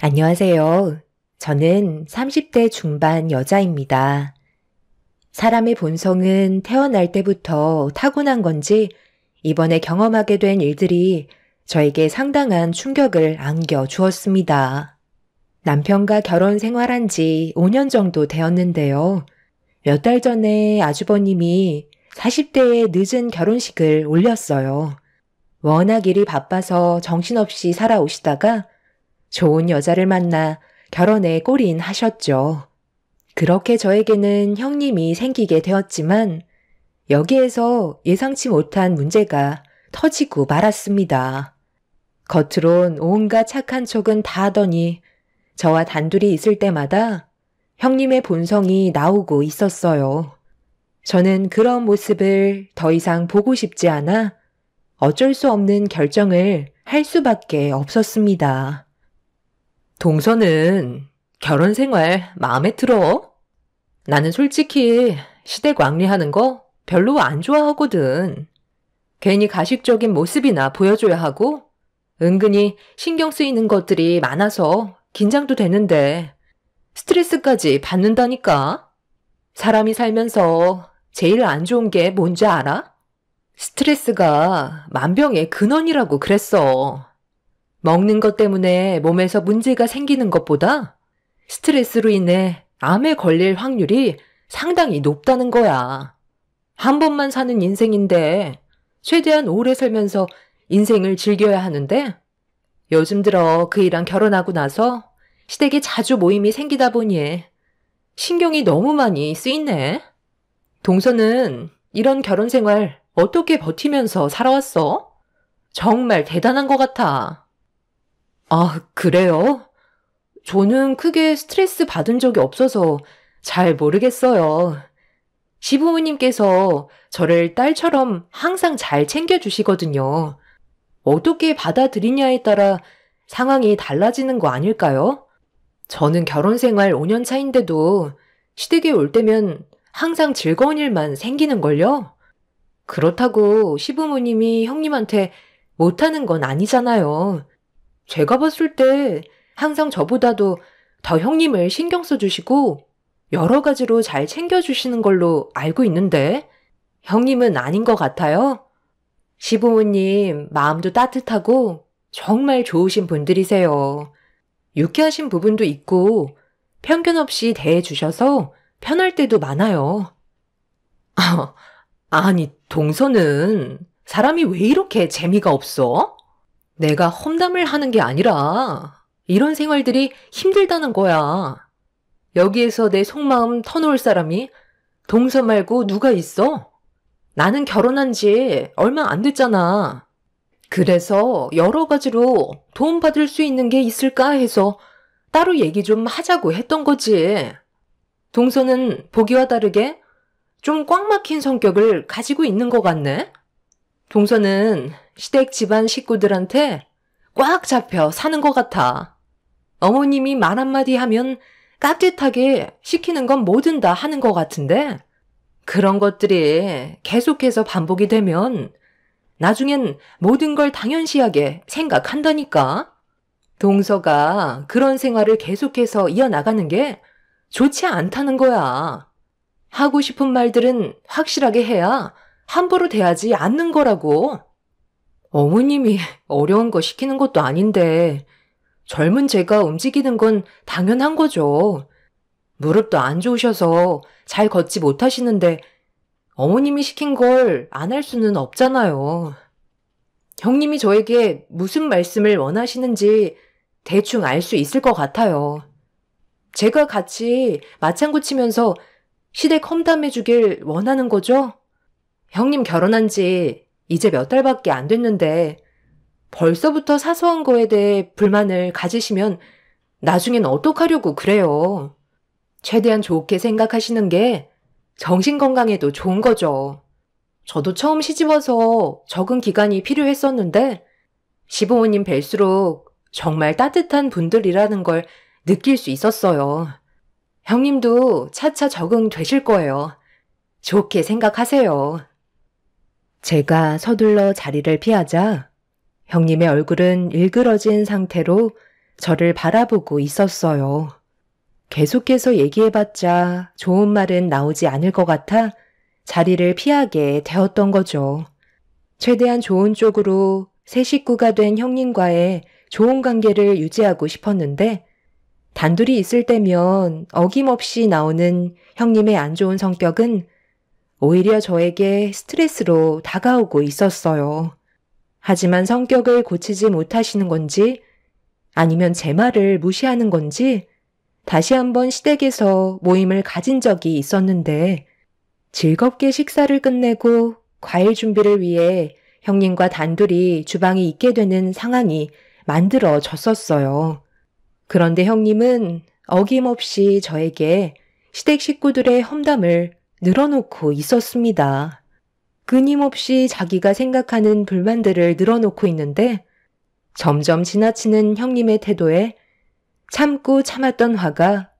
안녕하세요. 저는 30대 중반 여자입니다. 사람의 본성은 태어날 때부터 타고난 건지 이번에 경험하게 된 일들이 저에게 상당한 충격을 안겨 주었습니다. 남편과 결혼 생활한 지 5년 정도 되었는데요. 몇 달 전에 아주버님이 40대의 늦은 결혼식을 올렸어요. 워낙 일이 바빠서 정신없이 살아오시다가 좋은 여자를 만나 결혼에 골인하셨죠. 그렇게 저에게는 형님이 생기게 되었지만 여기에서 예상치 못한 문제가 터지고 말았습니다. 겉으론 온갖 착한 척은 다 하더니 저와 단둘이 있을 때마다 형님의 본성이 나오고 있었어요. 저는 그런 모습을 더 이상 보고 싶지 않아 어쩔 수 없는 결정을 할 수밖에 없었습니다. 동서는 결혼 생활 마음에 들어? 나는 솔직히 시댁 왕래하는 거 별로 안 좋아하거든. 괜히 가식적인 모습이나 보여줘야 하고 은근히 신경 쓰이는 것들이 많아서 긴장도 되는데 스트레스까지 받는다니까. 사람이 살면서 제일 안 좋은 게 뭔지 알아? 스트레스가 만병의 근원이라고 그랬어. 먹는 것 때문에 몸에서 문제가 생기는 것보다 스트레스로 인해 암에 걸릴 확률이 상당히 높다는 거야. 한 번만 사는 인생인데 최대한 오래 살면서 인생을 즐겨야 하는데 요즘 들어 그이랑 결혼하고 나서 시댁에 자주 모임이 생기다 보니 신경이 너무 많이 쓰이네. 동서는 이런 결혼 생활 어떻게 버티면서 살아왔어? 정말 대단한 것 같아. 아, 그래요? 저는 크게 스트레스 받은 적이 없어서 잘 모르겠어요. 시부모님께서 저를 딸처럼 항상 잘 챙겨주시거든요. 어떻게 받아들이냐에 따라 상황이 달라지는 거 아닐까요? 저는 결혼 생활 5년 차인데도 시댁에 올 때면 항상 즐거운 일만 생기는걸요? 그렇다고 시부모님이 형님한테 못하는 건 아니잖아요. 제가 봤을 때 항상 저보다도 더 형님을 신경 써주시고 여러 가지로 잘 챙겨주시는 걸로 알고 있는데 형님은 아닌 것 같아요. 시부모님 마음도 따뜻하고 정말 좋으신 분들이세요. 유쾌하신 부분도 있고 편견 없이 대해주셔서 편할 때도 많아요. 아니, 동서는 사람이 왜 이렇게 재미가 없어? 내가 험담을 하는 게 아니라 이런 생활들이 힘들다는 거야. 여기에서 내 속마음 터놓을 사람이 동서 말고 누가 있어? 나는 결혼한 지 얼마 안 됐잖아. 그래서 여러 가지로 도움받을 수 있는 게 있을까 해서 따로 얘기 좀 하자고 했던 거지. 동서는 보기와 다르게 좀 꽉 막힌 성격을 가지고 있는 것 같네? 동서는 시댁 집안 식구들한테 꽉 잡혀 사는 것 같아. 어머님이 말 한마디 하면 깍듯하게 시키는 건 뭐든 다 하는 것 같은데 그런 것들이 계속해서 반복이 되면 나중엔 모든 걸 당연시하게 생각한다니까. 동서가 그런 생활을 계속해서 이어나가는 게 좋지 않다는 거야. 하고 싶은 말들은 확실하게 해야 함부로 대하지 않는 거라고. 어머님이 어려운 거 시키는 것도 아닌데 젊은 제가 움직이는 건 당연한 거죠. 무릎도 안 좋으셔서 잘 걷지 못하시는데 어머님이 시킨 걸 안 할 수는 없잖아요. 형님이 저에게 무슨 말씀을 원하시는지 대충 알 수 있을 것 같아요. 제가 같이 맞장구 치면서 시댁 험담해 주길 원하는 거죠? 형님 결혼한 지 이제 몇 달밖에 안 됐는데 벌써부터 사소한 거에 대해 불만을 가지시면 나중엔 어떡하려고 그래요. 최대한 좋게 생각하시는 게 정신 건강에도 좋은 거죠. 저도 처음 시집와서 적응 기간이 필요했었는데 시부모님 뵐수록 정말 따뜻한 분들이라는 걸 느낄 수 있었어요. 형님도 차차 적응되실 거예요. 좋게 생각하세요. 제가 서둘러 자리를 피하자 형님의 얼굴은 일그러진 상태로 저를 바라보고 있었어요. 계속해서 얘기해봤자 좋은 말은 나오지 않을 것 같아 자리를 피하게 되었던 거죠. 최대한 좋은 쪽으로 새 식구가 된 형님과의 좋은 관계를 유지하고 싶었는데 단둘이 있을 때면 어김없이 나오는 형님의 안 좋은 성격은 오히려 저에게 스트레스로 다가오고 있었어요. 하지만 성격을 고치지 못하시는 건지 아니면 제 말을 무시하는 건지 다시 한번 시댁에서 모임을 가진 적이 있었는데 즐겁게 식사를 끝내고 과일 준비를 위해 형님과 단둘이 주방에 있게 되는 상황이 만들어졌었어요. 그런데 형님은 어김없이 저에게 시댁 식구들의 험담을 늘어놓고 있었습니다. 끊임없이 자기가 생각하는 불만들을 늘어놓고 있는데 점점 지나치는 형님의 태도에 참고 참았던 화가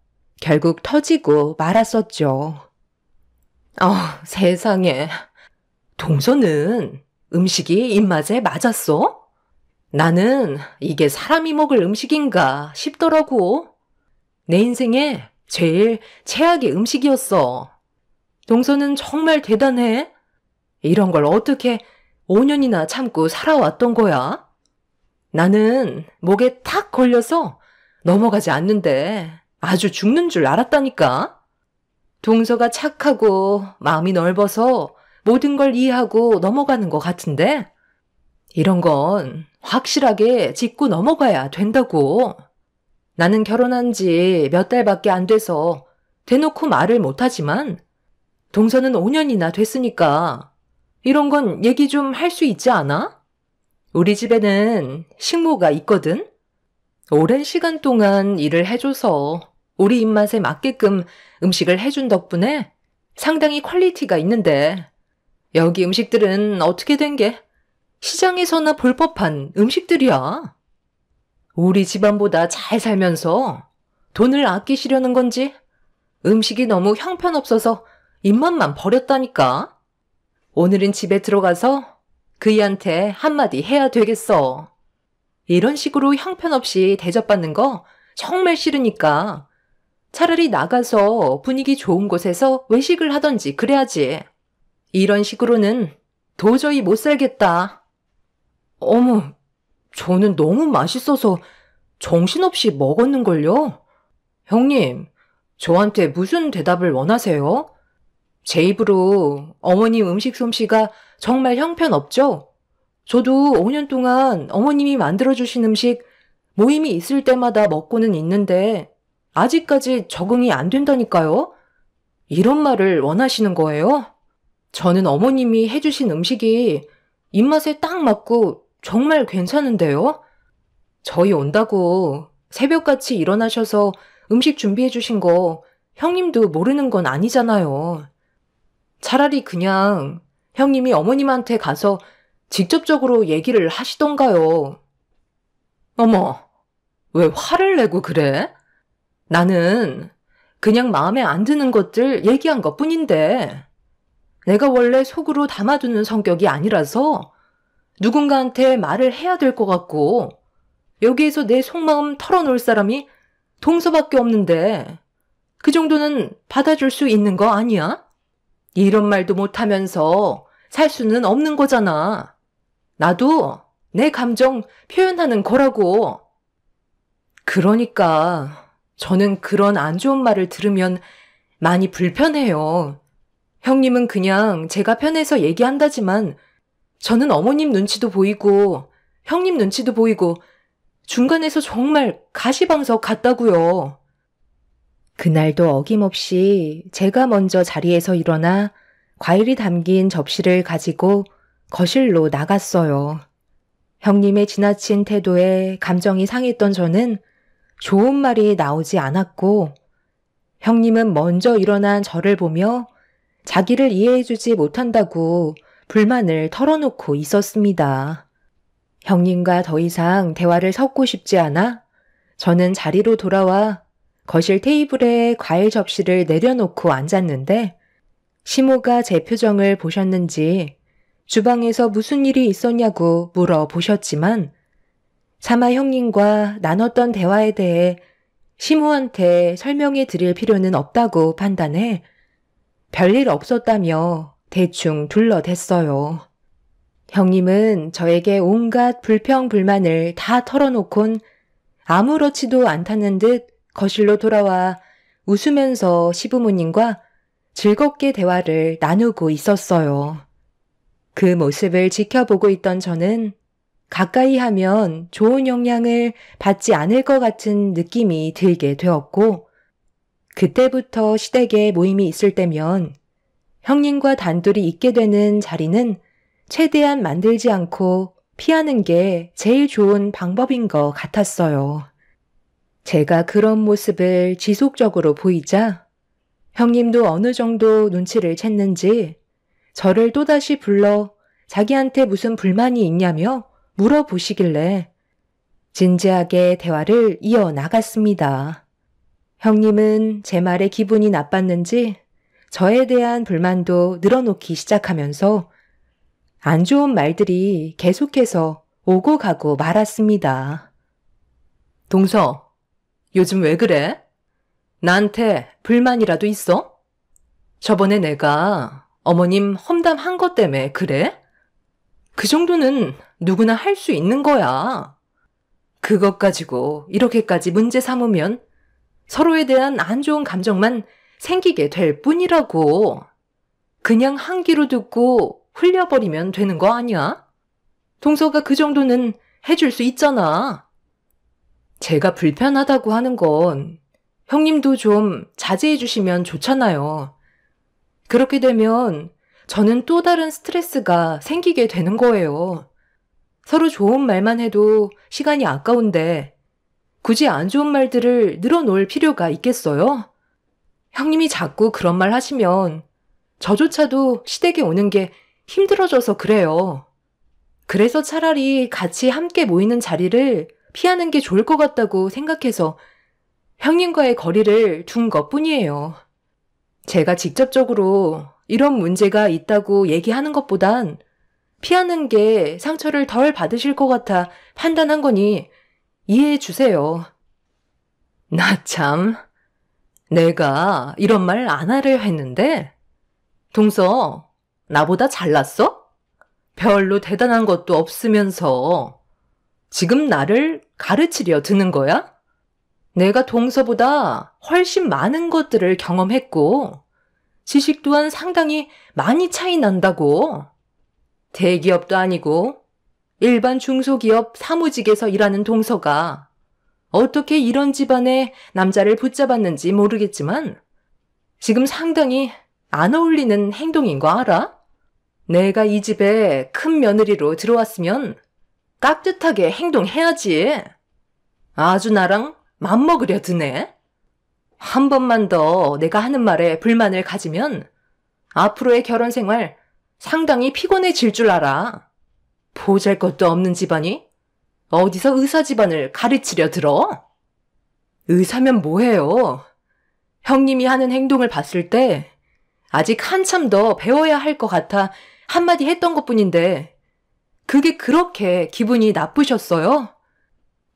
결국 터지고 말았었죠. 세상에. 동서는 음식이 입맛에 맞았어? 나는 이게 사람이 먹을 음식인가 싶더라고. 내 인생에 제일 최악의 음식이었어. 동서는 정말 대단해. 이런 걸 어떻게 5년이나 참고 살아왔던 거야? 나는 목에 탁 걸려서 넘어가지 않는데 아주 죽는 줄 알았다니까. 동서가 착하고 마음이 넓어서 모든 걸 이해하고 넘어가는 것 같은데 이런 건 확실하게 짚고 넘어가야 된다고. 나는 결혼한 지 몇 달밖에 안 돼서 대놓고 말을 못하지만 동서는 5년이나 됐으니까 이런 건 얘기 좀 할 수 있지 않아? 우리 집에는 식모가 있거든? 오랜 시간 동안 일을 해줘서 우리 입맛에 맞게끔 음식을 해준 덕분에 상당히 퀄리티가 있는데 여기 음식들은 어떻게 된 게 시장에서나 볼 법한 음식들이야. 우리 집안보다 잘 살면서 돈을 아끼시려는 건지 음식이 너무 형편없어서 입맛만 버렸다니까. 오늘은 집에 들어가서 그이한테 한마디 해야 되겠어. 이런 식으로 형편없이 대접받는 거 정말 싫으니까 차라리 나가서 분위기 좋은 곳에서 외식을 하던지 그래야지. 이런 식으로는 도저히 못 살겠다. 어머, 저는 너무 맛있어서 정신없이 먹었는걸요? 형님, 저한테 무슨 대답을 원하세요? 제 입으로 어머님 음식 솜씨가 정말 형편없죠? 저도 5년 동안 어머님이 만들어주신 음식 모임이 있을 때마다 먹고는 있는데 아직까지 적응이 안 된다니까요? 이런 말을 원하시는 거예요? 저는 어머님이 해주신 음식이 입맛에 딱 맞고 정말 괜찮은데요? 저희 온다고 새벽같이 일어나셔서 음식 준비해 주신 거 형님도 모르는 건 아니잖아요. 차라리 그냥 형님이 어머님한테 가서 직접적으로 얘기를 하시던가요. 어머, 왜 화를 내고 그래? 나는 그냥 마음에 안 드는 것들 얘기한 것뿐인데 내가 원래 속으로 담아두는 성격이 아니라서 누군가한테 말을 해야 될 것 같고 여기에서 내 속마음 털어놓을 사람이 동서밖에 없는데 그 정도는 받아줄 수 있는 거 아니야? 이런 말도 못하면서 살 수는 없는 거잖아. 나도 내 감정 표현하는 거라고. 그러니까 저는 그런 안 좋은 말을 들으면 많이 불편해요. 형님은 그냥 제가 편해서 얘기한다지만 저는 어머님 눈치도 보이고 형님 눈치도 보이고 중간에서 정말 가시방석 같다고요. 그날도 어김없이 제가 먼저 자리에서 일어나 과일이 담긴 접시를 가지고 거실로 나갔어요. 형님의 지나친 태도에 감정이 상했던 저는 좋은 말이 나오지 않았고 형님은 먼저 일어난 저를 보며 자기를 이해해주지 못한다고 불만을 털어놓고 있었습니다. 형님과 더 이상 대화를 섞고 싶지 않아 저는 자리로 돌아와 거실 테이블에 과일 접시를 내려놓고 앉았는데 시모가 제 표정을 보셨는지 주방에서 무슨 일이 있었냐고 물어보셨지만 차마 형님과 나눴던 대화에 대해 시모한테 설명해 드릴 필요는 없다고 판단해 별일 없었다며 대충 둘러댔어요. 형님은 저에게 온갖 불평불만을 다 털어놓곤 아무렇지도 않다는 듯 거실로 돌아와 웃으면서 시부모님과 즐겁게 대화를 나누고 있었어요. 그 모습을 지켜보고 있던 저는 가까이 하면 좋은 영향을 받지 않을 것 같은 느낌이 들게 되었고, 그때부터 시댁에 모임이 있을 때면 형님과 단둘이 있게 되는 자리는 최대한 만들지 않고 피하는 게 제일 좋은 방법인 것 같았어요. 제가 그런 모습을 지속적으로 보이자 형님도 어느 정도 눈치를 챘는지 저를 또다시 불러 자기한테 무슨 불만이 있냐며 물어보시길래 진지하게 대화를 이어나갔습니다. 형님은 제 말에 기분이 나빴는지 저에 대한 불만도 늘어놓기 시작하면서 안 좋은 말들이 계속해서 오고 가고 말았습니다. 동서, 요즘 왜 그래? 나한테 불만이라도 있어? 저번에 내가 어머님 험담한 것 때문에 그래? 그 정도는 누구나 할 수 있는 거야. 그것 가지고 이렇게까지 문제 삼으면 서로에 대한 안 좋은 감정만 생기게 될 뿐이라고. 그냥 한 귀로 듣고 흘려버리면 되는 거 아니야? 동서가 그 정도는 해줄 수 있잖아. 제가 불편하다고 하는 건 형님도 좀 자제해 주시면 좋잖아요. 그렇게 되면 저는 또 다른 스트레스가 생기게 되는 거예요. 서로 좋은 말만 해도 시간이 아까운데 굳이 안 좋은 말들을 늘어놓을 필요가 있겠어요? 형님이 자꾸 그런 말 하시면 저조차도 시댁에 오는 게 힘들어져서 그래요. 그래서 차라리 같이 함께 모이는 자리를 피하는 게 좋을 것 같다고 생각해서 형님과의 거리를 둔 것뿐이에요. 제가 직접적으로 이런 문제가 있다고 얘기하는 것보단 피하는 게 상처를 덜 받으실 것 같아 판단한 거니 이해해 주세요. 나 참, 내가 이런 말 안 하려 했는데 동서, 나보다 잘났어? 별로 대단한 것도 없으면서 지금 나를 가르치려 드는 거야? 내가 동서보다 훨씬 많은 것들을 경험했고 지식 또한 상당히 많이 차이 난다고. 대기업도 아니고 일반 중소기업 사무직에서 일하는 동서가 어떻게 이런 집안의 남자를 붙잡았는지 모르겠지만 지금 상당히 안 어울리는 행동인 거 알아? 내가 이 집에 큰 며느리로 들어왔으면 깍듯하게 행동해야지. 아주 나랑 맘먹으려 드네. 한 번만 더 내가 하는 말에 불만을 가지면 앞으로의 결혼 생활 상당히 피곤해질 줄 알아. 보잘것도 없는 집안이 어디서 의사 집안을 가르치려 들어? 의사면 뭐해요? 형님이 하는 행동을 봤을 때 아직 한참 더 배워야 할 것 같아 한마디 했던 것뿐인데 그게 그렇게 기분이 나쁘셨어요?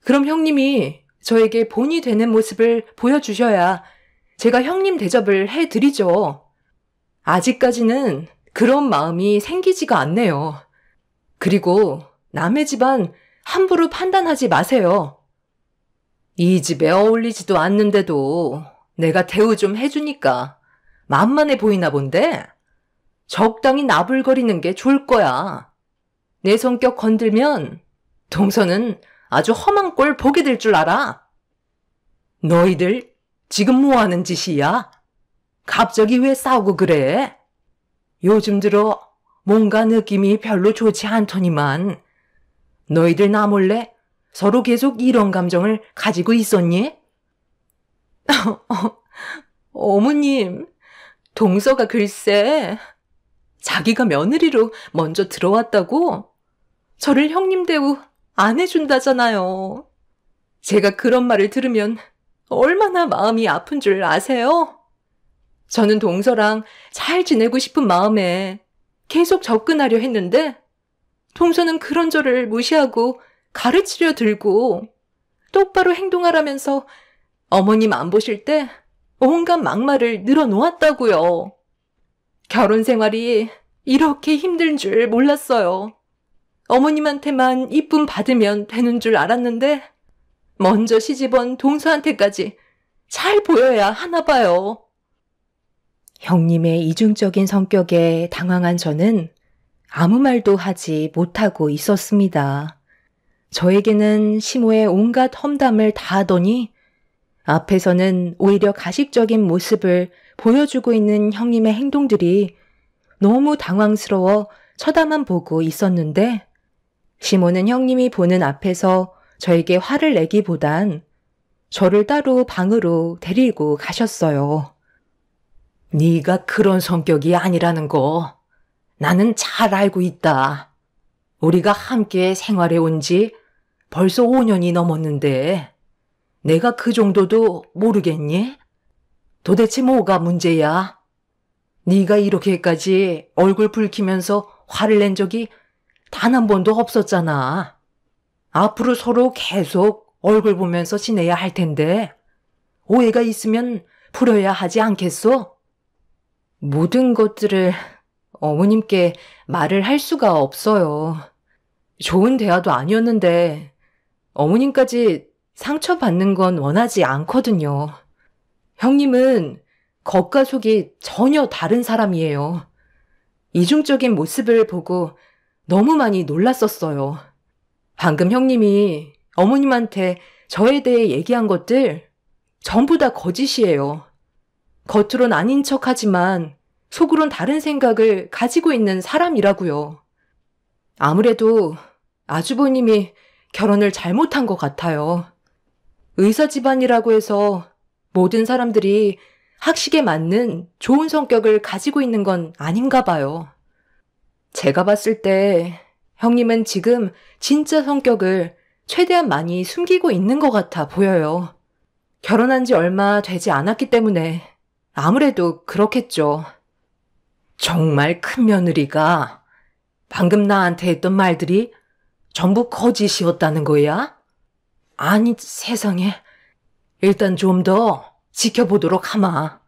그럼 형님이 저에게 본이 되는 모습을 보여주셔야 제가 형님 대접을 해드리죠. 아직까지는 그런 마음이 생기지가 않네요. 그리고 남의 집안 함부로 판단하지 마세요. 이 집에 어울리지도 않는데도 내가 대우 좀 해주니까 만만해 보이나 본데 적당히 나불거리는 게 좋을 거야. 내 성격 건들면 동서는 아주 험한 꼴 보게 될 줄 알아. 너희들 지금 뭐 하는 짓이야? 갑자기 왜 싸우고 그래? 요즘 들어 뭔가 느낌이 별로 좋지 않더니만 너희들 나 몰래 서로 계속 이런 감정을 가지고 있었니? 어머님, 동서가 글쎄 자기가 며느리로 먼저 들어왔다고 저를 형님 대우 안 해준다잖아요. 제가 그런 말을 들으면 얼마나 마음이 아픈 줄 아세요? 저는 동서랑 잘 지내고 싶은 마음에 계속 접근하려 했는데 동서는 그런 저를 무시하고 가르치려 들고 똑바로 행동하라면서 어머님 안 보실 때 온갖 막말을 늘어놓았다고요. 결혼 생활이 이렇게 힘든 줄 몰랐어요. 어머님한테만 이쁨 받으면 되는 줄 알았는데 먼저 시집온 동서한테까지 잘 보여야 하나 봐요. 형님의 이중적인 성격에 당황한 저는 아무 말도 하지 못하고 있었습니다. 저에게는 시모의 온갖 험담을 다 하더니 앞에서는 오히려 가식적인 모습을 보여주고 있는 형님의 행동들이 너무 당황스러워 쳐다만 보고 있었는데 시모는 형님이 보는 앞에서 저에게 화를 내기보단 저를 따로 방으로 데리고 가셨어요. 네가 그런 성격이 아니라는 거 나는 잘 알고 있다. 우리가 함께 생활해 온 지 벌써 5년이 넘었는데 내가 그 정도도 모르겠니? 도대체 뭐가 문제야? 네가 이렇게까지 얼굴 붉히면서 화를 낸 적이 단 한 번도 없었잖아. 앞으로 서로 계속 얼굴 보면서 지내야 할 텐데 오해가 있으면 풀어야 하지 않겠소? 모든 것들을 어머님께 말을 할 수가 없어요. 좋은 대화도 아니었는데 어머님까지 상처받는 건 원하지 않거든요. 형님은 겉과 속이 전혀 다른 사람이에요. 이중적인 모습을 보고 너무 많이 놀랐었어요. 방금 형님이 어머님한테 저에 대해 얘기한 것들 전부 다 거짓이에요. 겉으론 아닌 척하지만 속으론 다른 생각을 가지고 있는 사람이라고요. 아무래도 아주버님이 결혼을 잘못한 것 같아요. 의사 집안이라고 해서 모든 사람들이 학식에 맞는 좋은 성격을 가지고 있는 건 아닌가 봐요. 제가 봤을 때 형님은 지금 진짜 성격을 최대한 많이 숨기고 있는 것 같아 보여요. 결혼한 지 얼마 되지 않았기 때문에 아무래도 그렇겠죠. 정말 큰 며느리가 방금 나한테 했던 말들이 전부 거짓이었다는 거야? 아니 세상에. 일단 좀 더 지켜보도록 하마.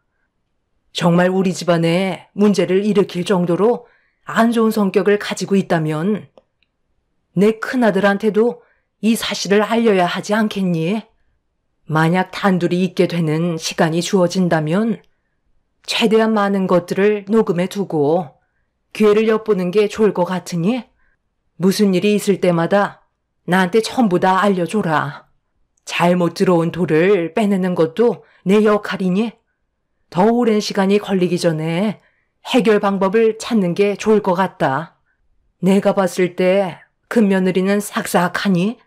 정말 우리 집안에 문제를 일으킬 정도로 안 좋은 성격을 가지고 있다면 내 큰아들한테도 이 사실을 알려야 하지 않겠니? 만약 단둘이 있게 되는 시간이 주어진다면 최대한 많은 것들을 녹음해 두고 기회를 엿보는 게 좋을 것 같으니 무슨 일이 있을 때마다 나한테 전부 다 알려줘라. 잘못 들어온 돌을 빼내는 것도 내 역할이니 더 오랜 시간이 걸리기 전에 해결 방법을 찾는 게 좋을 것 같다. 내가 봤을 때 큰며느리는 삭삭하니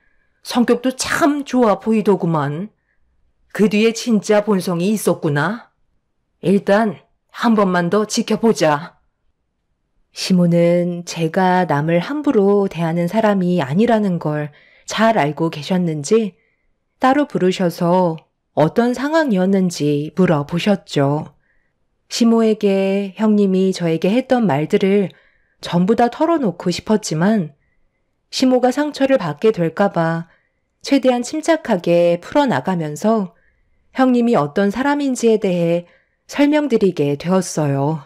성격도 참 좋아 보이더구만. 그 뒤에 진짜 본성이 있었구나. 일단 한 번만 더 지켜보자. 시모는 제가 남을 함부로 대하는 사람이 아니라는 걸 잘 알고 계셨는지 따로 부르셔서 어떤 상황이었는지 물어보셨죠. 시모에게 형님이 저에게 했던 말들을 전부 다 털어놓고 싶었지만 시모가 상처를 받게 될까봐 최대한 침착하게 풀어나가면서 형님이 어떤 사람인지에 대해 설명드리게 되었어요.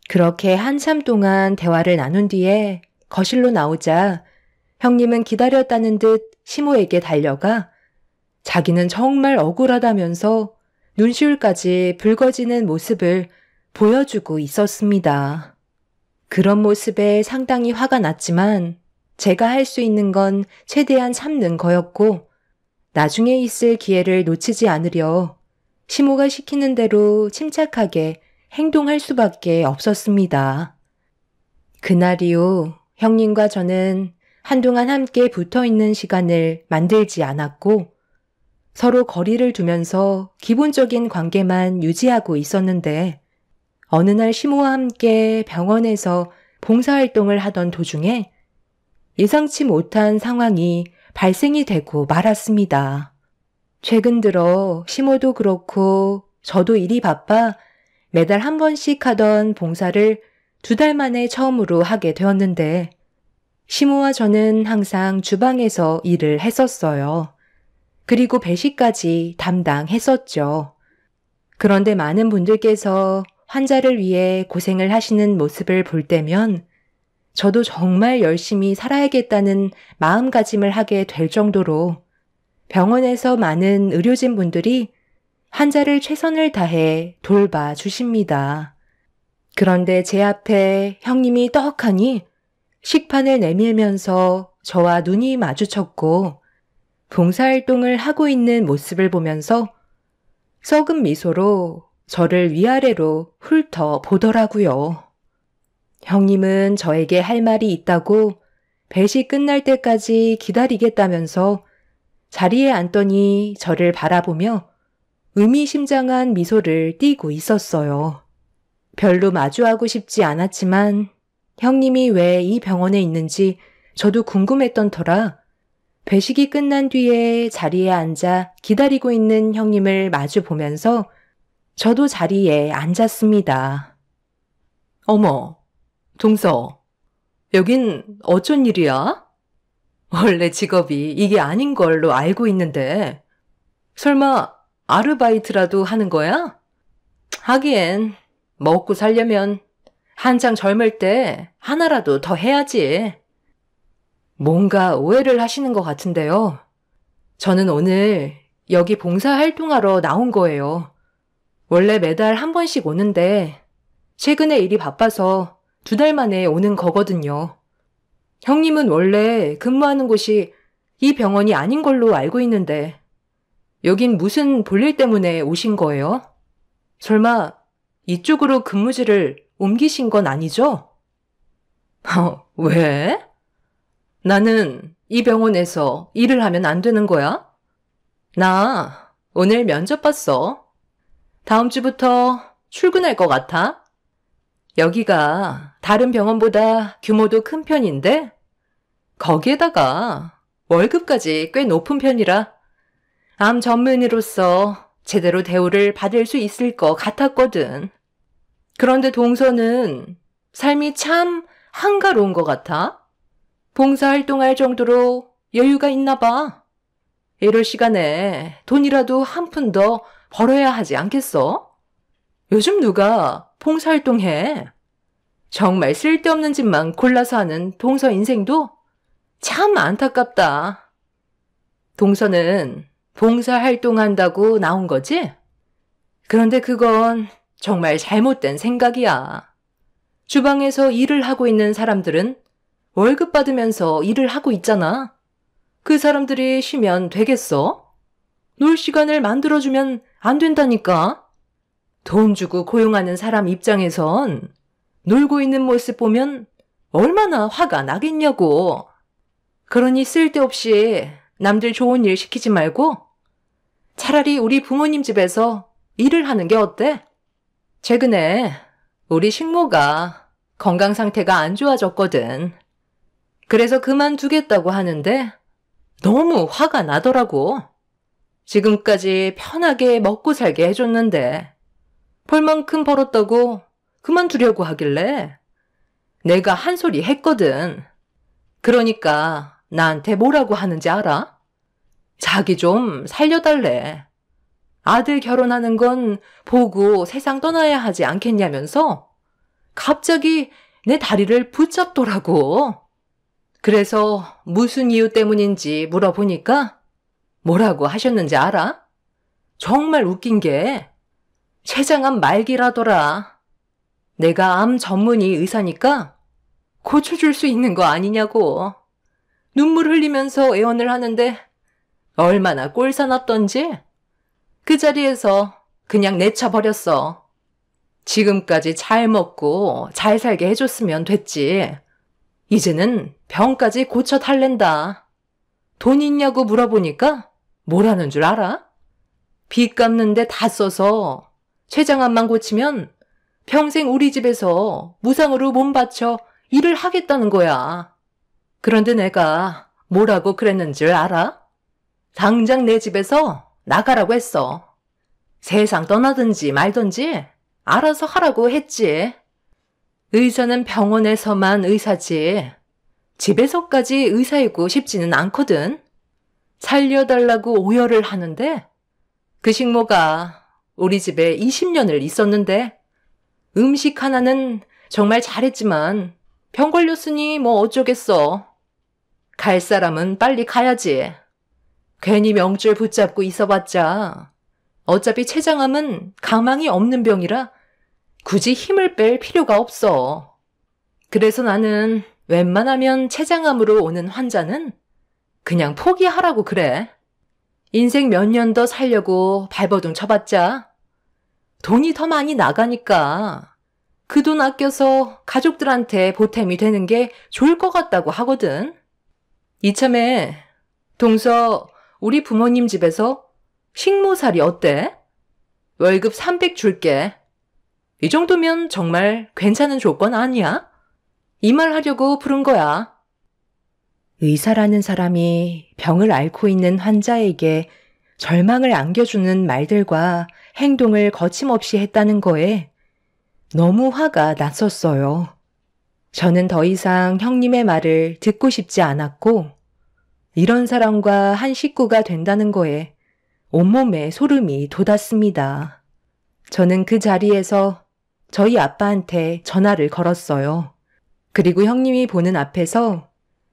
그렇게 한참 동안 대화를 나눈 뒤에 거실로 나오자 형님은 기다렸다는 듯 시모에게 달려가 자기는 정말 억울하다면서 눈시울까지 붉어지는 모습을 보여주고 있었습니다. 그런 모습에 상당히 화가 났지만 제가 할 수 있는 건 최대한 참는 거였고 나중에 있을 기회를 놓치지 않으려 시모가 시키는 대로 침착하게 행동할 수밖에 없었습니다. 그날 이후 형님과 저는 한동안 함께 붙어있는 시간을 만들지 않았고 서로 거리를 두면서 기본적인 관계만 유지하고 있었는데 어느 날 시모와 함께 병원에서 봉사활동을 하던 도중에 예상치 못한 상황이 발생이 되고 말았습니다. 최근 들어 시모도 그렇고 저도 일이 바빠 매달 한 번씩 하던 봉사를 2달 만에 처음으로 하게 되었는데 시모와 저는 항상 주방에서 일을 했었어요. 그리고 배식까지 담당했었죠. 그런데 많은 분들께서 환자를 위해 고생을 하시는 모습을 볼 때면 저도 정말 열심히 살아야겠다는 마음가짐을 하게 될 정도로 병원에서 많은 의료진 분들이 환자를 최선을 다해 돌봐주십니다. 그런데 제 앞에 형님이 떡하니 식판을 내밀면서 저와 눈이 마주쳤고 봉사활동을 하고 있는 모습을 보면서 썩은 미소로 저를 위아래로 훑어보더라고요. 형님은 저에게 할 말이 있다고 배식 끝날 때까지 기다리겠다면서 자리에 앉더니 저를 바라보며 의미심장한 미소를 띠고 있었어요. 별로 마주하고 싶지 않았지만 형님이 왜 이 병원에 있는지 저도 궁금했던 터라 배식이 끝난 뒤에 자리에 앉아 기다리고 있는 형님을 마주 보면서 저도 자리에 앉았습니다. 어머, 동서, 여긴 어쩐 일이야? 원래 직업이 이게 아닌 걸로 알고 있는데 설마 아르바이트라도 하는 거야? 하기엔 먹고 살려면 한창 젊을 때 하나라도 더 해야지. 뭔가 오해를 하시는 것 같은데요. 저는 오늘 여기 봉사활동하러 나온 거예요. 원래 매달 한 번씩 오는데 최근에 일이 바빠서 2달 만에 오는 거거든요. 형님은 원래 근무하는 곳이 이 병원이 아닌 걸로 알고 있는데 여긴 무슨 볼일 때문에 오신 거예요? 설마 이쪽으로 근무지를 옮기신 건 아니죠? 왜? 나는 이 병원에서 일을 하면 안 되는 거야? 나 오늘 면접 봤어. 다음 주부터 출근할 것 같아. 여기가 다른 병원보다 규모도 큰 편인데 거기에다가 월급까지 꽤 높은 편이라 암 전문의로서 제대로 대우를 받을 수 있을 것 같았거든. 그런데 동서는 삶이 참 한가로운 것 같아. 봉사활동할 정도로 여유가 있나 봐. 이럴 시간에 돈이라도 한 푼 더 벌어야 하지 않겠어? 요즘 누가 봉사활동해? 정말 쓸데없는 짓만 골라서 하는 동서 인생도 참 안타깝다. 동서는 봉사활동한다고 나온 거지? 그런데 그건 정말 잘못된 생각이야. 주방에서 일을 하고 있는 사람들은 월급 받으면서 일을 하고 있잖아. 그 사람들이 쉬면 되겠어? 놀 시간을 만들어주면 안 된다니까. 돈 주고 고용하는 사람 입장에선 놀고 있는 모습 보면 얼마나 화가 나겠냐고. 그러니 쓸데없이 남들 좋은 일 시키지 말고 차라리 우리 부모님 집에서 일을 하는 게 어때? 최근에 우리 식모가 건강 상태가 안 좋아졌거든. 그래서 그만두겠다고 하는데 너무 화가 나더라고. 지금까지 편하게 먹고 살게 해줬는데 벌만큼 벌었다고 그만두려고 하길래 내가 한 소리 했거든. 그러니까 나한테 뭐라고 하는지 알아? 자기 좀 살려달래. 아들 결혼하는 건 보고 세상 떠나야 하지 않겠냐면서 갑자기 내 다리를 붙잡더라고. 그래서 무슨 이유 때문인지 물어보니까 뭐라고 하셨는지 알아? 정말 웃긴 게 췌장암 말기라더라. 내가 암 전문의 의사니까 고쳐줄 수 있는 거 아니냐고. 눈물 흘리면서 애원을 하는데 얼마나 꼴사납던지 그 자리에서 그냥 내쳐버렸어. 지금까지 잘 먹고 잘 살게 해줬으면 됐지. 이제는 병까지 고쳐달랜다. 돈 있냐고 물어보니까 뭐라는 줄 알아? 빚 갚는데 다 써서 췌장암만 고치면 평생 우리 집에서 무상으로 몸 바쳐 일을 하겠다는 거야. 그런데 내가 뭐라고 그랬는 줄 알아? 당장 내 집에서 나가라고 했어. 세상 떠나든지 말든지 알아서 하라고 했지. 의사는 병원에서만 의사지. 집에서까지 의사이고 싶지는 않거든. 살려달라고 오열을 하는데 그 식모가 우리 집에 20년을 있었는데 음식 하나는 정말 잘했지만 병 걸렸으니 뭐 어쩌겠어. 갈 사람은 빨리 가야지. 괜히 명줄 붙잡고 있어봤자 어차피 췌장암은 가망이 없는 병이라 굳이 힘을 뺄 필요가 없어. 그래서 나는 웬만하면 췌장암으로 오는 환자는 그냥 포기하라고 그래. 인생 몇 년 더 살려고 발버둥 쳐봤자 돈이 더 많이 나가니까 그 돈 아껴서 가족들한테 보탬이 되는 게 좋을 것 같다고 하거든. 이참에 동서 우리 부모님 집에서 식모살이 어때? 월급 300 줄게. 이 정도면 정말 괜찮은 조건 아니야? 이 말 하려고 부른 거야. 의사라는 사람이 병을 앓고 있는 환자에게 절망을 안겨주는 말들과 행동을 거침없이 했다는 거에 너무 화가 났었어요. 저는 더 이상 형님의 말을 듣고 싶지 않았고 이런 사람과 한 식구가 된다는 거에 온몸에 소름이 돋았습니다. 저는 그 자리에서 저희 아빠한테 전화를 걸었어요. 그리고 형님이 보는 앞에서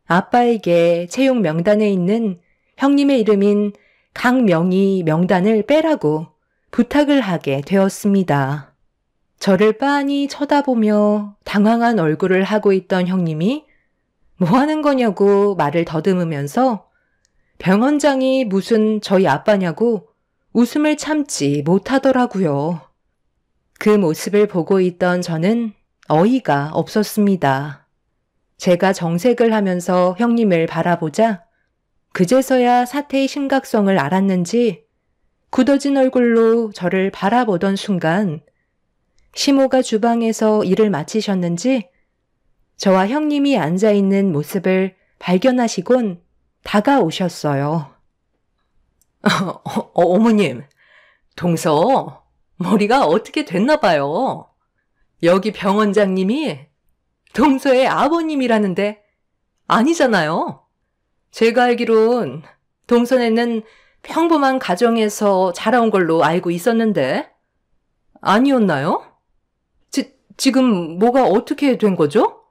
아빠에게 채용 명단에 있는 형님의 이름인 강명희 명단을 빼라고 부탁을 하게 되었습니다. 저를 빤히 쳐다보며 당황한 얼굴을 하고 있던 형님이 뭐 하는 거냐고 말을 더듬으면서 병원장이 무슨 저희 아빠냐고 웃음을 참지 못하더라고요. 그 모습을 보고 있던 저는 어이가 없었습니다. 제가 정색을 하면서 형님을 바라보자 그제서야 사태의 심각성을 알았는지 굳어진 얼굴로 저를 바라보던 순간 시모가 주방에서 일을 마치셨는지 저와 형님이 앉아있는 모습을 발견하시곤 다가오셨어요. 어머님, 동서 머리가 어떻게 됐나 봐요. 여기 병원장님이 동서의 아버님이라는데 아니잖아요. 제가 알기론 동서네는 평범한 가정에서 자라온 걸로 알고 있었는데 아니었나요? 지금 뭐가 어떻게 된 거죠?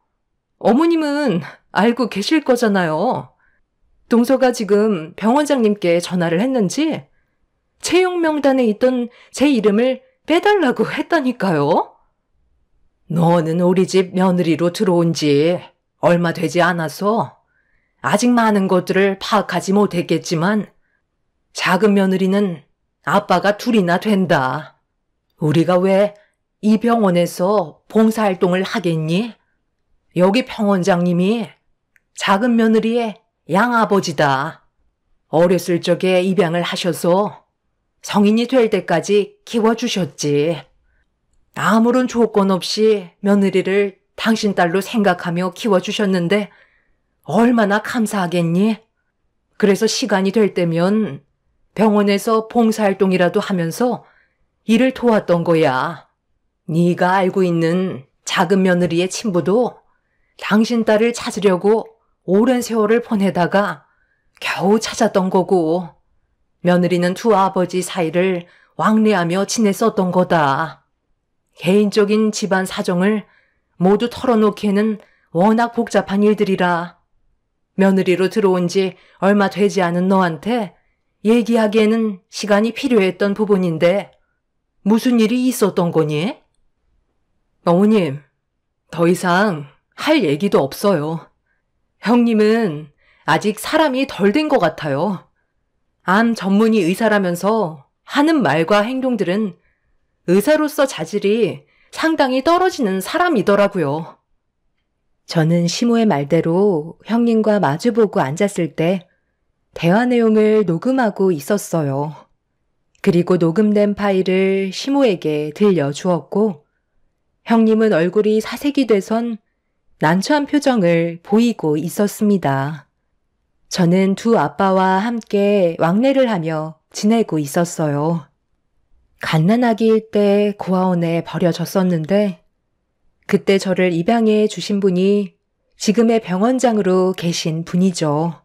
어머님은 알고 계실 거잖아요. 동서가 지금 병원장님께 전화를 했는지 채용 명단에 있던 제 이름을 빼달라고 했다니까요. 너는 우리 집 며느리로 들어온 지 얼마 되지 않아서 아직 많은 것들을 파악하지 못했겠지만 작은 며느리는 아빠가 둘이나 된다. 우리가 왜 이 병원에서 봉사활동을 하겠니? 여기 병원장님이 작은 며느리의 양아버지다. 어렸을 적에 입양을 하셔서 성인이 될 때까지 키워주셨지. 아무런 조건 없이 며느리를 당신 딸로 생각하며 키워주셨는데 얼마나 감사하겠니? 그래서 시간이 될 때면 병원에서 봉사활동이라도 하면서 일을 도왔던 거야. 네가 알고 있는 작은 며느리의 친부도 당신 딸을 찾으려고 오랜 세월을 보내다가 겨우 찾았던 거고 며느리는 두 아버지 사이를 왕래하며 지냈었던 거다. 개인적인 집안 사정을 모두 털어놓기에는 워낙 복잡한 일들이라 며느리로 들어온 지 얼마 되지 않은 너한테 얘기하기에는 시간이 필요했던 부분인데 무슨 일이 있었던 거니? 어머님, 더 이상 할 얘기도 없어요. 형님은 아직 사람이 덜 된 것 같아요. 암 전문의 의사라면서 하는 말과 행동들은 의사로서 자질이 상당히 떨어지는 사람이더라고요. 저는 시모의 말대로 형님과 마주보고 앉았을 때 대화 내용을 녹음하고 있었어요. 그리고 녹음된 파일을 시모에게 들려주었고 형님은 얼굴이 사색이 돼선 난처한 표정을 보이고 있었습니다. 저는 두 아빠와 함께 왕래를 하며 지내고 있었어요. 갓난아기일 때 고아원에 버려졌었는데 그때 저를 입양해 주신 분이 지금의 병원장으로 계신 분이죠.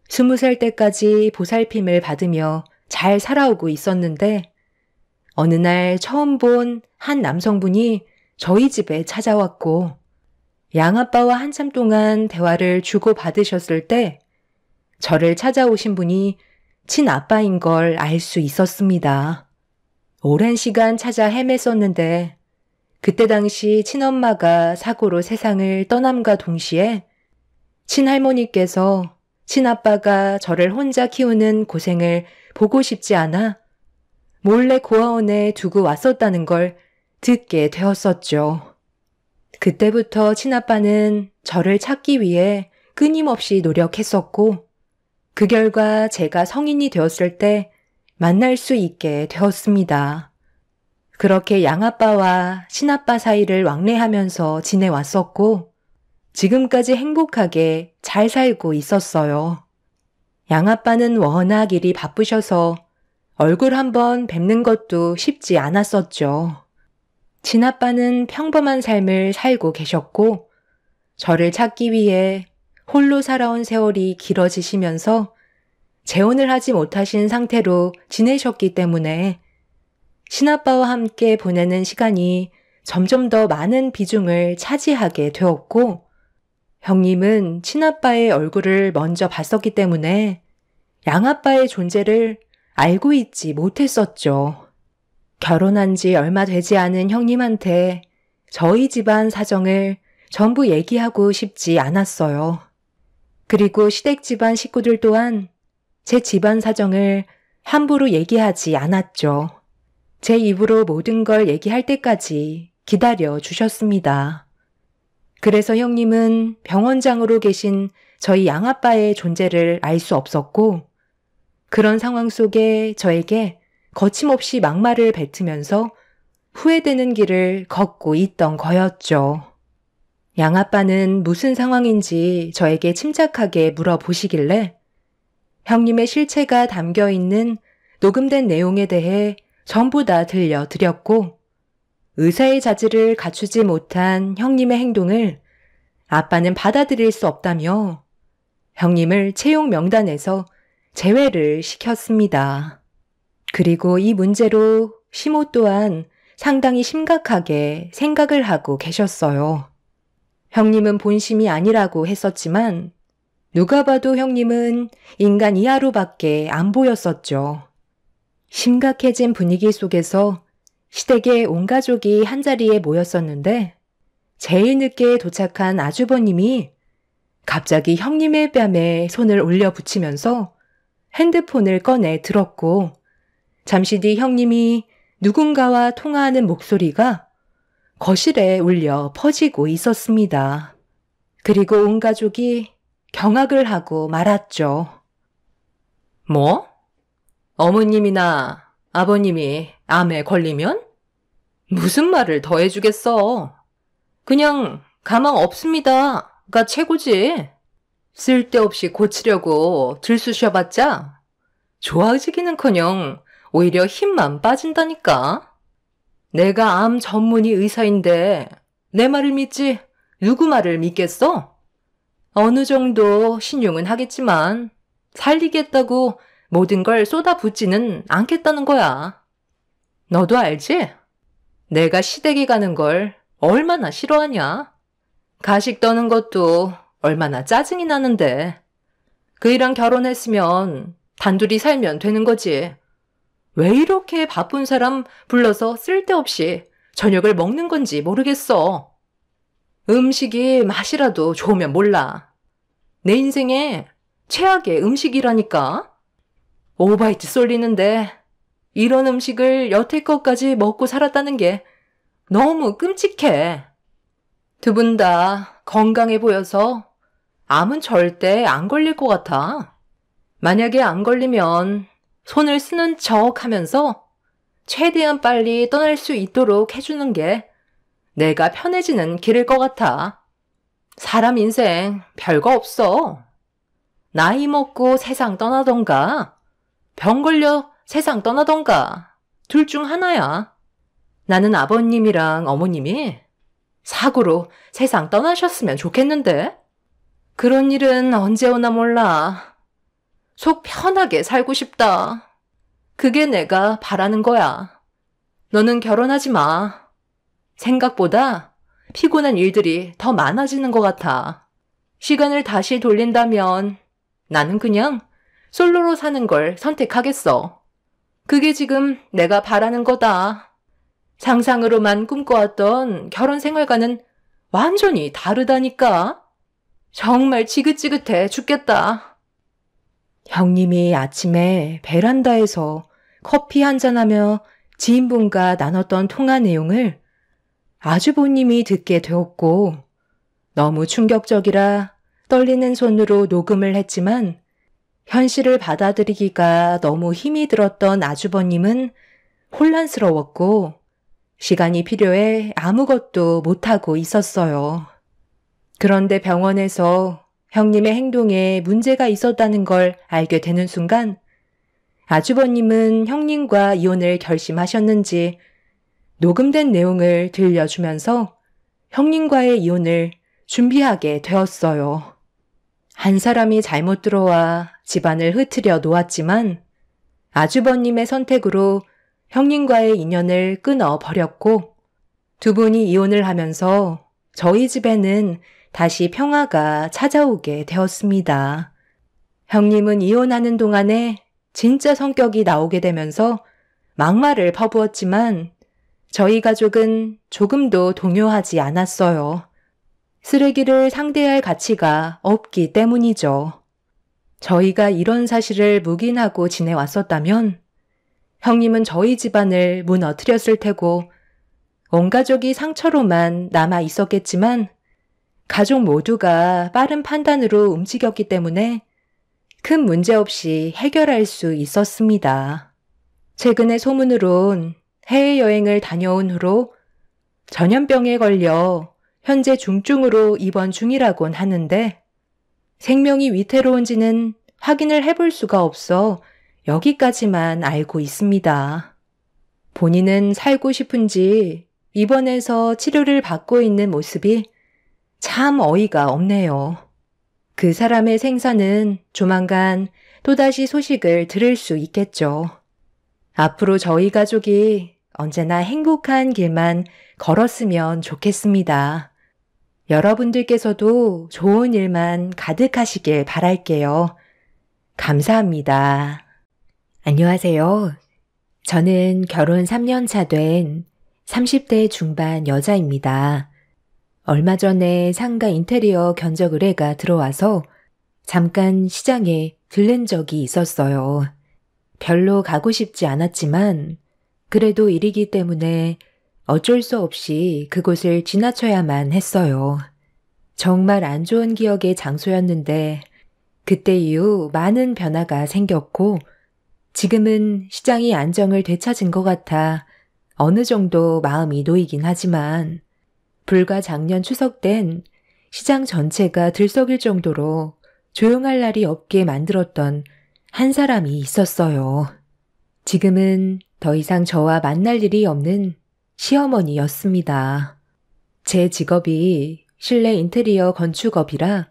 20살 때까지 보살핌을 받으며 잘 살아오고 있었는데 어느 날 처음 본 한 남성분이 저희 집에 찾아왔고 양아빠와 한참 동안 대화를 주고받으셨을 때 저를 찾아오신 분이 친아빠인 걸 알 수 있었습니다. 오랜 시간 찾아 헤맸었는데 그때 당시 친엄마가 사고로 세상을 떠남과 동시에 친할머니께서 친아빠가 저를 혼자 키우는 고생을 보고 싶지 않아 몰래 고아원에 두고 왔었다는 걸 듣게 되었었죠. 그때부터 친아빠는 저를 찾기 위해 끊임없이 노력했었고 그 결과 제가 성인이 되었을 때 만날 수 있게 되었습니다. 그렇게 양아빠와 친아빠 사이를 왕래하면서 지내왔었고 지금까지 행복하게 잘 살고 있었어요. 양아빠는 워낙 일이 바쁘셔서 얼굴 한번 뵙는 것도 쉽지 않았었죠. 친아빠는 평범한 삶을 살고 계셨고 저를 찾기 위해 홀로 살아온 세월이 길어지시면서 재혼을 하지 못하신 상태로 지내셨기 때문에 친아빠와 함께 보내는 시간이 점점 더 많은 비중을 차지하게 되었고 형님은 친아빠의 얼굴을 먼저 봤었기 때문에 양아빠의 존재를 알고 있지 못했었죠. 결혼한 지 얼마 되지 않은 형님한테 저희 집안 사정을 전부 얘기하고 싶지 않았어요. 그리고 시댁 집안 식구들 또한 제 집안 사정을 함부로 얘기하지 않았죠. 제 입으로 모든 걸 얘기할 때까지 기다려 주셨습니다. 그래서 형님은 병원장으로 계신 저희 양아빠의 존재를 알 수 없었고 그런 상황 속에 저에게 거침없이 막말을 뱉으면서 후회되는 길을 걷고 있던 거였죠. 양아빠는 무슨 상황인지 저에게 침착하게 물어보시길래 형님의 실체가 담겨있는 녹음된 내용에 대해 전부 다 들려드렸고 의사의 자질을 갖추지 못한 형님의 행동을 아빠는 받아들일 수 없다며 형님을 채용 명단에서 제외를 시켰습니다. 그리고 이 문제로 시모 또한 상당히 심각하게 생각을 하고 계셨어요. 형님은 본심이 아니라고 했었지만 누가 봐도 형님은 인간 이하로밖에 안 보였었죠. 심각해진 분위기 속에서 시댁의 온 가족이 한자리에 모였었는데 제일 늦게 도착한 아주버님이 갑자기 형님의 뺨에 손을 올려 붙이면서 핸드폰을 꺼내 들었고 잠시 뒤 형님이 누군가와 통화하는 목소리가 거실에 울려 퍼지고 있었습니다. 그리고 온 가족이 경악을 하고 말았죠. 뭐? 어머님이나 아버님이 암에 걸리면? 무슨 말을 더 해주겠어. 그냥 가망 없습니다가 최고지. 쓸데없이 고치려고 들쑤셔봤자 좋아지기는커녕 오히려 힘만 빠진다니까. 내가 암 전문의 의사인데 내 말을 믿지 누구 말을 믿겠어? 어느 정도 신용은 하겠지만 살리겠다고 모든 걸 쏟아붓지는 않겠다는 거야. 너도 알지? 내가 시댁에 가는 걸 얼마나 싫어하냐? 가식 떠는 것도 얼마나 짜증이 나는데. 그이랑 결혼했으면 단둘이 살면 되는 거지. 왜 이렇게 바쁜 사람 불러서 쓸데없이 저녁을 먹는 건지 모르겠어. 음식이 맛이라도 좋으면 몰라. 내 인생에 최악의 음식이라니까. 오바이트 쏠리는데 이런 음식을 여태껏까지 먹고 살았다는 게 너무 끔찍해. 두 분 다 건강해 보여서 암은 절대 안 걸릴 것 같아. 만약에 안 걸리면 손을 쓰는 척 하면서 최대한 빨리 떠날 수 있도록 해주는 게 내가 편해지는 길일 것 같아. 사람 인생 별거 없어. 나이 먹고 세상 떠나던가 병 걸려 세상 떠나던가 둘 중 하나야. 나는 아버님이랑 어머님이 사고로 세상 떠나셨으면 좋겠는데? 그런 일은 언제 오나 몰라. 속 편하게 살고 싶다. 그게 내가 바라는 거야. 너는 결혼하지 마. 생각보다 피곤한 일들이 더 많아지는 것 같아. 시간을 다시 돌린다면 나는 그냥 솔로로 사는 걸 선택하겠어. 그게 지금 내가 바라는 거다. 상상으로만 꿈꿔왔던 결혼 생활과는 완전히 다르다니까. 정말 지긋지긋해 죽겠다. 형님이 아침에 베란다에서 커피 한잔하며 지인분과 나눴던 통화 내용을 아주버님이 듣게 되었고 너무 충격적이라 떨리는 손으로 녹음을 했지만 현실을 받아들이기가 너무 힘이 들었던 아주버님은 혼란스러웠고 시간이 필요해 아무것도 못하고 있었어요. 그런데 병원에서 형님의 행동에 문제가 있었다는 걸 알게 되는 순간 아주버님은 형님과 이혼을 결심하셨는지 녹음된 내용을 들려주면서 형님과의 이혼을 준비하게 되었어요. 한 사람이 잘못 들어와 집안을 흐트려 놓았지만 아주버님의 선택으로 형님과의 인연을 끊어버렸고 두 분이 이혼을 하면서 저희 집에는 다시 평화가 찾아오게 되었습니다. 형님은 이혼하는 동안에 진짜 성격이 나오게 되면서 막말을 퍼부었지만 저희 가족은 조금도 동요하지 않았어요. 쓰레기를 상대할 가치가 없기 때문이죠. 저희가 이런 사실을 묵인하고 지내왔었다면 형님은 저희 집안을 무너뜨렸을 테고 온 가족이 상처로만 남아 있었겠지만 가족 모두가 빠른 판단으로 움직였기 때문에 큰 문제 없이 해결할 수 있었습니다. 최근의 소문으론 해외여행을 다녀온 후로 전염병에 걸려 현재 중증으로 입원 중이라곤 하는데 생명이 위태로운지는 확인을 해볼 수가 없어 여기까지만 알고 있습니다. 본인은 살고 싶은지 입원해서 치료를 받고 있는 모습이 참 어이가 없네요. 그 사람의 생사는 조만간 또다시 소식을 들을 수 있겠죠. 앞으로 저희 가족이 언제나 행복한 길만 걸었으면 좋겠습니다. 여러분들께서도 좋은 일만 가득하시길 바랄게요. 감사합니다. 안녕하세요. 저는 결혼 3년 차 된 30대 중반 여자입니다. 얼마 전에 상가 인테리어 견적 의뢰가 들어와서 잠깐 시장에 들른 적이 있었어요. 별로 가고 싶지 않았지만 그래도 일이기 때문에 어쩔 수 없이 그곳을 지나쳐야만 했어요. 정말 안 좋은 기억의 장소였는데 그때 이후 많은 변화가 생겼고 지금은 시장이 안정을 되찾은 것 같아 어느 정도 마음이 놓이긴 하지만 불과 작년 추석 땐 시장 전체가 들썩일 정도로 조용할 날이 없게 만들었던 한 사람이 있었어요. 지금은 더 이상 저와 만날 일이 없는 시어머니였습니다. 제 직업이 실내 인테리어 건축업이라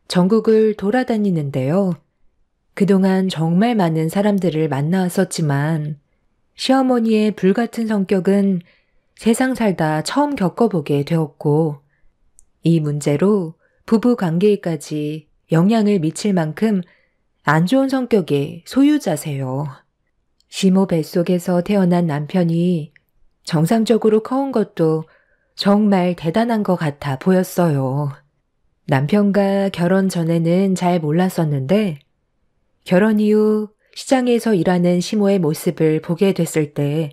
전국을 돌아다니는데요. 그동안 정말 많은 사람들을 만나왔었지만 시어머니의 불같은 성격은 세상 살다 처음 겪어보게 되었고 이 문제로 부부 관계에까지 영향을 미칠 만큼 안 좋은 성격의 소유자세요. 시모 뱃속에서 태어난 남편이 정상적으로 커온 것도 정말 대단한 것 같아 보였어요. 남편과 결혼 전에는 잘 몰랐었는데 결혼 이후 시장에서 일하는 시모의 모습을 보게 됐을 때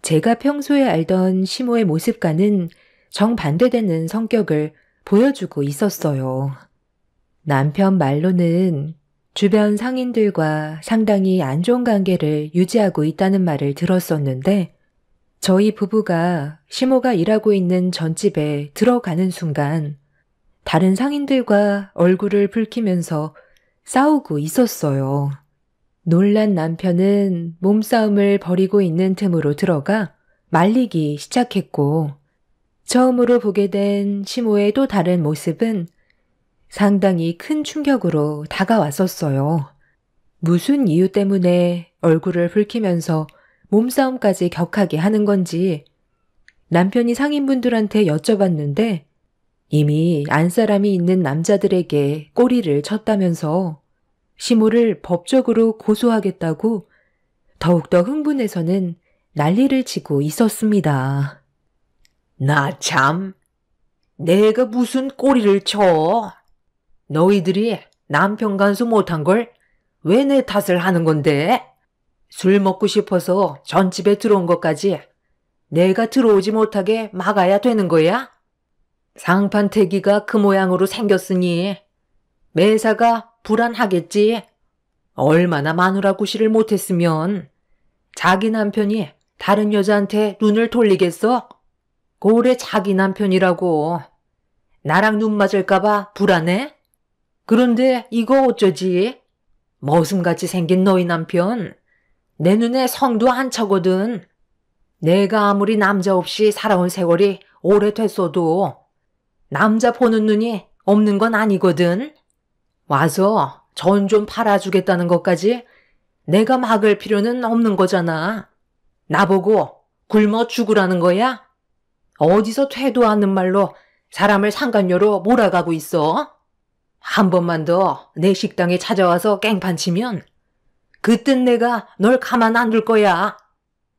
제가 평소에 알던 시모의 모습과는 정반대되는 성격을 보여주고 있었어요. 남편 말로는 주변 상인들과 상당히 안 좋은 관계를 유지하고 있다는 말을 들었었는데 저희 부부가 시모가 일하고 있는 전집에 들어가는 순간 다른 상인들과 얼굴을 붉히면서 싸우고 있었어요. 놀란 남편은 몸싸움을 벌이고 있는 틈으로 들어가 말리기 시작했고 처음으로 보게 된 시모의 또 다른 모습은 상당히 큰 충격으로 다가왔었어요. 무슨 이유 때문에 얼굴을 붉히면서 몸싸움까지 격하게 하는 건지 남편이 상인분들한테 여쭤봤는데 이미 안사람이 있는 남자들에게 꼬리를 쳤다면서 시모를 법적으로 고소하겠다고 더욱더 흥분해서는 난리를 치고 있었습니다. 나 참, 내가 무슨 꼬리를 쳐? 너희들이 남편 간수 못한 걸 왜 내 탓을 하는 건데? 술 먹고 싶어서 전집에 들어온 것까지 내가 들어오지 못하게 막아야 되는 거야? 상판태기가 그 모양으로 생겼으니 매사가 불안하겠지. 얼마나 마누라 구실을 못했으면 자기 남편이 다른 여자한테 눈을 돌리겠어? 고래 자기 남편이라고. 나랑 눈 맞을까봐 불안해? 그런데 이거 어쩌지? 머슴같이 생긴 너희 남편 내 눈에 성도 안 차거든. 내가 아무리 남자 없이 살아온 세월이 오래됐어도 남자 보는 눈이 없는 건 아니거든. 와서 전 좀 팔아주겠다는 것까지 내가 막을 필요는 없는 거잖아. 나보고 굶어 죽으라는 거야? 어디서 퇴도 않는 말로 사람을 상간녀로 몰아가고 있어? 한 번만 더 내 식당에 찾아와서 깽판 치면 그땐 내가 널 가만 안 둘 거야.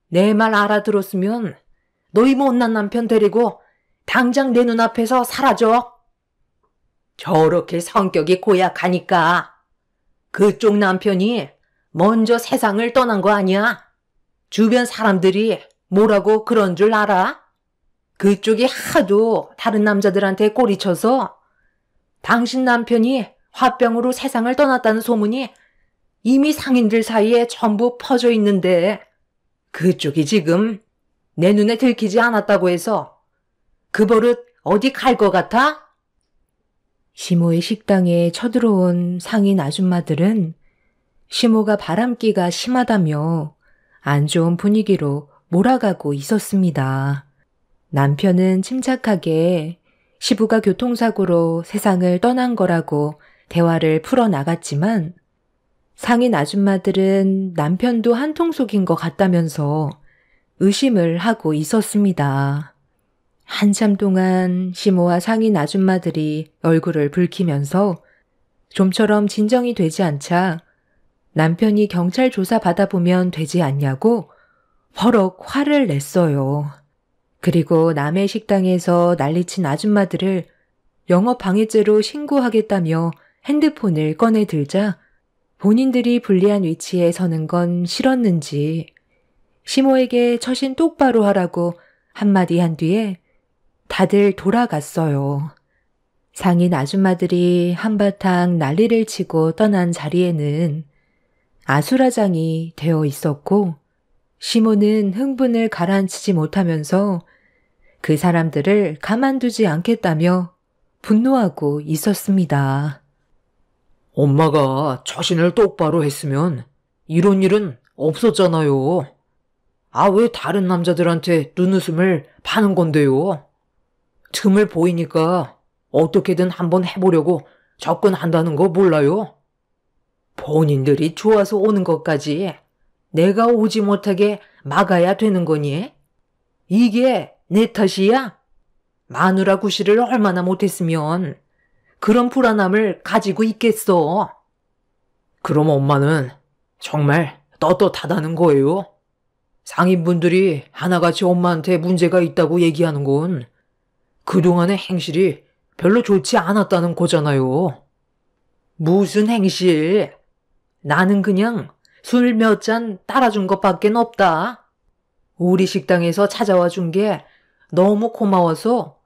내 말 알아들었으면 너희 못난 남편 데리고 당장 내 눈앞에서 사라져. 저렇게 성격이 고약하니까 그쪽 남편이 먼저 세상을 떠난 거 아니야? 주변 사람들이 뭐라고 그런 줄 알아? 그쪽이 하도 다른 남자들한테 꼬리쳐서 당신 남편이 화병으로 세상을 떠났다는 소문이 이미 상인들 사이에 전부 퍼져 있는데 그쪽이 지금 내 눈에 들키지 않았다고 해서 그 버릇 어디 갈 것 같아? 시모의 식당에 쳐들어온 상인 아줌마들은 시모가 바람기가 심하다며 안 좋은 분위기로 몰아가고 있었습니다. 남편은 침착하게 시부가 교통사고로 세상을 떠난 거라고 대화를 풀어나갔지만 상인 아줌마들은 남편도 한통속인 것 같다면서 의심을 하고 있었습니다. 한참 동안 시모와 상인 아줌마들이 얼굴을 붉히면서 좀처럼 진정이 되지 않자 남편이 경찰 조사 받아보면 되지 않냐고 버럭 화를 냈어요. 그리고 남의 식당에서 난리친 아줌마들을 영업방해죄로 신고하겠다며 핸드폰을 꺼내 들자 본인들이 불리한 위치에 서는 건 싫었는지 시모에게 처신 똑바로 하라고 한마디 한 뒤에 다들 돌아갔어요. 상인 아줌마들이 한바탕 난리를 치고 떠난 자리에는 아수라장이 되어 있었고 시모는 흥분을 가라앉히지 못하면서 그 사람들을 가만두지 않겠다며 분노하고 있었습니다. 엄마가 처신을 똑바로 했으면 이런 일은 없었잖아요. 왜 다른 남자들한테 눈웃음을 파는 건데요? 틈을 보이니까 어떻게든 한번 해보려고 접근한다는 거 몰라요? 본인들이 좋아서 오는 것까지 내가 오지 못하게 막아야 되는 거니? 이게 내 탓이야? 마누라 구실을 얼마나 못했으면 그런 불안함을 가지고 있겠어. 그럼 엄마는 정말 떳떳하다는 거예요? 상인분들이 하나같이 엄마한테 문제가 있다고 얘기하는 건 그동안의 행실이 별로 좋지 않았다는 거잖아요. 무슨 행실? 나는 그냥 술 몇 잔 따라준 것밖엔 없다. 우리 식당에서 찾아와 준 게 너무 고마워서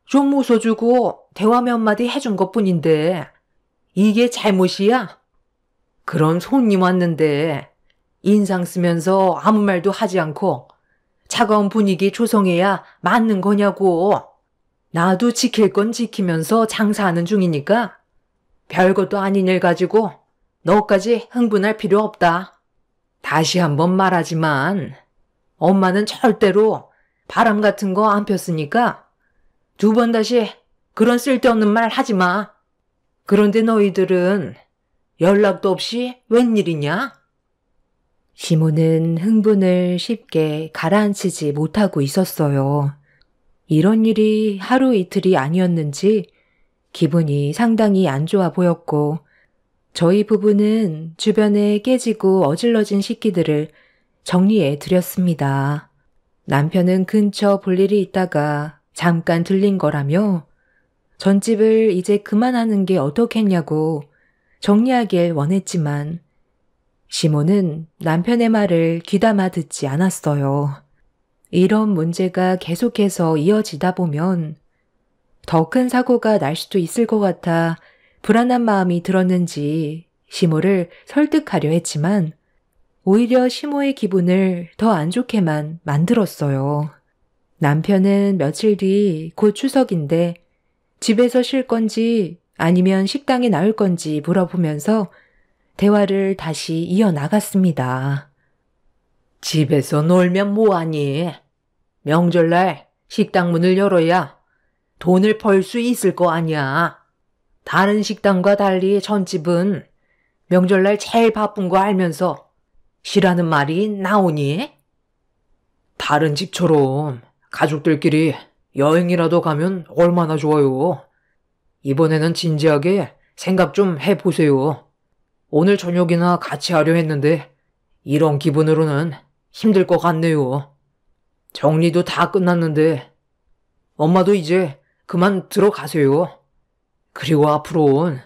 좀 웃어주고 대화 몇 마디 해준 것뿐인데 이게 잘못이야? 그런 손님 왔는데 인상 쓰면서 아무 말도 하지 않고 차가운 분위기 조성해야 맞는 거냐고. 나도 지킬 건 지키면서 장사하는 중이니까 별것도 아닌 일 가지고 너까지 흥분할 필요 없다. 다시 한번 말하지만 엄마는 절대로 바람 같은 거 안 폈으니까 두 번 다시 그런 쓸데없는 말 하지 마. 그런데 너희들은 연락도 없이 웬일이냐? 시모는 흥분을 쉽게 가라앉히지 못하고 있었어요. 이런 일이 하루 이틀이 아니었는지 기분이 상당히 안 좋아 보였고, 저희 부부는 주변에 깨지고 어질러진 식기들을 정리해 드렸습니다. 남편은 근처 볼 일이 있다가 잠깐 들린 거라며 전집을 이제 그만하는 게 어떻겠냐고 정리하길 원했지만 시모는 남편의 말을 귀담아 듣지 않았어요. 이런 문제가 계속해서 이어지다 보면 더 큰 사고가 날 수도 있을 것 같아 불안한 마음이 들었는지 시모를 설득하려 했지만 오히려 시모의 기분을 더 안 좋게만 만들었어요. 남편은 며칠 뒤 곧 추석인데 집에서 쉴 건지 아니면 식당에 나올 건지 물어보면서 대화를 다시 이어나갔습니다. 집에서 놀면 뭐하니? 명절날 식당 문을 열어야 돈을 벌 수 있을 거 아니야. 다른 식당과 달리 전집은 명절날 제일 바쁜 거 알면서 쉬라는 말이 나오니? 다른 집처럼 가족들끼리 여행이라도 가면 얼마나 좋아요. 이번에는 진지하게 생각 좀 해보세요. 오늘 저녁이나 같이 하려 했는데 이런 기분으로는 힘들 것 같네요. 정리도 다 끝났는데 엄마도 이제 그만 들어가세요. 그리고 앞으로는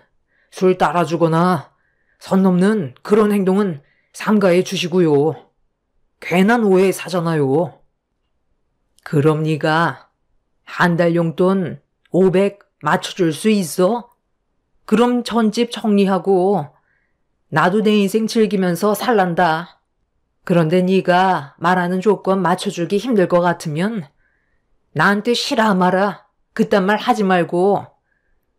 술 따라주거나 선 넘는 그런 행동은 삼가해 주시고요. 괜한 오해 사잖아요. 그럼 네가 한 달 용돈 500 맞춰줄 수 있어? 그럼 전집 정리하고 나도 내 인생 즐기면서 살란다. 그런데 네가 말하는 조건 맞춰주기 힘들 것 같으면 나한테 싫어 마라. 그딴 말 하지 말고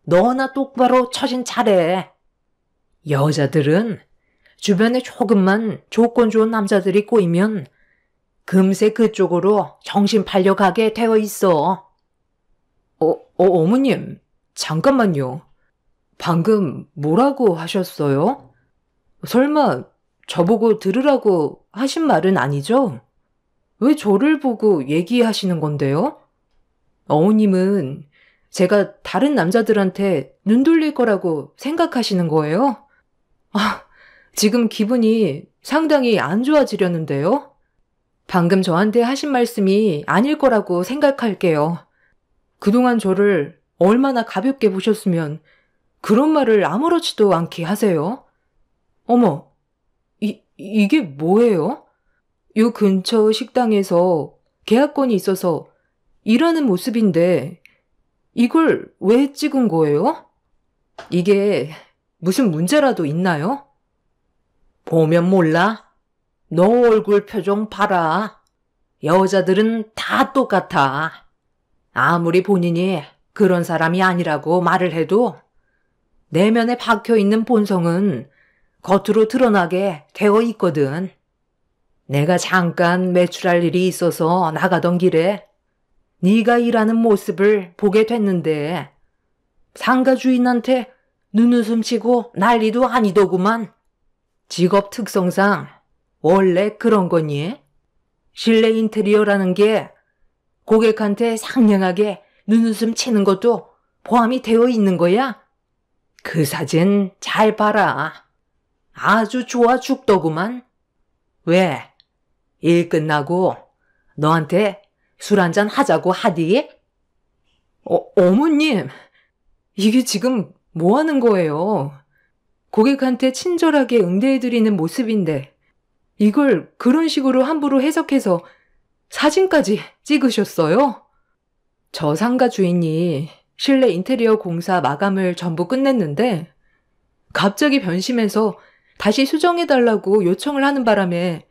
너나 똑바로 처신 잘해. 여자들은 주변에 조금만 조건 좋은 남자들이 꼬이면 금세 그쪽으로 정신 팔려가게 되어 있어. 어머님, 잠깐만요. 방금 뭐라고 하셨어요? 설마 저보고 들으라고 하신 말은 아니죠? 왜 저를 보고 얘기하시는 건데요? 어머님은 제가 다른 남자들한테 눈 돌릴 거라고 생각하시는 거예요? 지금 기분이 상당히 안 좋아지려는데요? 방금 저한테 하신 말씀이 아닐 거라고 생각할게요. 그동안 저를 얼마나 가볍게 보셨으면 그런 말을 아무렇지도 않게 하세요? 어머, 이게 뭐예요? 요 근처 식당에서 계약건이 있어서 일하는 모습인데 이걸 왜 찍은 거예요? 이게 무슨 문제라도 있나요? 보면 몰라? 너 얼굴 표정 봐라. 여자들은 다 똑같아. 아무리 본인이 그런 사람이 아니라고 말을 해도 내면에 박혀있는 본성은 겉으로 드러나게 되어 있거든. 내가 잠깐 외출할 일이 있어서 나가던 길에 네가 일하는 모습을 보게 됐는데 상가 주인한테 눈웃음 치고 난리도 아니더구만. 직업 특성상 원래 그런 거니? 실내 인테리어라는 게 고객한테 상냥하게 눈웃음 치는 것도 포함이 되어 있는 거야? 그 사진 잘 봐라. 아주 좋아 죽더구만. 왜? 일 끝나고 너한테 술 한잔 하자고 하디? 어머님, 이게 지금 뭐 하는 거예요? 고객한테 친절하게 응대해드리는 모습인데 이걸 그런 식으로 함부로 해석해서 사진까지 찍으셨어요? 저 상가 주인이 실내 인테리어 공사 마감을 전부 끝냈는데 갑자기 변심해서 다시 수정해달라고 요청을 하는 바람에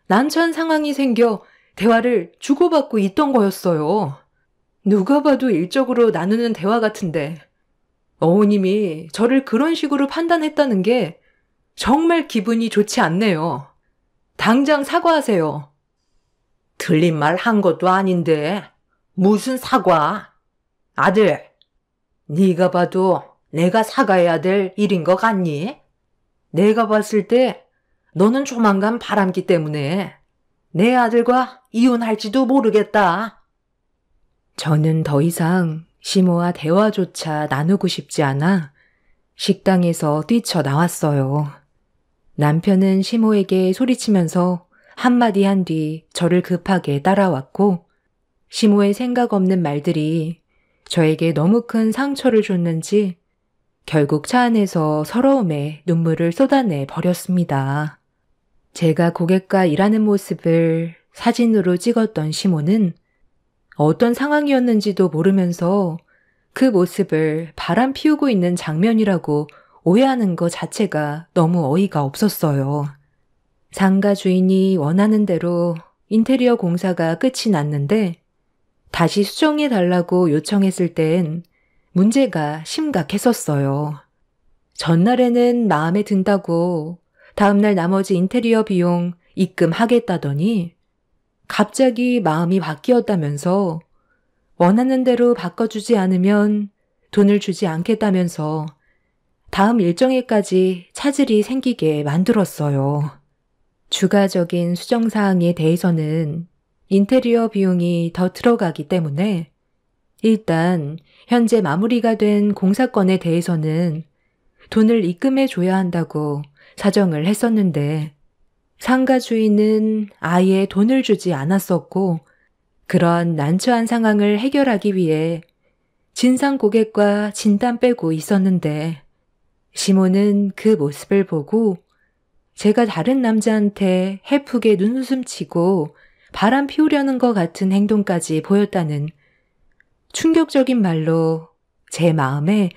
난처한 상황이 생겨 대화를 주고받고 있던 거였어요. 누가 봐도 일적으로 나누는 대화 같은데 어머님이 저를 그런 식으로 판단했다는 게 정말 기분이 좋지 않네요. 당장 사과하세요. 틀린 말 한 것도 아닌데 무슨 사과? 아들, 네가 봐도 내가 사과해야 될 일인 것 같니? 내가 봤을 때 너는 조만간 바람기 때문에 내 아들과 이혼할지도 모르겠다. 저는 더 이상 시모와 대화조차 나누고 싶지 않아 식당에서 뛰쳐나왔어요. 남편은 시모에게 소리치면서 한마디 한 뒤 저를 급하게 따라왔고 시모의 생각 없는 말들이 저에게 너무 큰 상처를 줬는지 결국 차 안에서 서러움에 눈물을 쏟아내 버렸습니다. 제가 고객과 일하는 모습을 사진으로 찍었던 시모는 어떤 상황이었는지도 모르면서 그 모습을 바람 피우고 있는 장면이라고 오해하는 것 자체가 너무 어이가 없었어요. 상가 주인이 원하는 대로 인테리어 공사가 끝이 났는데 다시 수정해 달라고 요청했을 땐 문제가 심각했었어요. 전날에는 마음에 든다고 다음날 나머지 인테리어 비용 입금하겠다더니 갑자기 마음이 바뀌었다면서 원하는 대로 바꿔주지 않으면 돈을 주지 않겠다면서 다음 일정에까지 차질이 생기게 만들었어요. 추가적인 수정사항에 대해서는 인테리어 비용이 더 들어가기 때문에 일단 현재 마무리가 된 공사건에 대해서는 돈을 입금해 줘야 한다고 사정을 했었는데 상가 주인은 아예 돈을 주지 않았었고 그런 난처한 상황을 해결하기 위해 진상 고객과 진단 빼고 있었는데 시모는 그 모습을 보고 제가 다른 남자한테 해프게 눈웃음 치고 바람 피우려는 것 같은 행동까지 보였다는 충격적인 말로 제 마음에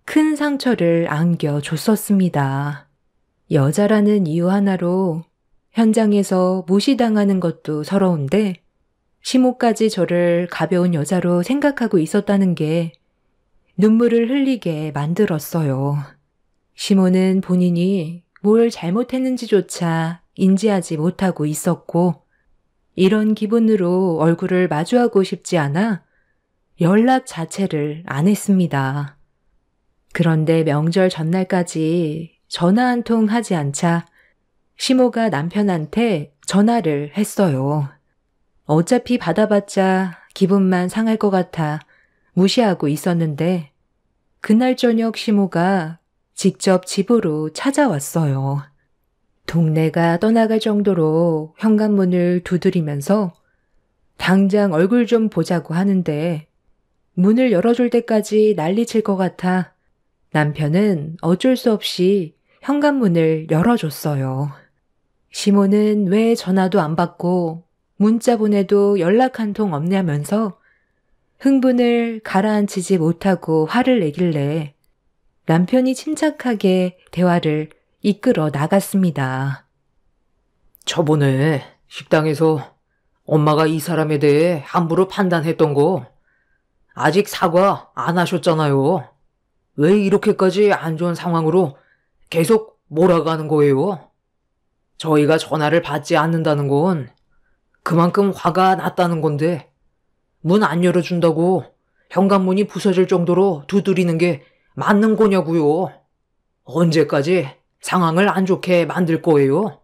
큰 상처를 안겨줬었습니다. 여자라는 이유 하나로 현장에서 무시당하는 것도 서러운데 시모까지 저를 가벼운 여자로 생각하고 있었다는 게 눈물을 흘리게 만들었어요. 시모는 본인이 뭘 잘못했는지조차 인지하지 못하고 있었고 이런 기분으로 얼굴을 마주하고 싶지 않아 연락 자체를 안 했습니다. 그런데 명절 전날까지 전화 한 통 하지 않자 시모가 남편한테 전화를 했어요. 어차피 받아봤자 기분만 상할 것 같아 무시하고 있었는데 그날 저녁 시모가 직접 집으로 찾아왔어요. 동네가 떠나갈 정도로 현관문을 두드리면서 당장 얼굴 좀 보자고 하는데 문을 열어줄 때까지 난리칠 것 같아 남편은 어쩔 수 없이 현관문을 열어줬어요. 시모는 왜 전화도 안 받고 문자 보내도 연락 한 통 없냐면서 흥분을 가라앉히지 못하고 화를 내길래 남편이 침착하게 대화를 이끌어 나갔습니다. 저번에 식당에서 엄마가 이 사람에 대해 함부로 판단했던 거 아직 사과 안 하셨잖아요. 왜 이렇게까지 안 좋은 상황으로 계속 몰아가는 거예요? 저희가 전화를 받지 않는다는 건 그만큼 화가 났다는 건데 문 안 열어준다고 현관문이 부서질 정도로 두드리는 게 맞는 거냐고요. 언제까지 상황을 안 좋게 만들 거예요?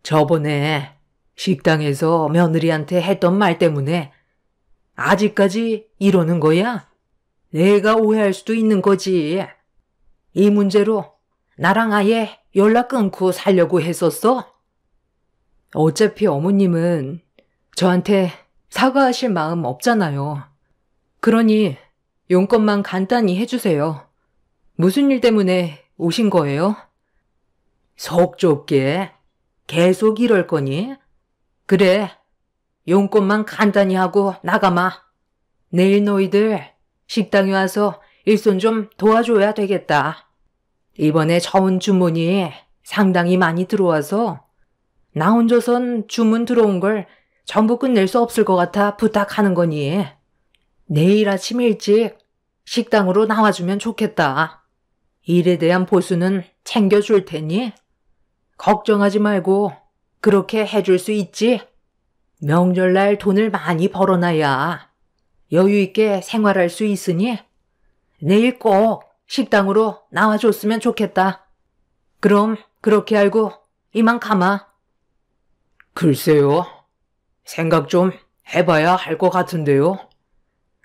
저번에 식당에서 며느리한테 했던 말 때문에 아직까지 이러는 거야? 내가 오해할 수도 있는 거지. 이 문제로 나랑 아예 연락 끊고 살려고 했었어? 어차피 어머님은 저한테 사과하실 마음 없잖아요. 그러니 용건만 간단히 해주세요. 무슨 일 때문에 오신 거예요? 속 좁게 계속 이럴 거니? 그래, 용건만 간단히 하고 나가마. 내일 너희들 식당에 와서 일손 좀 도와줘야 되겠다. 이번에 처음 주문이 상당히 많이 들어와서 나 혼자선 주문 들어온 걸 전부 끝낼 수 없을 것 같아 부탁하는 거니. 내일 아침 일찍 식당으로 나와주면 좋겠다. 일에 대한 보수는 챙겨줄 테니 걱정하지 말고 그렇게 해줄 수 있지? 명절날 돈을 많이 벌어놔야 여유 있게 생활할 수 있으니 내일 꼭 식당으로 나와줬으면 좋겠다. 그럼 그렇게 알고 이만 가마. 글쎄요. 생각 좀 해봐야 할 것 같은데요.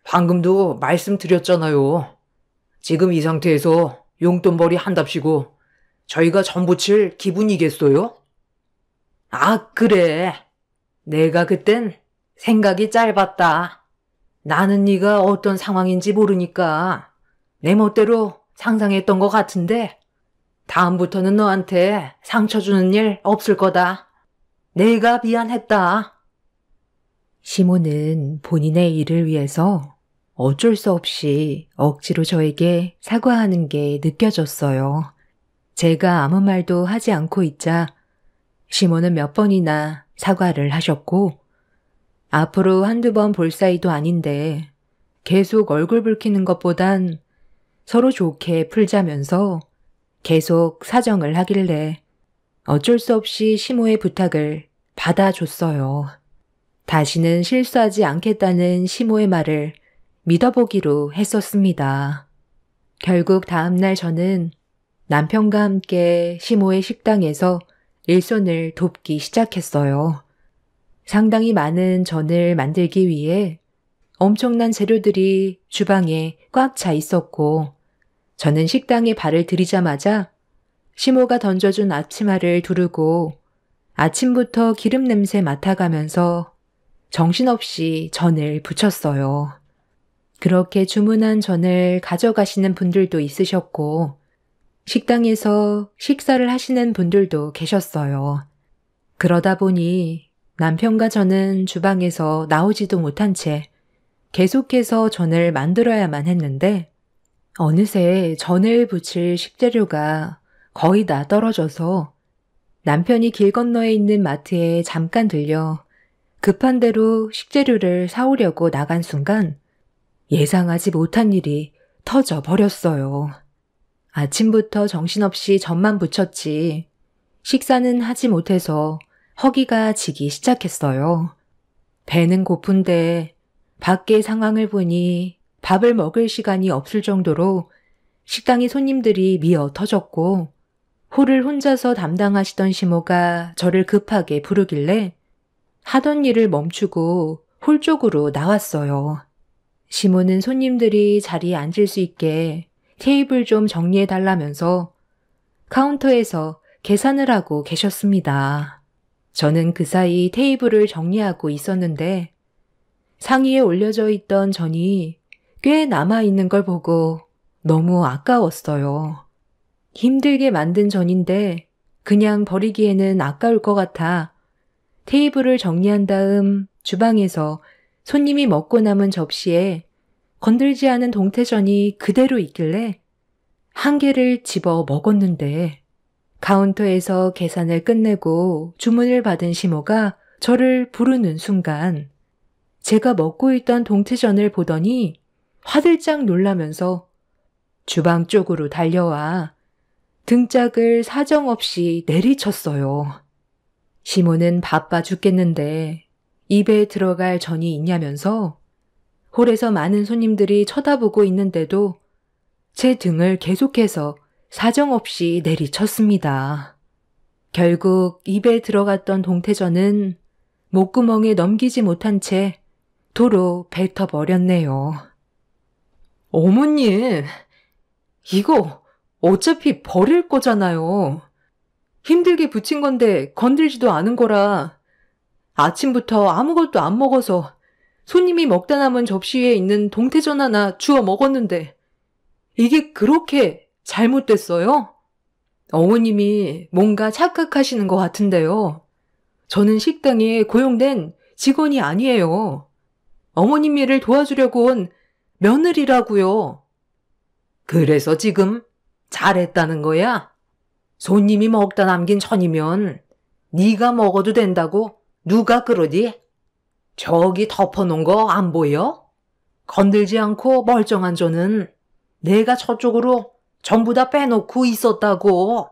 방금도 말씀드렸잖아요. 지금 이 상태에서 용돈벌이 한답시고 저희가 전 부칠 기분이겠어요? 아, 그래. 내가 그땐 생각이 짧았다. 나는 네가 어떤 상황인지 모르니까 내 멋대로 상상했던 것 같은데 다음부터는 너한테 상처 주는 일 없을 거다. 내가 미안했다. 시모는 본인의 일을 위해서 어쩔 수 없이 억지로 저에게 사과하는 게 느껴졌어요. 제가 아무 말도 하지 않고 있자 시모는 몇 번이나 사과를 하셨고 앞으로 한두 번 볼 사이도 아닌데 계속 얼굴 붉히는 것보단 서로 좋게 풀자면서 계속 사정을 하길래 어쩔 수 없이 시모의 부탁을 받아줬어요. 다시는 실수하지 않겠다는 시모의 말을 믿어보기로 했었습니다. 결국 다음날 저는 남편과 함께 시모의 식당에서 일손을 돕기 시작했어요. 상당히 많은 전을 만들기 위해 엄청난 재료들이 주방에 꽉 차 있었고 저는 식당에 발을 들이자마자 시모가 던져준 앞치마를 두르고 아침부터 기름 냄새 맡아가면서 정신없이 전을 부쳤어요. 그렇게 주문한 전을 가져가시는 분들도 있으셨고 식당에서 식사를 하시는 분들도 계셨어요. 그러다 보니 남편과 저는 주방에서 나오지도 못한 채 계속해서 전을 만들어야만 했는데 어느새 전을 부칠 식재료가 거의 다 떨어져서 남편이 길 건너에 있는 마트에 잠깐 들려 급한 대로 식재료를 사오려고 나간 순간 예상하지 못한 일이 터져 버렸어요. 아침부터 정신없이 전만 부쳤지 식사는 하지 못해서 허기가 지기 시작했어요. 배는 고픈데 밖의 상황을 보니 밥을 먹을 시간이 없을 정도로 식당의 손님들이 미어 터졌고 홀을 혼자서 담당하시던 시모가 저를 급하게 부르길래 하던 일을 멈추고 홀 쪽으로 나왔어요. 시모는 손님들이 자리에 앉을 수 있게 테이블 좀 정리해달라면서 카운터에서 계산을 하고 계셨습니다. 저는 그 사이 테이블을 정리하고 있었는데 상의에 올려져 있던 전이 꽤 남아있는 걸 보고 너무 아까웠어요. 힘들게 만든 전인데 그냥 버리기에는 아까울 것 같아 테이블을 정리한 다음 주방에서 손님이 먹고 남은 접시에 건들지 않은 동태전이 그대로 있길래 한 개를 집어 먹었는데 카운터에서 계산을 끝내고 주문을 받은 시모가 저를 부르는 순간 제가 먹고 있던 동태전을 보더니 화들짝 놀라면서 주방 쪽으로 달려와 등짝을 사정없이 내리쳤어요. 시모는 바빠 죽겠는데 입에 들어갈 전이 있냐면서 홀에서 많은 손님들이 쳐다보고 있는데도 제 등을 계속해서 사정없이 내리쳤습니다. 결국 입에 들어갔던 동태전은 목구멍에 넘기지 못한 채 도로 뱉어버렸네요. 어머님, 이거 어차피 버릴 거잖아요. 힘들게 부친 건데 건들지도 않은 거라 아침부터 아무것도 안 먹어서 손님이 먹다 남은 접시 위에 있는 동태전 하나 주워 먹었는데 이게 그렇게 잘못됐어요? 어머님이 뭔가 착각하시는 것 같은데요. 저는 식당에 고용된 직원이 아니에요. 어머님 일을 도와주려고 온 며느리라고요. 그래서 지금 잘했다는 거야? 손님이 먹다 남긴 전이면 네가 먹어도 된다고 누가 그러지? 저기 덮어놓은 거 안 보여? 건들지 않고 멀쩡한 전은 내가 저쪽으로 전부 다 빼놓고 있었다고.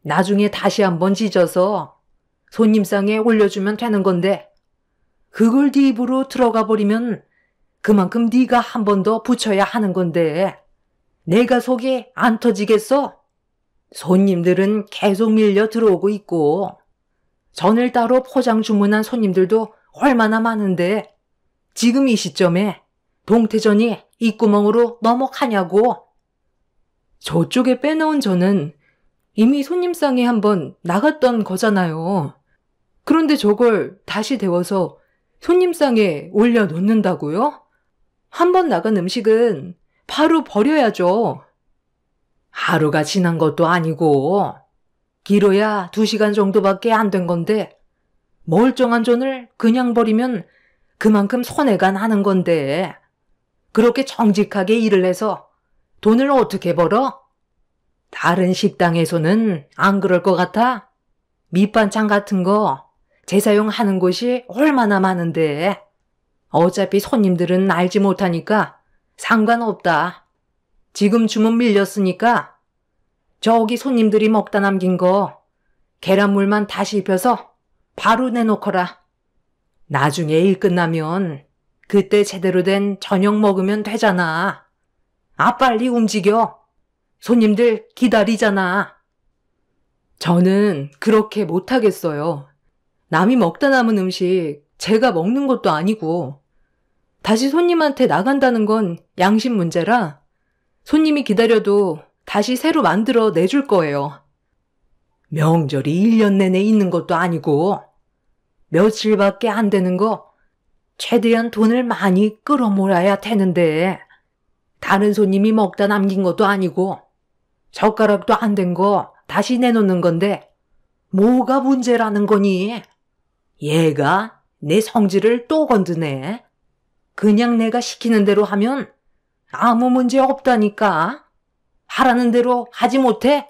나중에 다시 한번 지져서 손님상에 올려주면 되는 건데 그걸 네 입으로 들어가 버리면 그만큼 네가 한 번 더 붙여야 하는 건데 내가 속이 안 터지겠어? 손님들은 계속 밀려 들어오고 있고 전을 따로 포장 주문한 손님들도 얼마나 많은데 지금 이 시점에 동태전이 입구멍으로 넘어가냐고. 저쪽에 빼놓은 전은 이미 손님상에 한번 나갔던 거잖아요. 그런데 저걸 다시 데워서 손님상에 올려놓는다고요? 한번 나간 음식은 바로 버려야죠. 하루가 지난 것도 아니고 길어야 2시간 정도밖에 안 된 건데 멀쩡한 전을 그냥 버리면 그만큼 손해가 나는 건데 그렇게 정직하게 일을 해서 돈을 어떻게 벌어? 다른 식당에서는 안 그럴 것 같아? 밑반찬 같은 거 재사용하는 곳이 얼마나 많은데 어차피 손님들은 알지 못하니까 상관없다. 지금 주문 밀렸으니까 저기 손님들이 먹다 남긴 거 계란물만 다시 입혀서 바로 내놓거라. 나중에 일 끝나면 그때 제대로 된 저녁 먹으면 되잖아. 아, 빨리 움직여. 손님들 기다리잖아. 저는 그렇게 못하겠어요. 남이 먹다 남은 음식 제가 먹는 것도 아니고 다시 손님한테 나간다는 건 양심 문제라 손님이 기다려도 다시 새로 만들어 내줄 거예요. 명절이 1년 내내 있는 것도 아니고 며칠밖에 안 되는 거 최대한 돈을 많이 끌어모아야 되는데 다른 손님이 먹다 남긴 것도 아니고 젓가락도 안 된 거 다시 내놓는 건데 뭐가 문제라는 거니? 얘가 내 성질을 또 건드네. 그냥 내가 시키는 대로 하면 아무 문제 없다니까. 하라는 대로 하지 못해?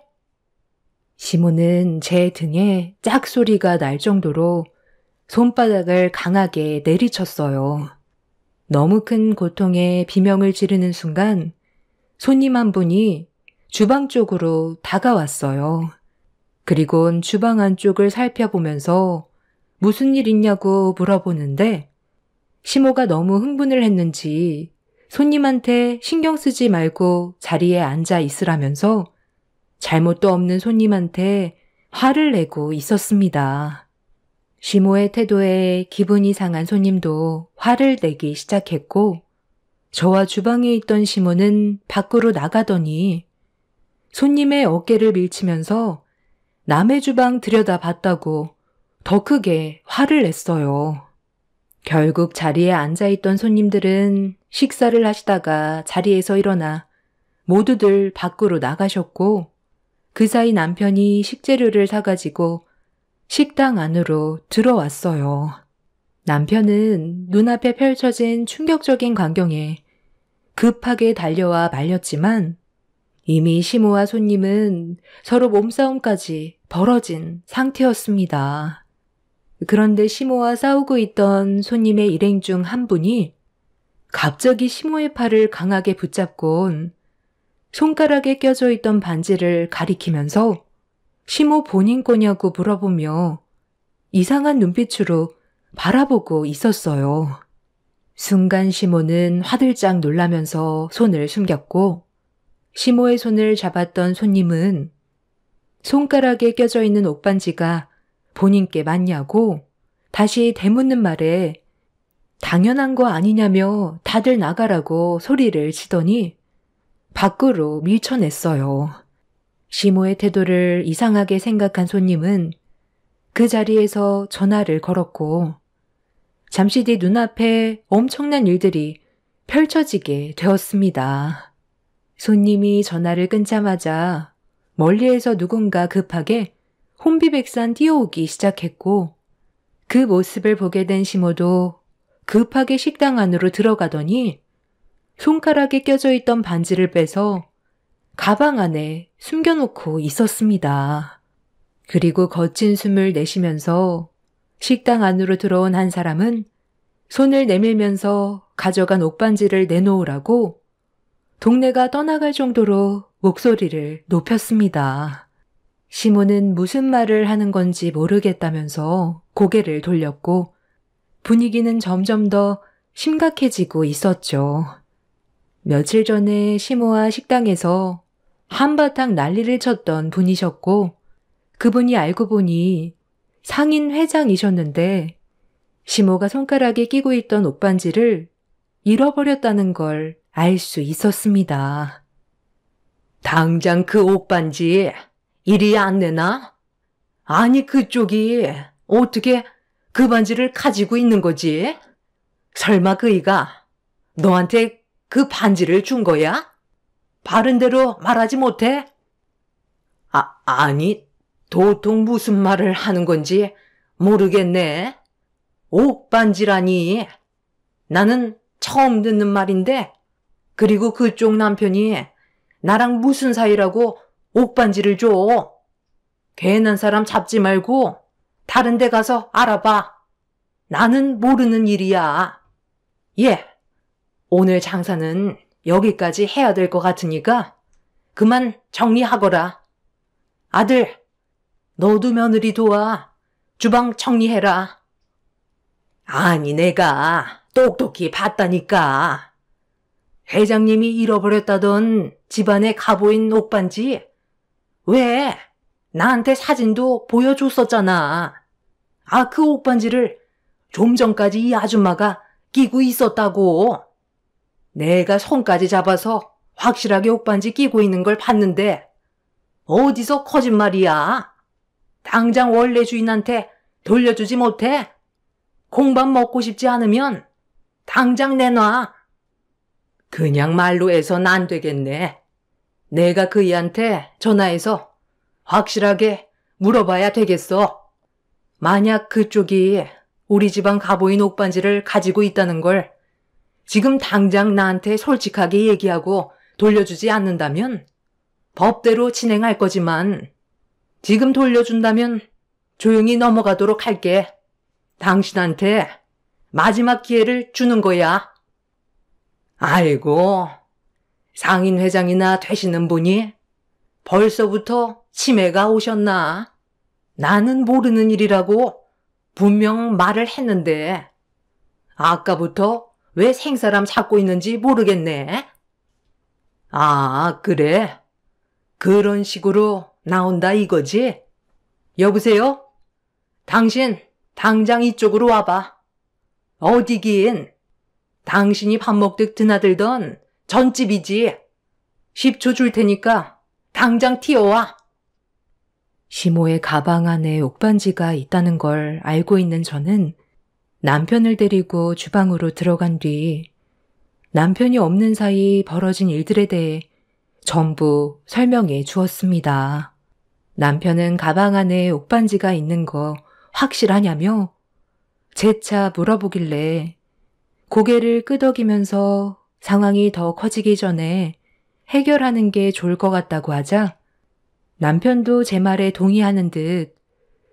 시모는 제 등에 짝소리가 날 정도로 손바닥을 강하게 내리쳤어요. 너무 큰 고통에 비명을 지르는 순간 손님 한 분이 주방 쪽으로 다가왔어요. 그리곤 주방 안쪽을 살펴보면서 무슨 일 있냐고 물어보는데 시모가 너무 흥분을 했는지 손님한테 신경 쓰지 말고 자리에 앉아 있으라면서 잘못도 없는 손님한테 화를 내고 있었습니다. 시모의 태도에 기분이 상한 손님도 화를 내기 시작했고 저와 주방에 있던 시모는 밖으로 나가더니 손님의 어깨를 밀치면서 남의 주방 들여다봤다고 더 크게 화를 냈어요. 결국 자리에 앉아있던 손님들은 식사를 하시다가 자리에서 일어나 모두들 밖으로 나가셨고 그 사이 남편이 식재료를 사가지고 식당 안으로 들어왔어요. 남편은 눈앞에 펼쳐진 충격적인 광경에 급하게 달려와 말렸지만 이미 시모와 손님은 서로 몸싸움까지 벌어진 상태였습니다. 그런데 시모와 싸우고 있던 손님의 일행 중 한 분이 갑자기 시모의 팔을 강하게 붙잡곤 손가락에 껴져 있던 반지를 가리키면서 시모 본인 거냐고 물어보며 이상한 눈빛으로 바라보고 있었어요. 순간 시모는 화들짝 놀라면서 손을 숨겼고 시모의 손을 잡았던 손님은 손가락에 껴져 있는 옷반지가 본인께 맞냐고 다시 되묻는 말에 당연한 거 아니냐며 다들 나가라고 소리를 치더니 밖으로 밀쳐냈어요. 시모의 태도를 이상하게 생각한 손님은 그 자리에서 전화를 걸었고 잠시 뒤 눈앞에 엄청난 일들이 펼쳐지게 되었습니다. 손님이 전화를 끊자마자 멀리에서 누군가 급하게 혼비백산 뛰어오기 시작했고 그 모습을 보게 된 시모도 급하게 식당 안으로 들어가더니 손가락에 껴져 있던 반지를 빼서 가방 안에 숨겨놓고 있었습니다. 그리고 거친 숨을 내쉬면서 식당 안으로 들어온 한 사람은 손을 내밀면서 가져간 옷반지를 내놓으라고 동네가 떠나갈 정도로 목소리를 높였습니다. 시모는 무슨 말을 하는 건지 모르겠다면서 고개를 돌렸고 분위기는 점점 더 심각해지고 있었죠. 며칠 전에 시모와 식당에서 한바탕 난리를 쳤던 분이셨고, 그분이 알고 보니 상인 회장이셨는데, 시모가 손가락에 끼고 있던 옷반지를 잃어버렸다는 걸 알 수 있었습니다. 당장 그 옷반지 이리 안 내놔? 아니, 그쪽이 어떻게 그 반지를 가지고 있는 거지? 설마 그이가 너한테 그 반지를 준 거야? 바른 대로 말하지 못해? 아니, 도통 무슨 말을 하는 건지 모르겠네. 옷반지라니. 나는 처음 듣는 말인데, 그리고 그쪽 남편이 나랑 무슨 사이라고 옷반지를 줘. 괜한 사람 잡지 말고 다른 데 가서 알아봐. 나는 모르는 일이야. 예, 오늘 장사는 여기까지 해야 될 것 같으니까 그만 정리하거라. 아들, 너도 며느리 도와 주방 정리해라. 아니, 내가 똑똑히 봤다니까. 회장님이 잃어버렸다던 집안에 가보인 옷반지 왜 나한테 사진도 보여줬었잖아. 그 옷반지를 좀 전까지 이 아줌마가 끼고 있었다고. 내가 손까지 잡아서 확실하게 옷반지 끼고 있는 걸 봤는데 어디서 거짓말이야. 당장 원래 주인한테 돌려주지 못해? 공밥 먹고 싶지 않으면 당장 내놔. 그냥 말로 해선 안 되겠네. 내가 그이한테 전화해서 확실하게 물어봐야 되겠어. 만약 그쪽이 우리 집안 가보인 옷반지를 가지고 있다는 걸 지금 당장 나한테 솔직하게 얘기하고 돌려주지 않는다면 법대로 진행할 거지만 지금 돌려준다면 조용히 넘어가도록 할게. 당신한테 마지막 기회를 주는 거야. 아이고, 상인 회장이나 되시는 분이 벌써부터 치매가 오셨나? 나는 모르는 일이라고 분명 말을 했는데 아까부터 왜 생사람 찾고 있는지 모르겠네. 그래. 그런 식으로 나온다 이거지? 여보세요? 당신 당장 이쪽으로 와봐. 어디긴? 당신이 밥 먹듯 드나들던 전집이지. 10초 줄 테니까 당장 튀어와. 시모의 가방 안에 옷반지가 있다는 걸 알고 있는 저는 남편을 데리고 주방으로 들어간 뒤 남편이 없는 사이 벌어진 일들에 대해 전부 설명해 주었습니다. 남편은 가방 안에 옷반지가 있는 거 확실하냐며 재차 물어보길래 고개를 끄덕이면서 상황이 더 커지기 전에 해결하는 게 좋을 것 같다고 하자 남편도 제 말에 동의하는 듯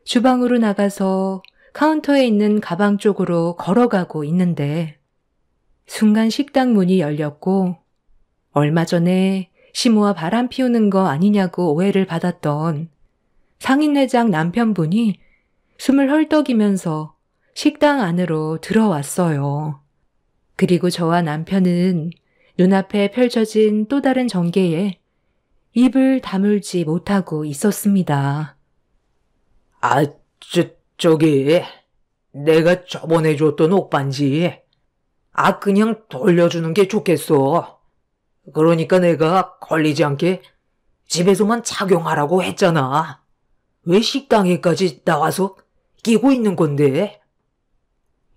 주방으로 나가서 카운터에 있는 가방 쪽으로 걸어가고 있는데 순간 식당 문이 열렸고 얼마 전에 시모와 바람 피우는 거 아니냐고 오해를 받았던 상인회장 남편분이 숨을 헐떡이면서 식당 안으로 들어왔어요. 그리고 저와 남편은 눈앞에 펼쳐진 또 다른 전개에 입을 다물지 못하고 있었습니다. 저기, 내가 저번에 줬던 옷반지. 그냥 돌려주는 게 좋겠어. 그러니까 내가 걸리지 않게 집에서만 착용하라고 했잖아. 왜 식당에까지 나와서 끼고 있는 건데?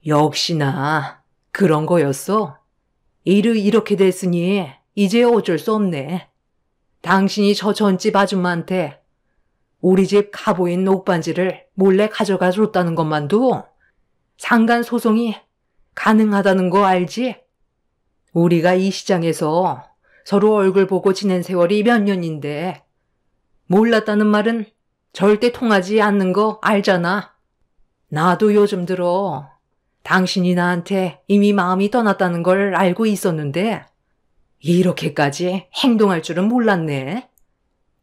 역시나 그런 거였어. 일이 이렇게 됐으니 이제 어쩔 수 없네. 당신이 저 전집 아줌마한테 우리 집 가보인 옷반지를 몰래 가져가 줬다는 것만도 상간 소송이 가능하다는 거 알지? 우리가 이 시장에서 서로 얼굴 보고 지낸 세월이 몇 년인데 몰랐다는 말은 절대 통하지 않는 거 알잖아. 나도 요즘 들어 당신이 나한테 이미 마음이 떠났다는 걸 알고 있었는데 이렇게까지 행동할 줄은 몰랐네.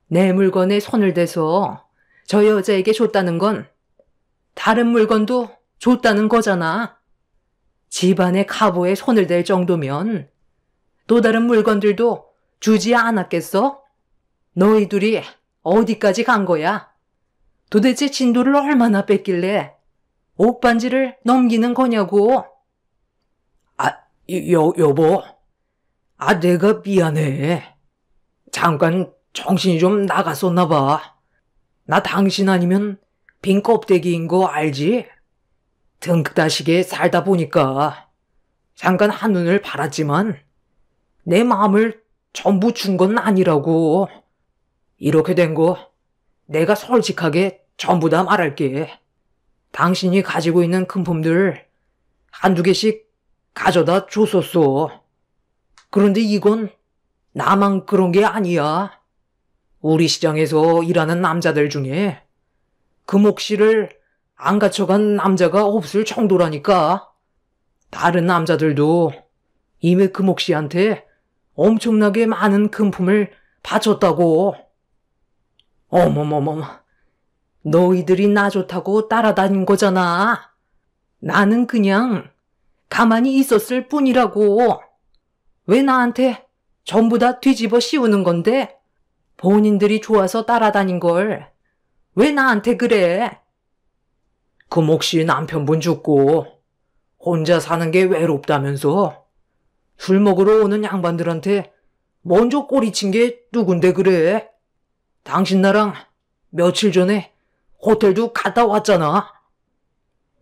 내 물건에 손을 대서 저 여자에게 줬다는 건 다른 물건도 줬다는 거잖아. 집안의 카보에 손을 댈 정도면 또 다른 물건들도 주지 않았겠어? 너희 둘이 어디까지 간 거야? 도대체 진도를 얼마나 뺐길래 옷반지를 넘기는 거냐고? 여보. 내가 미안해. 잠깐 정신이 좀 나갔었나 봐. 나 당신 아니면 빈 껍데기인 거 알지? 등다시게 살다 보니까 잠깐 한눈을 팔았지만 내 마음을 전부 준 건 아니라고. 이렇게 된 거 내가 솔직하게 전부 다 말할게. 당신이 가지고 있는 금품들 한두 개씩 가져다 줬었어. 그런데 이건 나만 그런 게 아니야. 우리 시장에서 일하는 남자들 중에 금옥씨를 안 갖춰간 남자가 없을 정도라니까. 다른 남자들도 이미 금옥씨한테 엄청나게 많은 금품을 바쳤다고. 어머머머, 너희들이 나 좋다고 따라다닌 거잖아. 나는 그냥 가만히 있었을 뿐이라고. 왜 나한테 전부 다 뒤집어 씌우는 건데? 본인들이 좋아서 따라다닌 걸 왜 나한테 그래? 금옥씨 남편분 죽고 혼자 사는 게 외롭다면서 술 먹으러 오는 양반들한테 먼저 꼬리친 게 누군데 그래? 당신 나랑 며칠 전에 호텔도 갔다 왔잖아.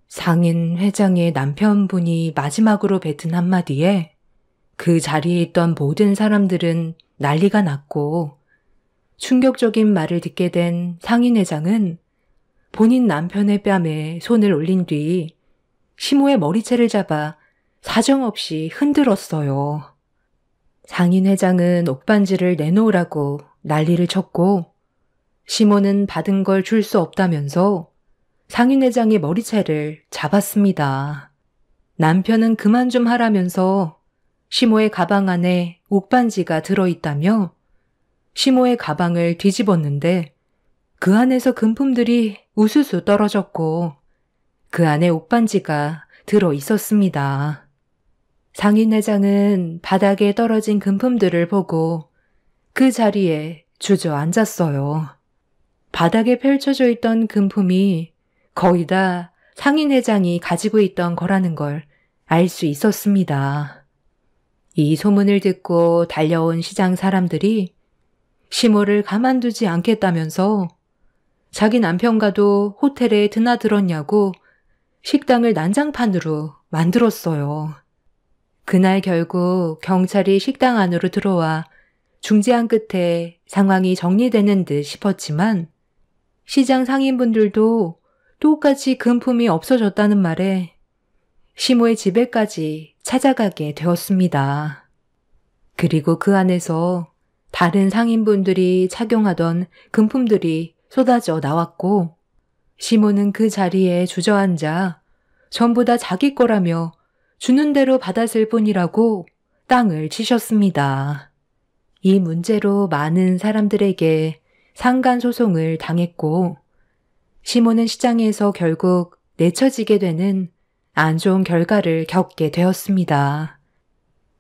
상인 회장의 남편분이 마지막으로 뱉은 한마디에 그 자리에 있던 모든 사람들은 난리가 났고, 충격적인 말을 듣게 된 상인 회장은 본인 남편의 뺨에 손을 올린 뒤 시모의 머리채를 잡아 사정없이 흔들었어요. 상인 회장은 옷반지를 내놓으라고 난리를 쳤고, 시모는 받은 걸 줄 수 없다면서 상인 회장의 머리채를 잡았습니다. 남편은 그만 좀 하라면서 시모의 가방 안에 옷반지가 들어있다며 시모의 가방을 뒤집었는데 그 안에서 금품들이 우수수 떨어졌고 그 안에 옷반지가 들어있었습니다. 상인 회장은 바닥에 떨어진 금품들을 보고 그 자리에 주저앉았어요. 바닥에 펼쳐져 있던 금품이 거의 다 상인 회장이 가지고 있던 거라는 걸 알 수 있었습니다. 이 소문을 듣고 달려온 시장 사람들이 시모를 가만두지 않겠다면서 자기 남편과도 호텔에 드나들었냐고 식당을 난장판으로 만들었어요. 그날 결국 경찰이 식당 안으로 들어와 중재한 끝에 상황이 정리되는 듯 싶었지만 시장 상인분들도 똑같이 금품이 없어졌다는 말에 시모의 집에까지 찾아가게 되었습니다. 그리고 그 안에서 다른 상인분들이 착용하던 금품들이 쏟아져 나왔고 시모는 그 자리에 주저앉아 전부 다 자기 거라며 주는 대로 받았을 뿐이라고 땅을 치셨습니다. 이 문제로 많은 사람들에게 상간소송을 당했고 시모는 시장에서 결국 내쳐지게 되는 안 좋은 결과를 겪게 되었습니다.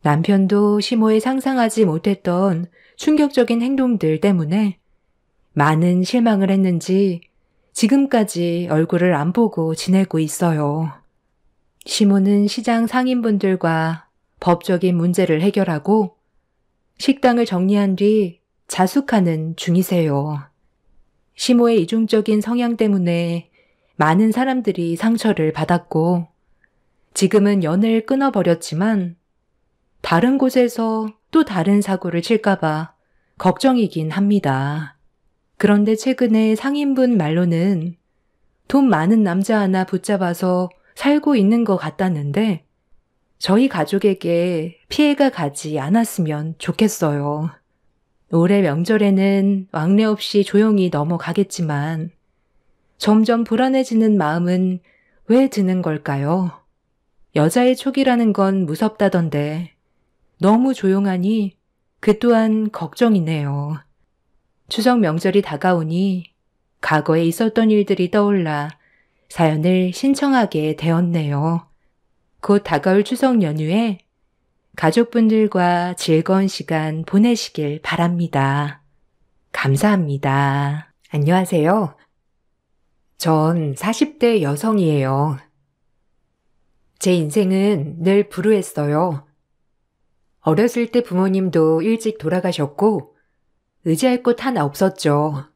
남편도 시모의 상상하지 못했던 충격적인 행동들 때문에 많은 실망을 했는지 지금까지 얼굴을 안 보고 지내고 있어요. 시모는 시장 상인분들과 법적인 문제를 해결하고 식당을 정리한 뒤 자숙하는 중이세요. 시모의 이중적인 성향 때문에 많은 사람들이 상처를 받았고 지금은 연을 끊어버렸지만 다른 곳에서 또 다른 사고를 칠까봐 걱정이긴 합니다. 그런데 최근에 상인분 말로는 돈 많은 남자 하나 붙잡아서 살고 있는 것 같다는데 저희 가족에게 피해가 가지 않았으면 좋겠어요. 올해 명절에는 왕래 없이 조용히 넘어가겠지만 점점 불안해지는 마음은 왜 드는 걸까요? 여자의 촉이라는 건 무섭다던데 너무 조용하니 그 또한 걱정이네요. 추석 명절이 다가오니 과거에 있었던 일들이 떠올라 사연을 신청하게 되었네요. 곧 다가올 추석 연휴에 가족분들과 즐거운 시간 보내시길 바랍니다. 감사합니다. 안녕하세요. 전 40대 여성이에요. 제 인생은 늘 불우했어요. 어렸을 때 부모님도 일찍 돌아가셨고 의지할 곳 하나 없었죠.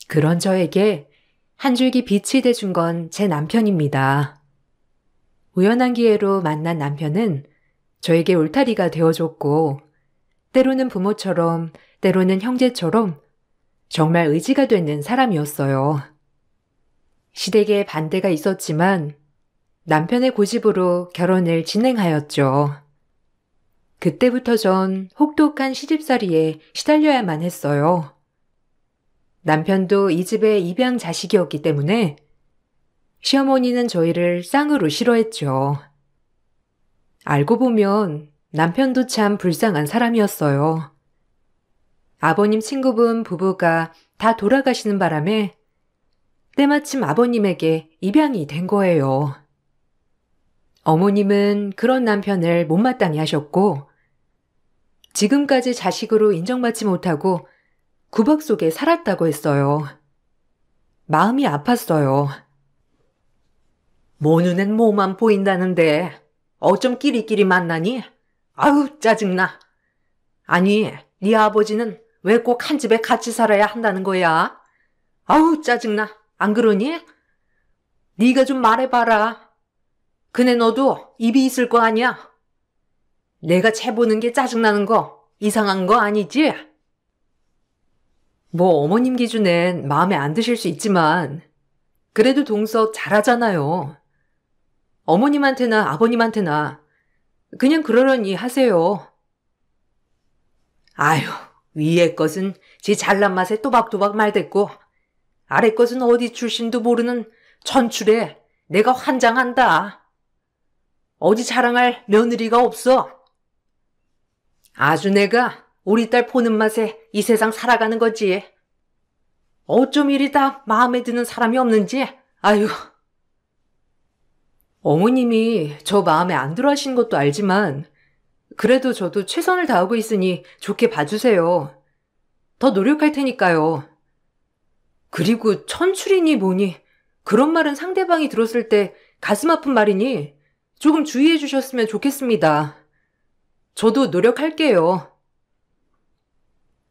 그런 저에게 한 줄기 빛이 돼준 건 제 남편입니다. 우연한 기회로 만난 남편은 저에게 울타리가 되어줬고 때로는 부모처럼 때로는 형제처럼 정말 의지가 되는 사람이었어요. 시댁에 반대가 있었지만 남편의 고집으로 결혼을 진행하였죠. 그때부터 전 혹독한 시집살이에 시달려야만 했어요. 남편도 이 집의 입양 자식이었기 때문에 시어머니는 저희를 쌍으로 싫어했죠. 알고 보면 남편도 참 불쌍한 사람이었어요. 아버님 친구분 부부가 다 돌아가시는 바람에 때마침 아버님에게 입양이 된 거예요. 어머님은 그런 남편을 못마땅히 하셨고 지금까지 자식으로 인정받지 못하고 구박 속에 살았다고 했어요. 마음이 아팠어요. 모 눈엔 뭐만 보인다는데 어쩜 끼리끼리 만나니? 아우 짜증나. 아니 네 아버지는 왜 꼭 한 집에 같이 살아야 한다는 거야? 아우 짜증나. 안 그러니? 네가 좀 말해봐라. 그네 너도 입이 있을 거 아니야? 내가 채보는 게 짜증나는 거 이상한 거 아니지? 뭐 어머님 기준엔 마음에 안 드실 수 있지만 그래도 동서 잘하잖아요. 어머님한테나 아버님한테나 그냥 그러려니 하세요. 아휴, 위에 것은 지 잘난 맛에 또박또박 말댔고 아래 것은 어디 출신도 모르는 천출에 내가 환장한다. 어디 자랑할 며느리가 없어. 아주 내가 우리 딸 보는 맛에 이 세상 살아가는 거지. 어쩜 이리 다 마음에 드는 사람이 없는지. 아휴. 어머님이 저 마음에 안 들어 하시는 것도 알지만 그래도 저도 최선을 다하고 있으니 좋게 봐주세요. 더 노력할 테니까요. 그리고 천출이니 뭐니 그런 말은 상대방이 들었을 때 가슴 아픈 말이니 조금 주의해 주셨으면 좋겠습니다. 저도 노력할게요.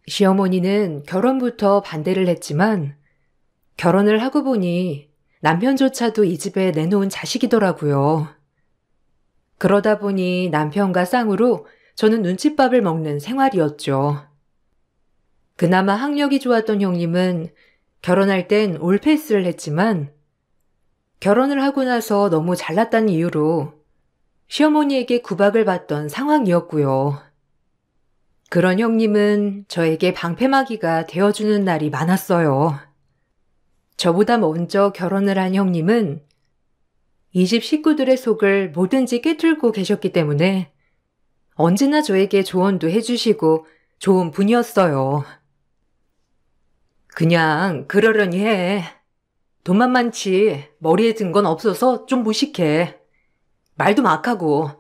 시어머니는 결혼부터 반대를 했지만 결혼을 하고 보니 남편조차도 이 집에 내놓은 자식이더라고요. 그러다 보니 남편과 쌍으로 저는 눈칫밥을 먹는 생활이었죠. 그나마 학력이 좋았던 형님은 결혼할 땐 올패스를 했지만 결혼을 하고 나서 너무 잘났다는 이유로 시어머니에게 구박을 받던 상황이었고요. 그런 형님은 저에게 방패막이가 되어주는 날이 많았어요. 저보다 먼저 결혼을 한 형님은 이 집 식구들의 속을 뭐든지 꿰뚫고 계셨기 때문에 언제나 저에게 조언도 해주시고 좋은 분이었어요. 그냥 그러려니 해. 돈만 많지 머리에 든 건 없어서 좀 무식해. 말도 막하고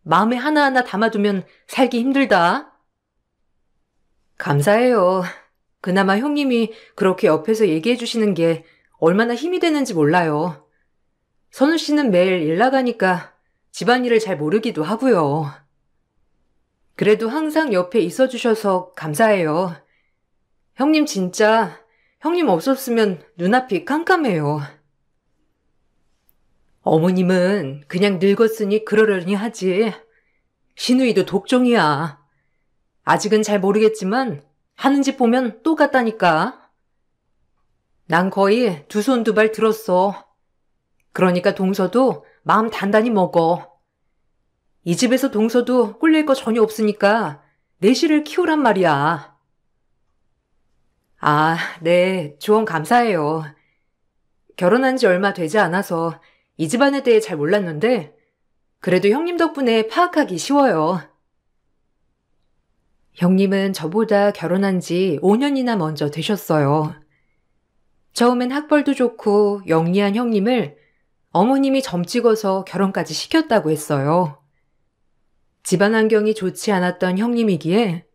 마음에 하나하나 담아두면 살기 힘들다. 감사해요. 그나마 형님이 그렇게 옆에서 얘기해 주시는 게 얼마나 힘이 되는지 몰라요. 선우 씨는 매일 일 나가니까 집안일을 잘 모르기도 하고요. 그래도 항상 옆에 있어 주셔서 감사해요. 형님 진짜 형님 없었으면 눈앞이 깜깜해요. 어머님은 그냥 늙었으니 그러려니 하지. 시누이도 독종이야. 아직은 잘 모르겠지만 하는 짓 보면 또 같다니까. 난 거의 두 손 두 발 들었어. 그러니까 동서도 마음 단단히 먹어. 이 집에서 동서도 꿀릴 거 전혀 없으니까 내실을 키우란 말이야. 아, 네, 조언 감사해요. 결혼한 지 얼마 되지 않아서 이 집안에 대해 잘 몰랐는데 그래도 형님 덕분에 파악하기 쉬워요. 형님은 저보다 결혼한 지 5년이나 먼저 되셨어요. 처음엔 학벌도 좋고 영리한 형님을 어머님이 점 찍어서 결혼까지 시켰다고 했어요. 집안 환경이 좋지 않았던 형님이기에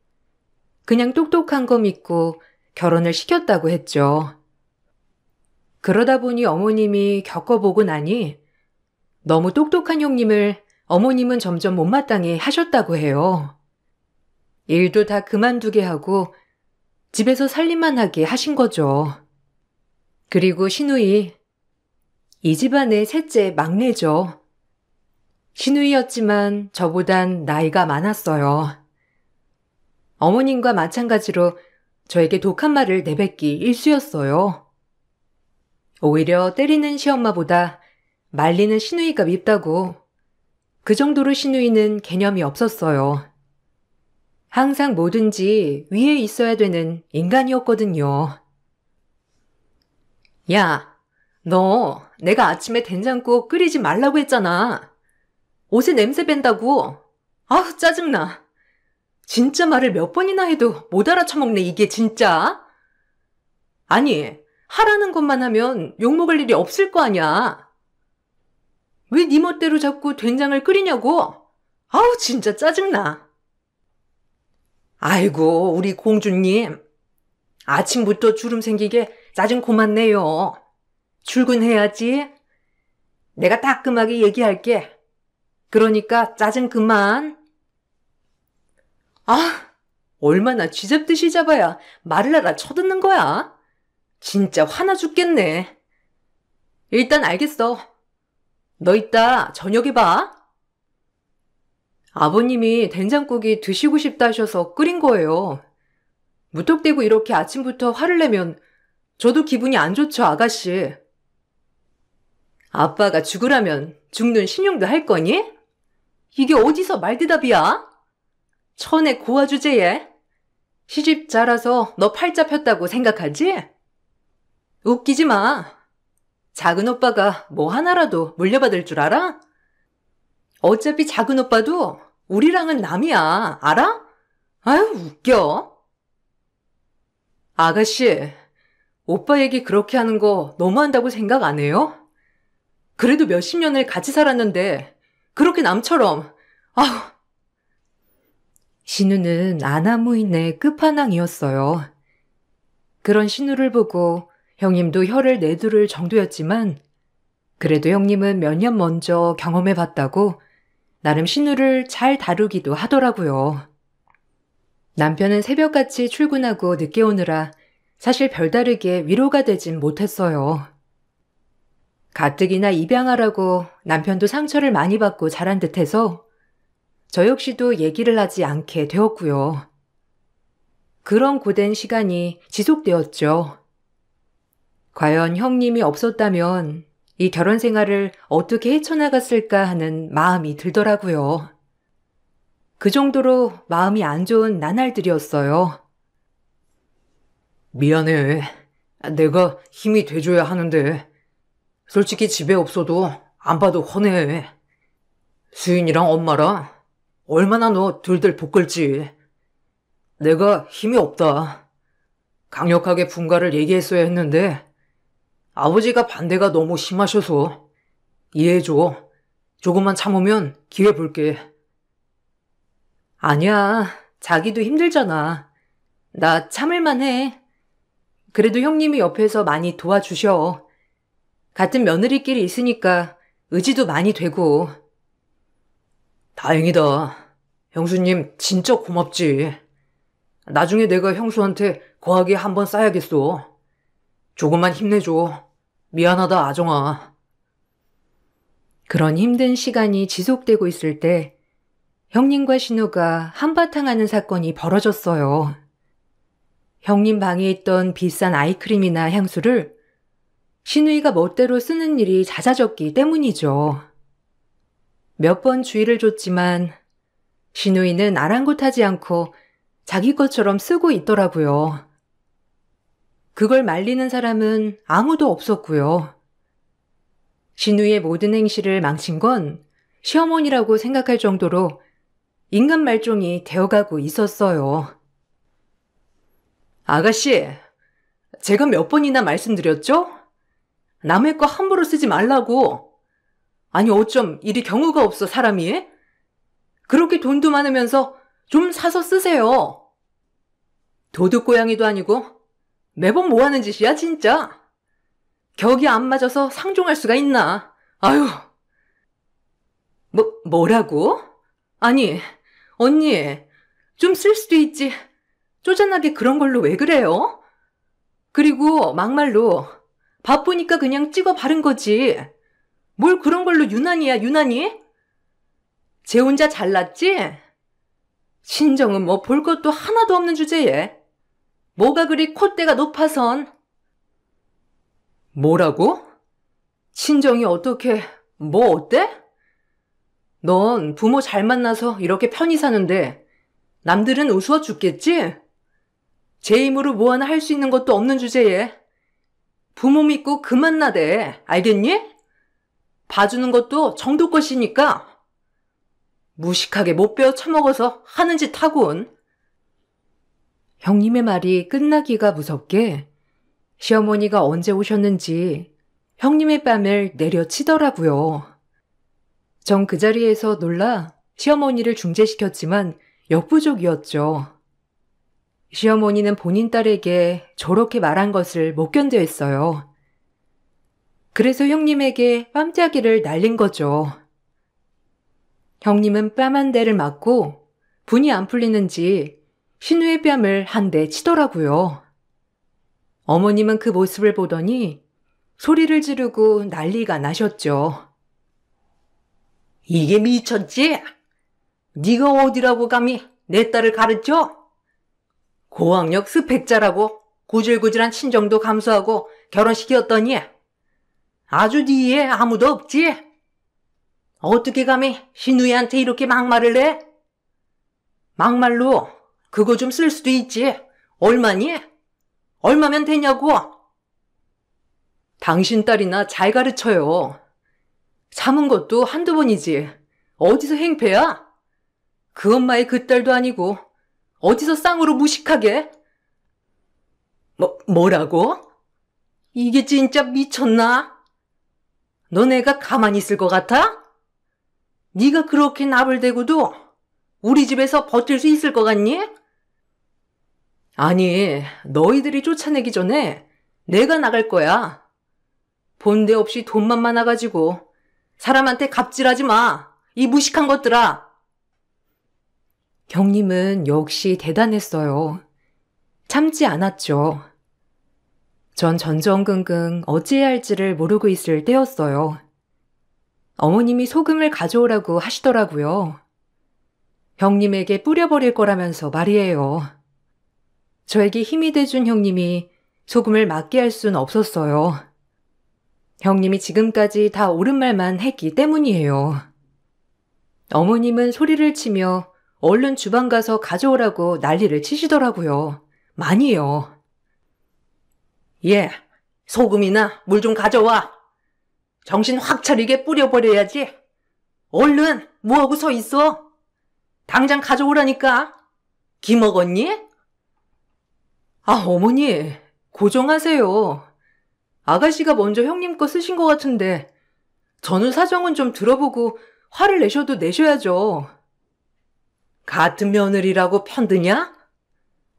그냥 똑똑한 거 믿고 결혼을 시켰다고 했죠. 그러다 보니 어머님이 겪어보고 나니 너무 똑똑한 형님을 어머님은 점점 못마땅해 하셨다고 해요. 일도 다 그만두게 하고 집에서 살림만 하게 하신 거죠. 그리고 시누이, 이 집안의 셋째 막내죠. 시누이였지만 저보단 나이가 많았어요. 어머님과 마찬가지로 저에게 독한 말을 내뱉기 일쑤였어요. 오히려 때리는 시엄마보다 말리는 시누이가 밉다고. 그 정도로 시누이는 개념이 없었어요. 항상 뭐든지 위에 있어야 되는 인간이었거든요. 야, 너 내가 아침에 된장국 끓이지 말라고 했잖아. 옷에 냄새 밴다고. 아우, 짜증나. 진짜 말을 몇 번이나 해도 못 알아쳐먹네, 이게 진짜. 아니, 하라는 것만 하면 욕먹을 일이 없을 거 아니야. 왜 네 멋대로 자꾸 된장을 끓이냐고? 아우, 진짜 짜증나. 아이고, 우리 공주님. 아침부터 주름 생기게 짜증 고맙네요. 출근해야지. 내가 따끔하게 얘기할게. 그러니까 짜증 그만. 아, 얼마나 쥐잡듯이 잡아야 말을 알아쳐듣는 거야. 진짜 화나 죽겠네. 일단 알겠어. 너 이따 저녁에 봐. 아버님이 된장국이 드시고 싶다 하셔서 끓인 거예요. 무턱대고 이렇게 아침부터 화를 내면 저도 기분이 안 좋죠, 아가씨. 아빠가 죽으라면 죽는 신용도 할 거니? 이게 어디서 말대답이야? 천의 고아 주제에? 시집 자라서 너 팔자 폈다고 생각하지? 웃기지 마. 작은 오빠가 뭐 하나라도 물려받을 줄 알아? 어차피 작은 오빠도 우리랑은 남이야. 알아? 아유, 웃겨. 아가씨, 오빠 얘기 그렇게 하는 거 너무한다고 생각 안 해요? 그래도 몇십 년을 같이 살았는데 그렇게 남처럼. 아우. 신우는 아나무인의 끝판왕이었어요. 그런 신우를 보고 형님도 혀를 내두를 정도였지만 그래도 형님은 몇 년 먼저 경험해봤다고 나름 신우를 잘 다루기도 하더라고요. 남편은 새벽같이 출근하고 늦게 오느라 사실 별다르게 위로가 되진 못했어요. 가뜩이나 입양하라고 남편도 상처를 많이 받고 자란 듯해서 저 역시도 얘기를 하지 않게 되었고요. 그런 고된 시간이 지속되었죠. 과연 형님이 없었다면 이 결혼 생활을 어떻게 헤쳐나갔을까 하는 마음이 들더라고요. 그 정도로 마음이 안 좋은 나날들이었어요. 미안해. 내가 힘이 돼줘야 하는데 솔직히 집에 없어도 안 봐도 훤해. 수인이랑 엄마랑 얼마나 너 들들 볶을지. 내가 힘이 없다. 강력하게 분가를 얘기했어야 했는데 아버지가 반대가 너무 심하셔서 이해해줘. 조금만 참으면 기회 볼게. 아니야, 자기도 힘들잖아. 나 참을만 해. 그래도 형님이 옆에서 많이 도와주셔. 같은 며느리끼리 있으니까 의지도 많이 되고. 다행이다. 형수님 진짜 고맙지. 나중에 내가 형수한테 거하게 한번 싸야겠어. 조금만 힘내줘. 미안하다, 아정아. 그런 힘든 시간이 지속되고 있을 때 형님과 신우가 한바탕 하는 사건이 벌어졌어요. 형님 방에 있던 비싼 아이크림이나 향수를 신우이가 멋대로 쓰는 일이 잦아졌기 때문이죠. 몇 번 주의를 줬지만 신우이는 아랑곳하지 않고 자기 것처럼 쓰고 있더라고요. 그걸 말리는 사람은 아무도 없었고요. 신우이의 모든 행실을 망친 건 시어머니라고 생각할 정도로 인간 말종이 되어가고 있었어요. 아가씨, 제가 몇 번이나 말씀드렸죠? 남의 거 함부로 쓰지 말라고. 아니 어쩜 이리 경우가 없어 사람이? 그렇게 돈도 많으면서 좀 사서 쓰세요. 도둑고양이도 아니고 매번 뭐 하는 짓이야 진짜. 격이 안 맞아서 상종할 수가 있나. 아유. 뭐라고? 아니 언니 좀 쓸 수도 있지. 쪼잔하게 그런 걸로 왜 그래요? 그리고 막말로 바쁘니까 그냥 찍어 바른 거지. 뭘 그런 걸로 유난이야 유난히? 쟤 혼자 잘났지? 친정은 뭐 볼 것도 하나도 없는 주제에 뭐가 그리 콧대가 높아선. 뭐라고? 친정이 어떻게 뭐 어때? 넌 부모 잘 만나서 이렇게 편히 사는데 남들은 우스워 죽겠지? 제 힘으로 뭐 하나 할 수 있는 것도 없는 주제에 부모 믿고 그만 나대. 알겠니? 봐주는 것도 정도 것이니까. 무식하게 못 배워 처먹어서 하는 짓 하군. 형님의 말이 끝나기가 무섭게 시어머니가 언제 오셨는지 형님의 뺨을 내려치더라고요. 전 그 자리에서 놀라 시어머니를 중재시켰지만 역부족이었죠. 시어머니는 본인 딸에게 저렇게 말한 것을 못 견뎌 했어요. 그래서 형님에게 뺨때기를 날린 거죠. 형님은 뺨 한 대를 맞고 분이 안 풀리는지 신우의 뺨을 한 대 치더라고요. 어머님은 그 모습을 보더니 소리를 지르고 난리가 나셨죠. 이게 미쳤지? 네가 어디라고 감히 내 딸을 가르쳐? 고학력 스펙자라고 구질구질한 친정도 감수하고 결혼시켰더니 아주 뒤에 아무도 없지? 어떻게 감히 신우이한테 이렇게 막말을 해? 막말로 그거 좀 쓸 수도 있지. 얼마니? 얼마면 되냐고? 당신 딸이나 잘 가르쳐요. 참은 것도 한두 번이지. 어디서 행패야? 그 엄마의 그 딸도 아니고 어디서 쌍으로 무식하게? 뭐라고? 이게 진짜 미쳤나? 너 내가 가만히 있을 것 같아? 네가 그렇게 나불대고도 우리 집에서 버틸 수 있을 것 같니? 아니, 너희들이 쫓아내기 전에 내가 나갈 거야. 본데 없이 돈만 많아가지고 사람한테 갑질하지 마. 이 무식한 것들아. 형님은 역시 대단했어요. 참지 않았죠. 전 전전긍긍 어찌해야 할지를 모르고 있을 때였어요. 어머님이 소금을 가져오라고 하시더라고요. 형님에게 뿌려버릴 거라면서 말이에요. 저에게 힘이 돼준 형님이 소금을 맞게 할 순 없었어요. 형님이 지금까지 다 옳은 말만 했기 때문이에요. 어머님은 소리를 치며 얼른 주방 가서 가져오라고 난리를 치시더라고요. 많이요. 예, 소금이나 물 좀 가져와. 정신 확 차리게 뿌려버려야지. 얼른 뭐하고 서 있어? 당장 가져오라니까. 기 먹었니? 아, 어머니, 고정하세요. 아가씨가 먼저 형님 거 쓰신 것 같은데 전후 사정은 좀 들어보고 화를 내셔도 내셔야죠. 같은 며느리라고 편드냐?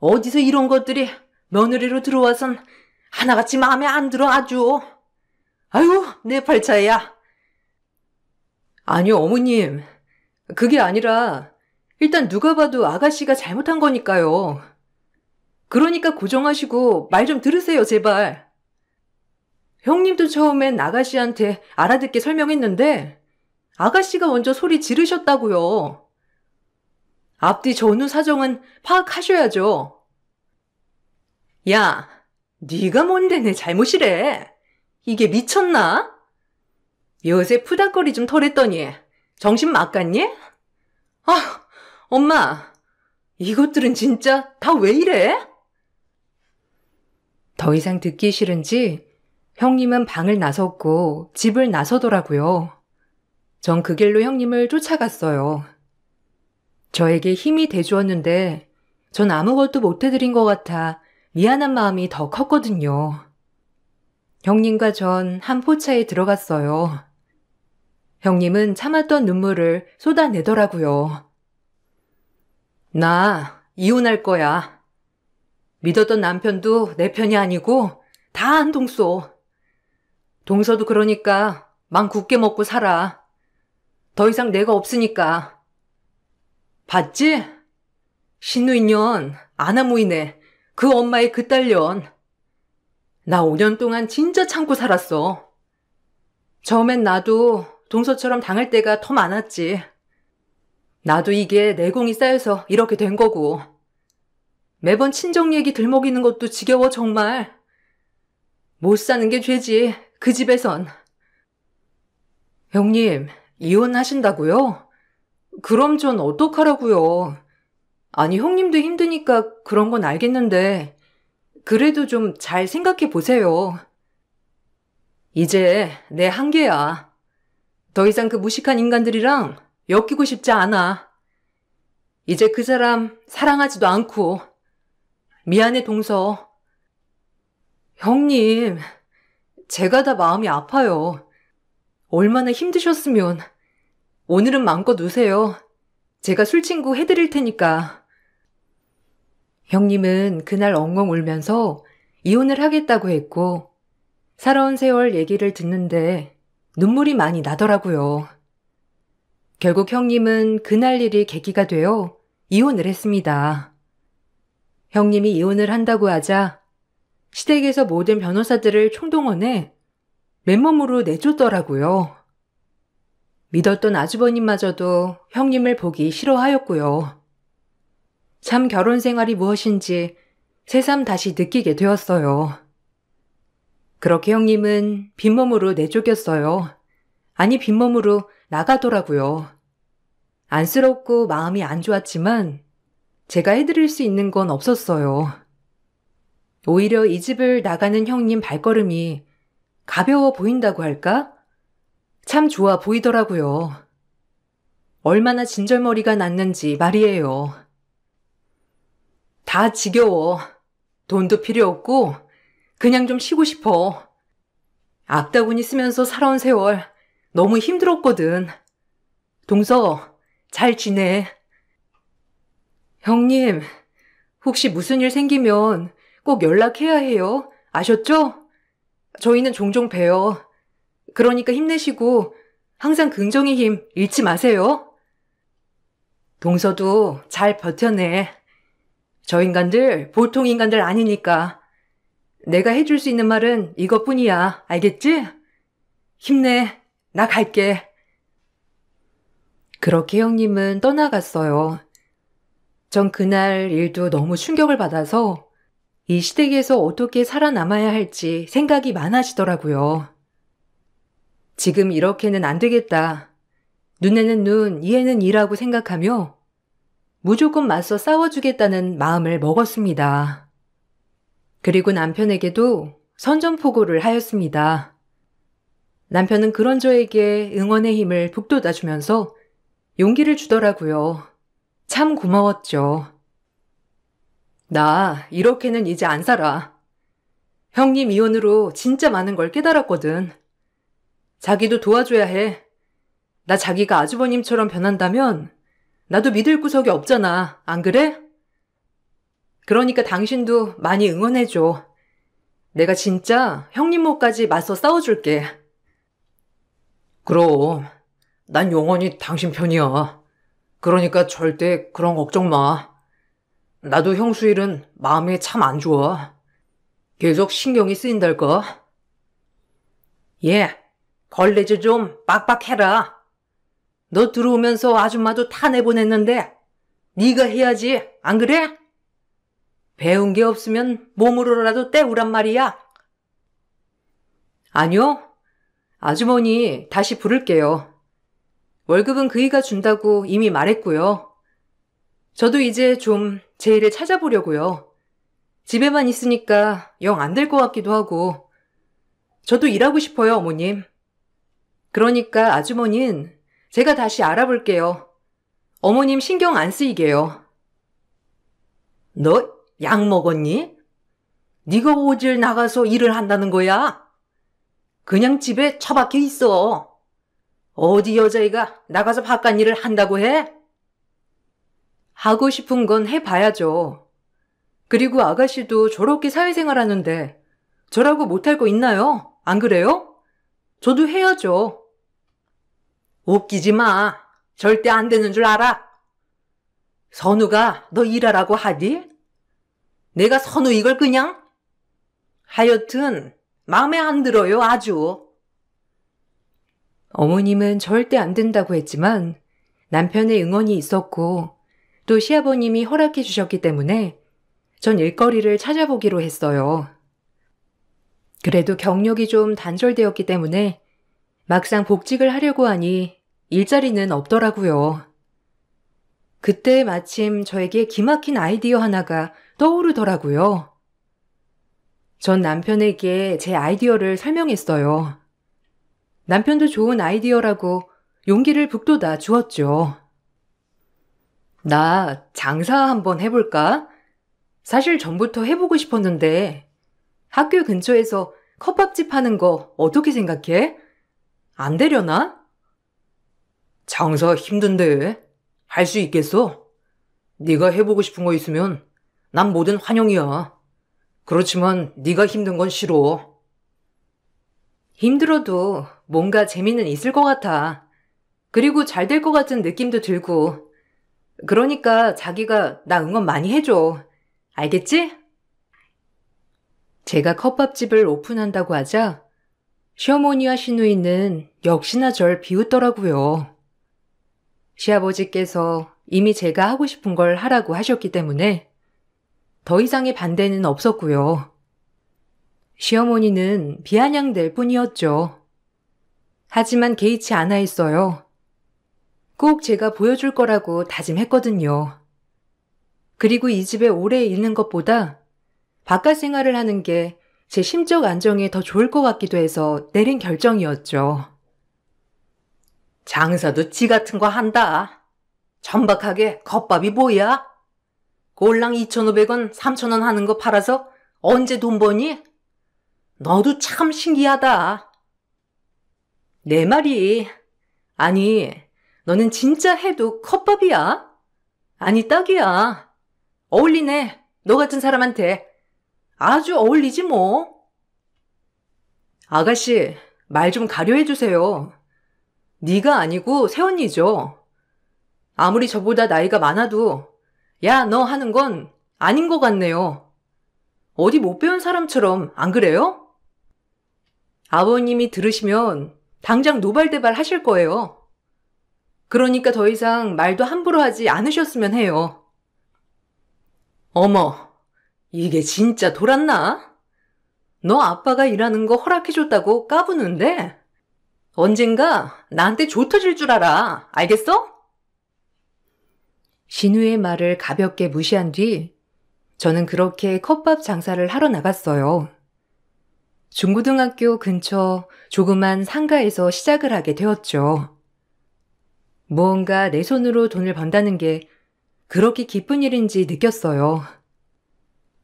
어디서 이런 것들이 며느리로 들어와선 하나같이 마음에 안 들어 아주. 아유, 내 팔자야. 아니요, 어머님. 그게 아니라 일단 누가 봐도 아가씨가 잘못한 거니까요. 그러니까 고정하시고 말 좀 들으세요, 제발. 형님도 처음엔 아가씨한테 알아듣게 설명했는데 아가씨가 먼저 소리 지르셨다고요. 앞뒤 전후 사정은 파악하셔야죠. 야, 네가 뭔데 내 잘못이래. 이게 미쳤나? 요새 푸닥거리 좀 털었더니 정신 막 갔니? 아, 엄마, 이것들은 진짜 다 왜 이래? 더 이상 듣기 싫은지 형님은 방을 나섰고 집을 나서더라고요. 전 그 길로 형님을 쫓아갔어요. 저에게 힘이 돼주었는데 전 아무것도 못해드린 것 같아 미안한 마음이 더 컸거든요. 형님과 전 한 포차에 들어갔어요. 형님은 참았던 눈물을 쏟아내더라고요. 나 이혼할 거야. 믿었던 남편도 내 편이 아니고 다 한 동소. 동서도 그러니까 맘 굳게 먹고 살아. 더 이상 내가 없으니까. 봤지? 신우인년 아나무이네. 그 엄마의 그 딸년. 나 5년 동안 진짜 참고 살았어. 처음엔 나도 동서처럼 당할 때가 더 많았지. 나도 이게 내공이 쌓여서 이렇게 된 거고. 매번 친정 얘기 들먹이는 것도 지겨워 정말. 못 사는 게 죄지, 그 집에선. 형님, 이혼하신다고요? 그럼 전 어떡하라고요? 아니, 형님도 힘드니까 그런 건 알겠는데 그래도 좀 잘 생각해 보세요. 이제 내 한계야. 더 이상 그 무식한 인간들이랑 엮이고 싶지 않아. 이제 그 사람 사랑하지도 않고. 미안해, 동서. 형님, 제가 다 마음이 아파요. 얼마나 힘드셨으면. 오늘은 마음껏 우세요. 제가 술친구 해드릴 테니까. 형님은 그날 엉엉 울면서 이혼을 하겠다고 했고, 살아온 세월 얘기를 듣는데 눈물이 많이 나더라고요. 결국 형님은 그날 일이 계기가 되어 이혼을 했습니다. 형님이 이혼을 한다고 하자 시댁에서 모든 변호사들을 총동원해 맨몸으로 내줬더라고요. 믿었던 아주버님마저도 형님을 보기 싫어하였고요. 참 결혼 생활이 무엇인지 새삼 다시 느끼게 되었어요. 그렇게 형님은 빈몸으로 내쫓겼어요. 아니, 빈몸으로 나가더라고요. 안쓰럽고 마음이 안 좋았지만 제가 해드릴 수 있는 건 없었어요. 오히려 이 집을 나가는 형님 발걸음이 가벼워 보인다고 할까? 참 좋아 보이더라고요. 얼마나 진절머리가 났는지 말이에요. 다 지겨워. 돈도 필요 없고 그냥 좀 쉬고 싶어. 악다구니 쓰면서 살아온 세월 너무 힘들었거든. 동서, 잘 지내. 형님, 혹시 무슨 일 생기면 꼭 연락해야 해요. 아셨죠? 저희는 종종 봬요. 그러니까 힘내시고 항상 긍정의 힘 잃지 마세요. 동서도 잘 버텨내. 저 인간들 보통 인간들 아니니까. 내가 해줄 수 있는 말은 이것뿐이야. 알겠지? 힘내. 나 갈게. 그렇게 형님은 떠나갔어요. 전 그날 일도 너무 충격을 받아서 이 시댁에서 어떻게 살아남아야 할지 생각이 많아지더라고요. 지금 이렇게는 안 되겠다. 눈에는 눈, 이에는 이라고 생각하며 무조건 맞서 싸워주겠다는 마음을 먹었습니다. 그리고 남편에게도 선전포고를 하였습니다. 남편은 그런 저에게 응원의 힘을 북돋아주면서 용기를 주더라고요. 참 고마웠죠. 나 이렇게는 이제 안 살아. 형님 이혼으로 진짜 많은 걸 깨달았거든. 자기도 도와줘야 해. 나 자기가 아주버님처럼 변한다면 나도 믿을 구석이 없잖아. 안 그래? 그러니까 당신도 많이 응원해줘. 내가 진짜 형님 몫까지 맞서 싸워줄게. 그럼 난 영원히 당신 편이야. 그러니까 절대 그런 걱정 마. 나도 형수 일은 마음에 참 안 좋아. 계속 신경이 쓰인달까? 예, 걸레질 좀 빡빡해라. 너 들어오면서 아줌마도 다 내보냈는데 네가 해야지, 안 그래? 배운 게 없으면 몸으로라도 때우란 말이야. 아니요, 아주머니 다시 부를게요. 월급은 그이가 준다고 이미 말했고요. 저도 이제 좀 제 일을 찾아보려고요. 집에만 있으니까 영 안 될 것 같기도 하고. 저도 일하고 싶어요, 어머님. 그러니까 아주머니는 제가 다시 알아볼게요. 어머님 신경 안 쓰이게요. 너 약 먹었니? 네가 어딜 나가서 일을 한다는 거야? 그냥 집에 처박혀 있어. 어디 여자애가 나가서 바깥 일을 한다고 해? 하고 싶은 건 해봐야죠. 그리고 아가씨도 저렇게 사회생활 하는데 저라고 못할 거 있나요? 안 그래요? 저도 해야죠. 웃기지 마. 절대 안 되는 줄 알아. 선우가 너 일하라고 하디? 내가 선우 이걸 그냥? 하여튼 마음에 안 들어요 아주. 어머님은 절대 안 된다고 했지만 남편의 응원이 있었고 또 시아버님이 허락해 주셨기 때문에 전 일거리를 찾아보기로 했어요. 그래도 경력이 좀 단절되었기 때문에 막상 복직을 하려고 하니 일자리는 없더라고요. 그때 마침 저에게 기막힌 아이디어 하나가 떠오르더라고요. 전 남편에게 제 아이디어를 설명했어요. 남편도 좋은 아이디어라고 용기를 북돋아 주었죠. 나 장사 한번 해볼까? 사실 전부터 해보고 싶었는데 학교 근처에서 컵밥집 하는 거 어떻게 생각해? 안 되려나? 장사 힘든데 할 수 있겠어? 네가 해보고 싶은 거 있으면 난 뭐든 환영이야. 그렇지만 네가 힘든 건 싫어. 힘들어도 뭔가 재미는 있을 것 같아. 그리고 잘 될 것 같은 느낌도 들고. 그러니까 자기가 나 응원 많이 해줘. 알겠지? 제가 컵밥집을 오픈한다고 하자 시어머니와 시누이는 역시나 절 비웃더라고요. 시아버지께서 이미 제가 하고 싶은 걸 하라고 하셨기 때문에 더 이상의 반대는 없었고요. 시어머니는 비아냥댈 뿐이었죠. 하지만 개의치 않아 했어요. 꼭 제가 보여줄 거라고 다짐했거든요. 그리고 이 집에 오래 있는 것보다 바깥 생활을 하는 게 제 심적 안정에 더 좋을 것 같기도 해서 내린 결정이었죠. 장사도 지 같은 거 한다. 천박하게 컵밥이 뭐야? 꼴랑 2,500원, 3,000원 하는 거 팔아서 언제 돈 버니? 너도 참 신기하다. 내 말이, 아니, 너는 진짜 해도 컵밥이야? 아니, 딱이야. 어울리네, 너 같은 사람한테. 아주 어울리지 뭐. 아가씨, 말 좀 가려해 주세요. 네가 아니고 새언니죠. 아무리 저보다 나이가 많아도 야, 너 하는 건 아닌 것 같네요. 어디 못 배운 사람처럼 안 그래요? 아버님이 들으시면 당장 노발대발 하실 거예요. 그러니까 더 이상 말도 함부로 하지 않으셨으면 해요. 어머, 이게 진짜 돌았나? 너 아빠가 일하는 거 허락해줬다고 까부는데 언젠가 나한테 조 터질 줄 알아. 알겠어? 신우의 말을 가볍게 무시한 뒤 저는 그렇게 컵밥 장사를 하러 나갔어요. 중고등학교 근처 조그만 상가에서 시작을 하게 되었죠. 무언가 내 손으로 돈을 번다는 게 그렇게 기쁜 일인지 느꼈어요.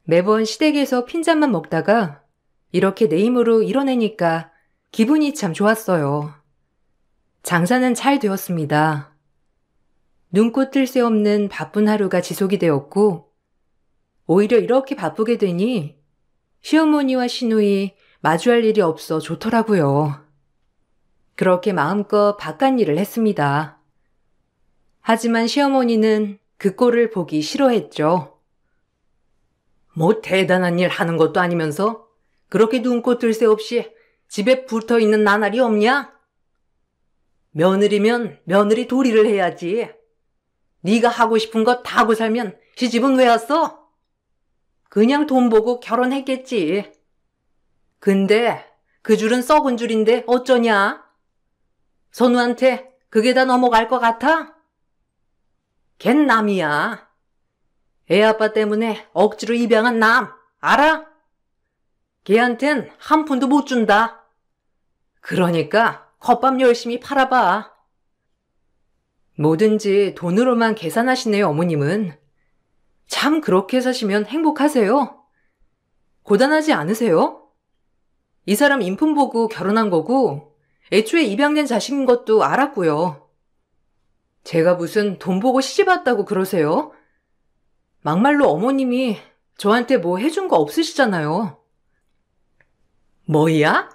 매번 시댁에서 핀잔만 먹다가 이렇게 내 힘으로 이뤄내니까 기분이 참 좋았어요. 장사는 잘 되었습니다. 눈꽃 뜰 새 없는 바쁜 하루가 지속이 되었고 오히려 이렇게 바쁘게 되니 시어머니와 시누이 마주할 일이 없어 좋더라고요. 그렇게 마음껏 바깥 일을 했습니다. 하지만 시어머니는 그 꼴을 보기 싫어했죠. 뭐 대단한 일 하는 것도 아니면서 그렇게 눈꽃 뜰 새 없이 집에 붙어있는 나날이 없냐? 며느리면 며느리 도리를 해야지. 네가 하고 싶은 거 다 하고 살면 시집은 왜 왔어? 그냥 돈 보고 결혼했겠지. 근데 그 줄은 썩은 줄인데 어쩌냐? 선우한테 그게 다 넘어갈 것 같아? 걘 남이야. 애 아빠 때문에 억지로 입양한 남, 알아? 걔한텐 한 푼도 못 준다. 그러니까 컵밥 열심히 팔아봐. 뭐든지 돈으로만 계산하시네요, 어머님은. 참 그렇게 사시면 행복하세요? 고단하지 않으세요? 이 사람 인품 보고 결혼한 거고 애초에 입양된 자식인 것도 알았고요. 제가 무슨 돈 보고 시집 왔다고 그러세요? 막말로 어머님이 저한테 뭐 해준 거 없으시잖아요. 뭐야?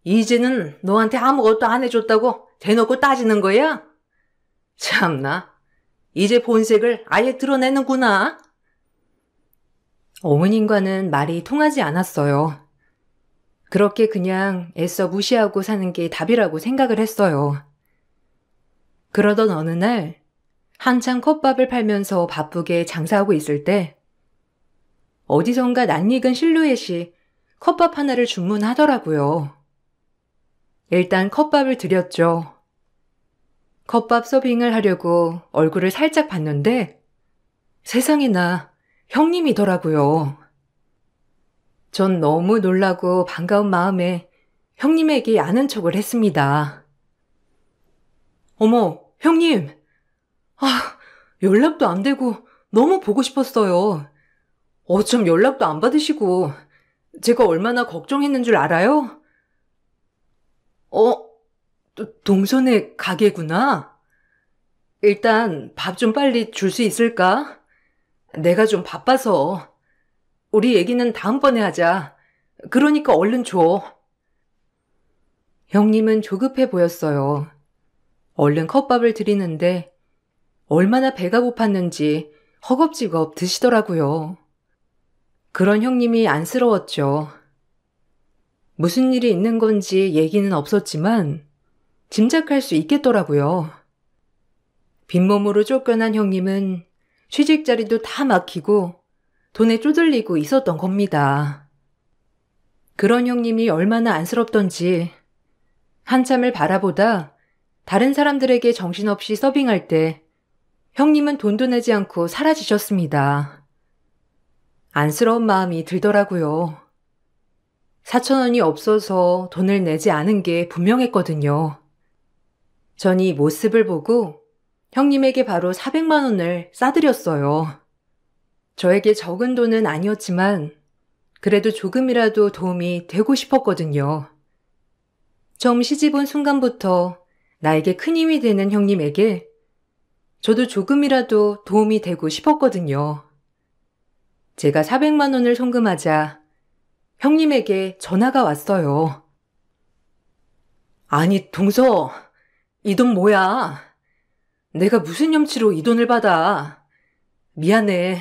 이제는 너한테 아무것도 안 해줬다고 대놓고 따지는 거야? 참나, 이제 본색을 아예 드러내는구나. 어머님과는 말이 통하지 않았어요. 그렇게 그냥 애써 무시하고 사는 게 답이라고 생각을 했어요. 그러던 어느 날 한창 컵밥을 팔면서 바쁘게 장사하고 있을 때 어디선가 낯익은 실루엣이 컵밥 하나를 주문하더라고요. 일단 컵밥을 드렸죠. 컵밥 서빙을 하려고 얼굴을 살짝 봤는데 세상에나 형님이더라고요. 전 너무 놀라고 반가운 마음에 형님에게 아는 척을 했습니다. 어머, 형님! 연락도 안 되고 너무 보고 싶었어요. 어쩜 연락도 안 받으시고 제가 얼마나 걱정했는 줄 알아요? 동선의 가게구나. 일단 밥 좀 빨리 줄 수 있을까? 내가 좀 바빠서. 우리 얘기는 다음번에 하자. 그러니까 얼른 줘. 형님은 조급해 보였어요. 얼른 컵밥을 드리는데 얼마나 배가 고팠는지 허겁지겁 드시더라고요. 그런 형님이 안쓰러웠죠. 무슨 일이 있는 건지 얘기는 없었지만 짐작할 수 있겠더라고요. 빈몸으로 쫓겨난 형님은 취직 자리도 다 막히고 돈에 쪼들리고 있었던 겁니다. 그런 형님이 얼마나 안쓰럽던지 한참을 바라보다 다른 사람들에게 정신없이 서빙할 때 형님은 돈도 내지 않고 사라지셨습니다. 안쓰러운 마음이 들더라고요. 4,000원이 없어서 돈을 내지 않은 게 분명했거든요. 전 이 모습을 보고 형님에게 바로 400만 원을 싸드렸어요. 저에게 적은 돈은 아니었지만 그래도 조금이라도 도움이 되고 싶었거든요. 처음 시집 온 순간부터 나에게 큰 힘이 되는 형님에게 저도 조금이라도 도움이 되고 싶었거든요. 제가 400만 원을 송금하자 형님에게 전화가 왔어요. 아니, 동서, 이 돈 뭐야? 내가 무슨 염치로 이 돈을 받아? 미안해.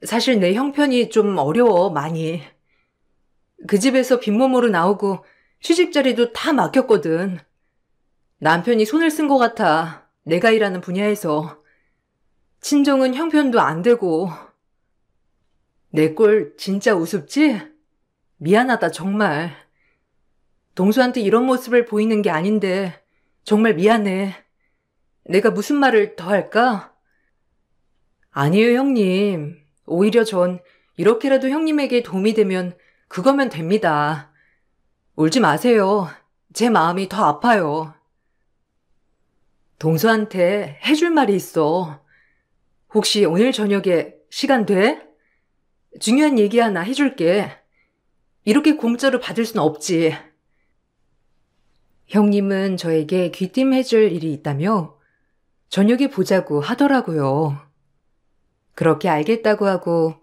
사실 내 형편이 좀 어려워, 많이. 그 집에서 빈몸으로 나오고 취직 자리도 다 막혔거든. 남편이 손을 쓴 것 같아. 내가 일하는 분야에서. 친정은 형편도 안 되고. 내 꼴 진짜 우습지? 미안하다, 정말. 동수한테 이런 모습을 보이는 게 아닌데 정말 미안해. 내가 무슨 말을 더 할까? 아니에요, 형님. 오히려 전 이렇게라도 형님에게 도움이 되면 그거면 됩니다. 울지 마세요. 제 마음이 더 아파요. 동수한테 해줄 말이 있어. 혹시 오늘 저녁에 시간 돼? 중요한 얘기 하나 해줄게. 이렇게 공짜로 받을 순 없지. 형님은 저에게 귀띔해줄 일이 있다며 저녁에 보자고 하더라고요. 그렇게 알겠다고 하고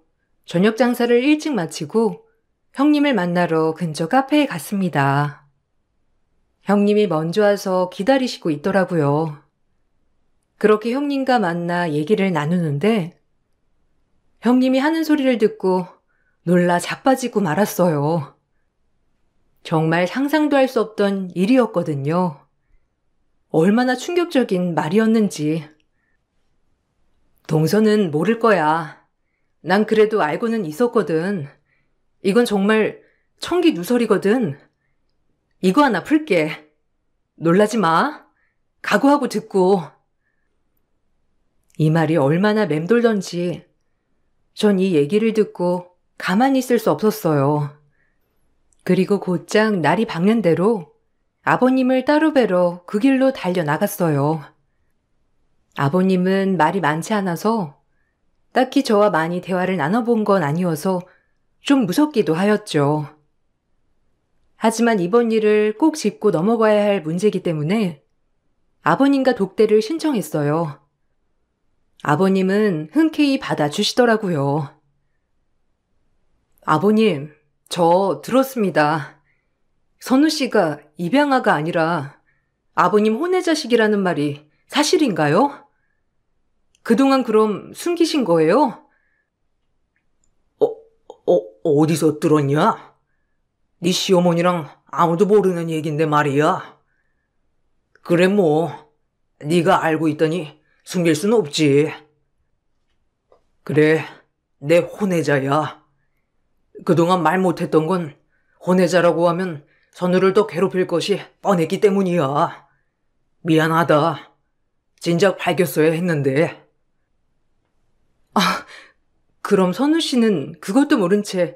저녁 장사를 일찍 마치고 형님을 만나러 근처 카페에 갔습니다. 형님이 먼저 와서 기다리시고 있더라고요. 그렇게 형님과 만나 얘기를 나누는데 형님이 하는 소리를 듣고 놀라 자빠지고 말았어요. 정말 상상도 할 수 없던 일이었거든요. 얼마나 충격적인 말이었는지. 동서는 모를 거야. 난 그래도 알고는 있었거든. 이건 정말 청기누설이거든. 이거 하나 풀게. 놀라지 마. 각오하고 듣고. 이 말이 얼마나 맴돌던지 전 이 얘기를 듣고 가만히 있을 수 없었어요. 그리고 곧장 날이 밝는 대로 아버님을 따로 뵈러 그 길로 달려나갔어요. 아버님은 말이 많지 않아서 딱히 저와 많이 대화를 나눠본 건 아니어서 좀 무섭기도 하였죠. 하지만 이번 일을 꼭 짚고 넘어가야 할 문제이기 때문에 아버님과 독대를 신청했어요. 아버님은 흔쾌히 받아주시더라고요. 아버님, 저 들었습니다. 선우 씨가 입양아가 아니라 아버님 혼외자식이라는 말이 사실인가요? 그동안 그럼 숨기신 거예요? 어디서 들었냐? 네 시어머니랑 아무도 모르는 얘긴데 말이야. 그래 뭐, 네가 알고 있더니 숨길 순 없지. 그래, 내 혼외자야. 그동안 말 못했던 건 혼외자라고 하면 선우를 더 괴롭힐 것이 뻔했기 때문이야. 미안하다. 진작 밝혔어야 했는데. 그럼 선우 씨는 그것도 모른 채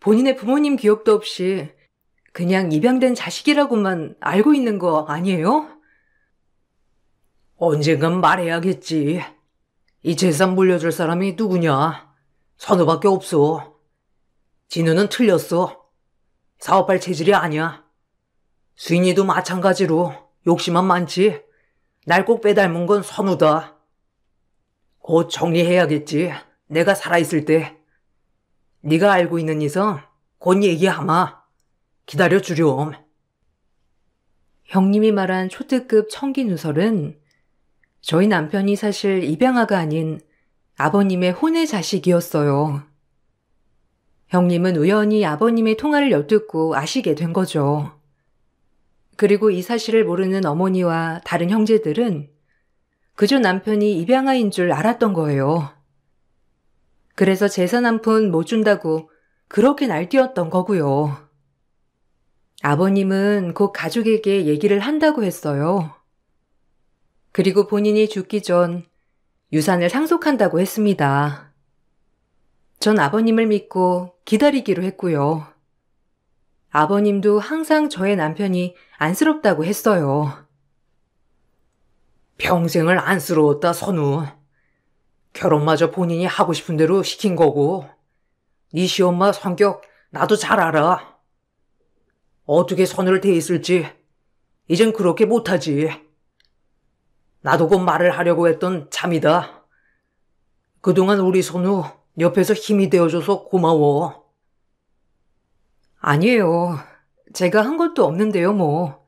본인의 부모님 기억도 없이 그냥 입양된 자식이라고만 알고 있는 거 아니에요? 언젠간 말해야겠지. 이 재산 물려줄 사람이 누구냐? 선우밖에 없어. 진우는 틀렸어. 사업할 체질이 아니야. 수인이도 마찬가지로 욕심만 많지. 날 꼭 빼닮은 건 선우다. 곧 정리해야겠지. 내가 살아있을 때. 네가 알고 있는 이상 곧 얘기하마. 기다려주렴. 형님이 말한 초특급 청기 누설은 저희 남편이 사실 입양아가 아닌 아버님의 혼외 자식이었어요. 형님은 우연히 아버님의 통화를 엿듣고 아시게 된 거죠. 그리고 이 사실을 모르는 어머니와 다른 형제들은 그저 남편이 입양아인 줄 알았던 거예요. 그래서 재산 한 푼 못 준다고 그렇게 날뛰었던 거고요. 아버님은 곧 가족에게 얘기를 한다고 했어요. 그리고 본인이 죽기 전 유산을 상속한다고 했습니다. 전 아버님을 믿고 기다리기로 했고요. 아버님도 항상 저의 남편이 안쓰럽다고 했어요. 평생을 안쓰러웠다, 선우. 결혼마저 본인이 하고 싶은 대로 시킨 거고. 네 시엄마 성격 나도 잘 알아. 어떻게 선우를 대했을지 이젠 그렇게 못하지. 나도 곧 말을 하려고 했던 참이다. 그동안 우리 선우 옆에서 힘이 되어줘서 고마워. 아니에요. 제가 한 것도 없는데요, 뭐.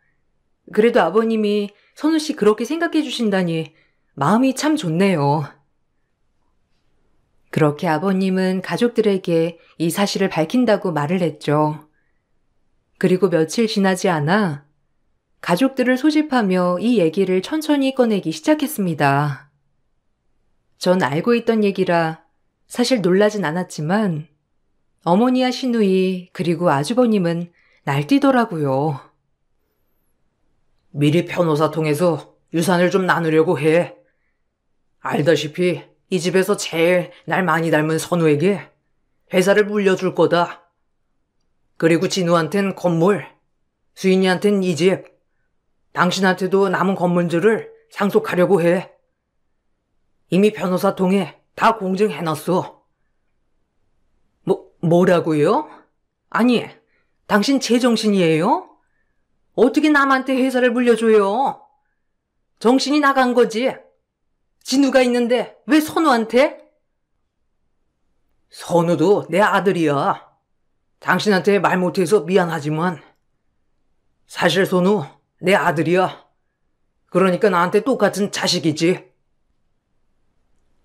그래도 아버님이 선우 씨 그렇게 생각해 주신다니 마음이 참 좋네요. 그렇게 아버님은 가족들에게 이 사실을 밝힌다고 말을 했죠. 그리고 며칠 지나지 않아 가족들을 소집하며 이 얘기를 천천히 꺼내기 시작했습니다. 전 알고 있던 얘기라 사실 놀라진 않았지만 어머니와 시누이 그리고 아주버님은 날뛰더라고요. 미리 변호사 통해서 유산을 좀 나누려고 해. 알다시피 이 집에서 제일 날 많이 닮은 선우에게 회사를 물려줄 거다. 그리고 진우한텐 건물, 수인이한텐 이 집, 당신한테도 남은 건물들을 상속하려고 해. 이미 변호사 통해 다 공증해놨어. 뭐라고요? 아니, 당신 제정신이에요? 어떻게 남한테 회사를 물려줘요? 정신이 나간 거지. 진우가 있는데 왜 선우한테? 선우도 내 아들이야. 당신한테 말 못해서 미안하지만 사실 선우 내 아들이야. 그러니까 나한테 똑같은 자식이지.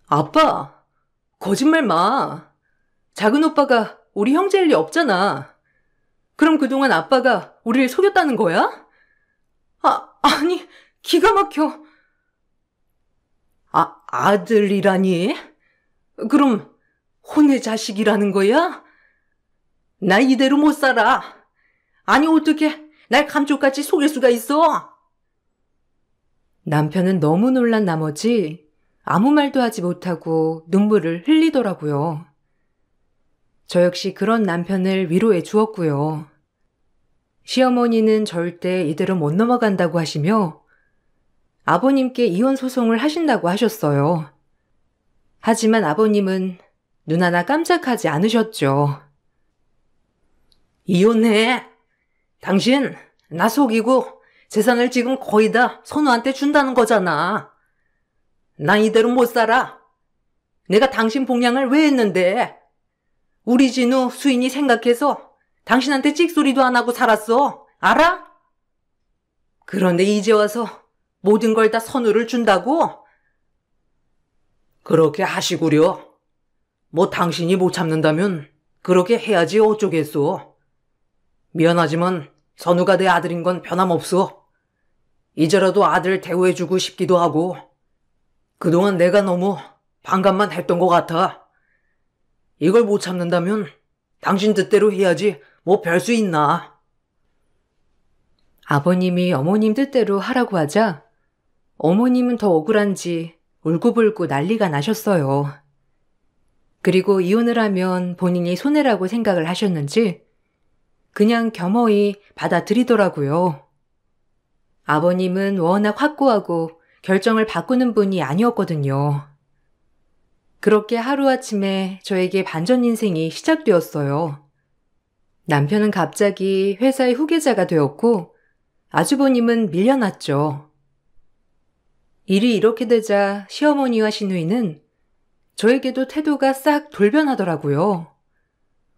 아빠, 거짓말 마. 작은 오빠가 우리 형제일 리 없잖아. 그럼 그동안 아빠가 우리를 속였다는 거야? 아니, 기가 막혀. 아들이라니? 그럼 혼의 자식이라는 거야? 나 이대로 못 살아. 아니, 어떻게 날 감쪽같이 속일 수가 있어? 남편은 너무 놀란 나머지 아무 말도 하지 못하고 눈물을 흘리더라고요. 저 역시 그런 남편을 위로해 주었고요. 시어머니는 절대 이대로 못 넘어간다고 하시며 아버님께 이혼 소송을 하신다고 하셨어요. 하지만 아버님은 눈 하나 깜짝하지 않으셨죠. 이혼해. 당신 나 속이고 재산을 지금 거의 다 선우한테 준다는 거잖아. 나 이대로 못 살아. 내가 당신 봉양을 왜 했는데? 우리 진우 수인이 생각해서 당신한테 찍소리도 안 하고 살았어. 알아? 그런데 이제 와서 모든 걸 다 선우를 준다고? 그렇게 하시구려. 뭐 당신이 못 참는다면 그렇게 해야지 어쩌겠소. 미안하지만 선우가 내 아들인 건 변함없어. 이제라도 아들 대우해주고 싶기도 하고 그동안 내가 너무 반감만 했던 것 같아. 이걸 못 참는다면 당신 뜻대로 해야지 뭐 별 수 있나. 아버님이 어머님 뜻대로 하라고 하자 어머님은 더 억울한지 울고불고 난리가 나셨어요. 그리고 이혼을 하면 본인이 손해라고 생각을 하셨는지 그냥 겸허히 받아들이더라고요. 아버님은 워낙 확고하고 결정을 바꾸는 분이 아니었거든요. 그렇게 하루아침에 저에게 반전 인생이 시작되었어요. 남편은 갑자기 회사의 후계자가 되었고 아주버님은 밀려났죠. 일이 이렇게 되자 시어머니와 시누이는 저에게도 태도가 싹 돌변하더라고요.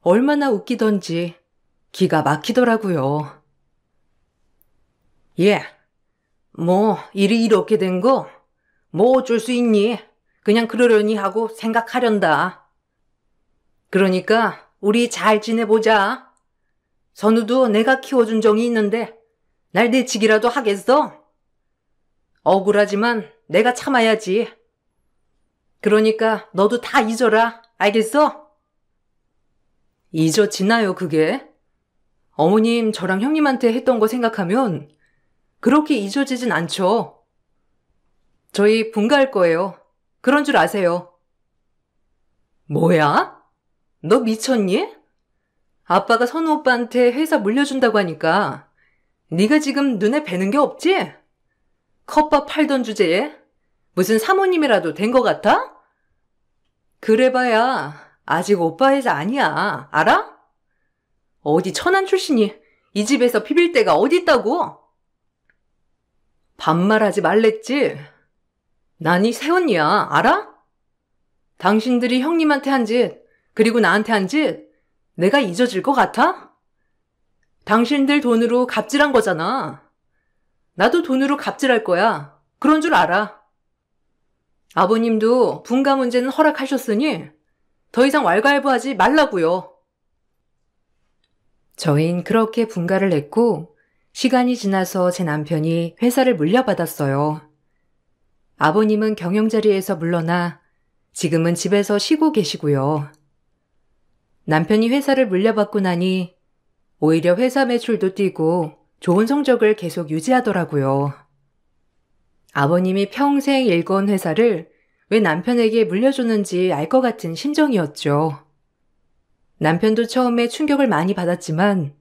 얼마나 웃기던지 기가 막히더라고요. 예, 뭐 일이 이렇게 된 거 뭐 어쩔 수 있니? 그냥 그러려니 하고 생각하련다. 그러니까 우리 잘 지내보자. 선우도 내가 키워준 정이 있는데 날 내치기라도 하겠어? 억울하지만 내가 참아야지. 그러니까 너도 다 잊어라. 알겠어? 잊어지나요, 그게? 어머님 저랑 형님한테 했던 거 생각하면 그렇게 잊어지진 않죠. 저희 분가할 거예요. 그런 줄 아세요. 뭐야? 너 미쳤니? 아빠가 선우 오빠한테 회사 물려준다고 하니까 네가 지금 눈에 뵈는 게 없지? 컵밥 팔던 주제에 무슨 사모님이라도 된 것 같아? 그래봐야 아직 오빠 회사 아니야. 알아? 어디 천안 출신이 이 집에서 비빌 데가 어디 있다고? 반말하지 말랬지? 난이 새언니야. 알아? 당신들이 형님한테 한 짓, 그리고 나한테 한 짓, 내가 잊어질 것 같아? 당신들 돈으로 갑질한 거잖아. 나도 돈으로 갑질할 거야. 그런 줄 알아. 아버님도 분가 문제는 허락하셨으니 더 이상 왈가왈부하지 말라고요. 저흰 그렇게 분가를 냈고 시간이 지나서 제 남편이 회사를 물려받았어요. 아버님은 경영자리에서 물러나 지금은 집에서 쉬고 계시고요. 남편이 회사를 물려받고 나니 오히려 회사 매출도 뛰고 좋은 성적을 계속 유지하더라고요. 아버님이 평생 일궈온 회사를 왜 남편에게 물려줬는지 알 것 같은 심정이었죠. 남편도 처음에 충격을 많이 받았지만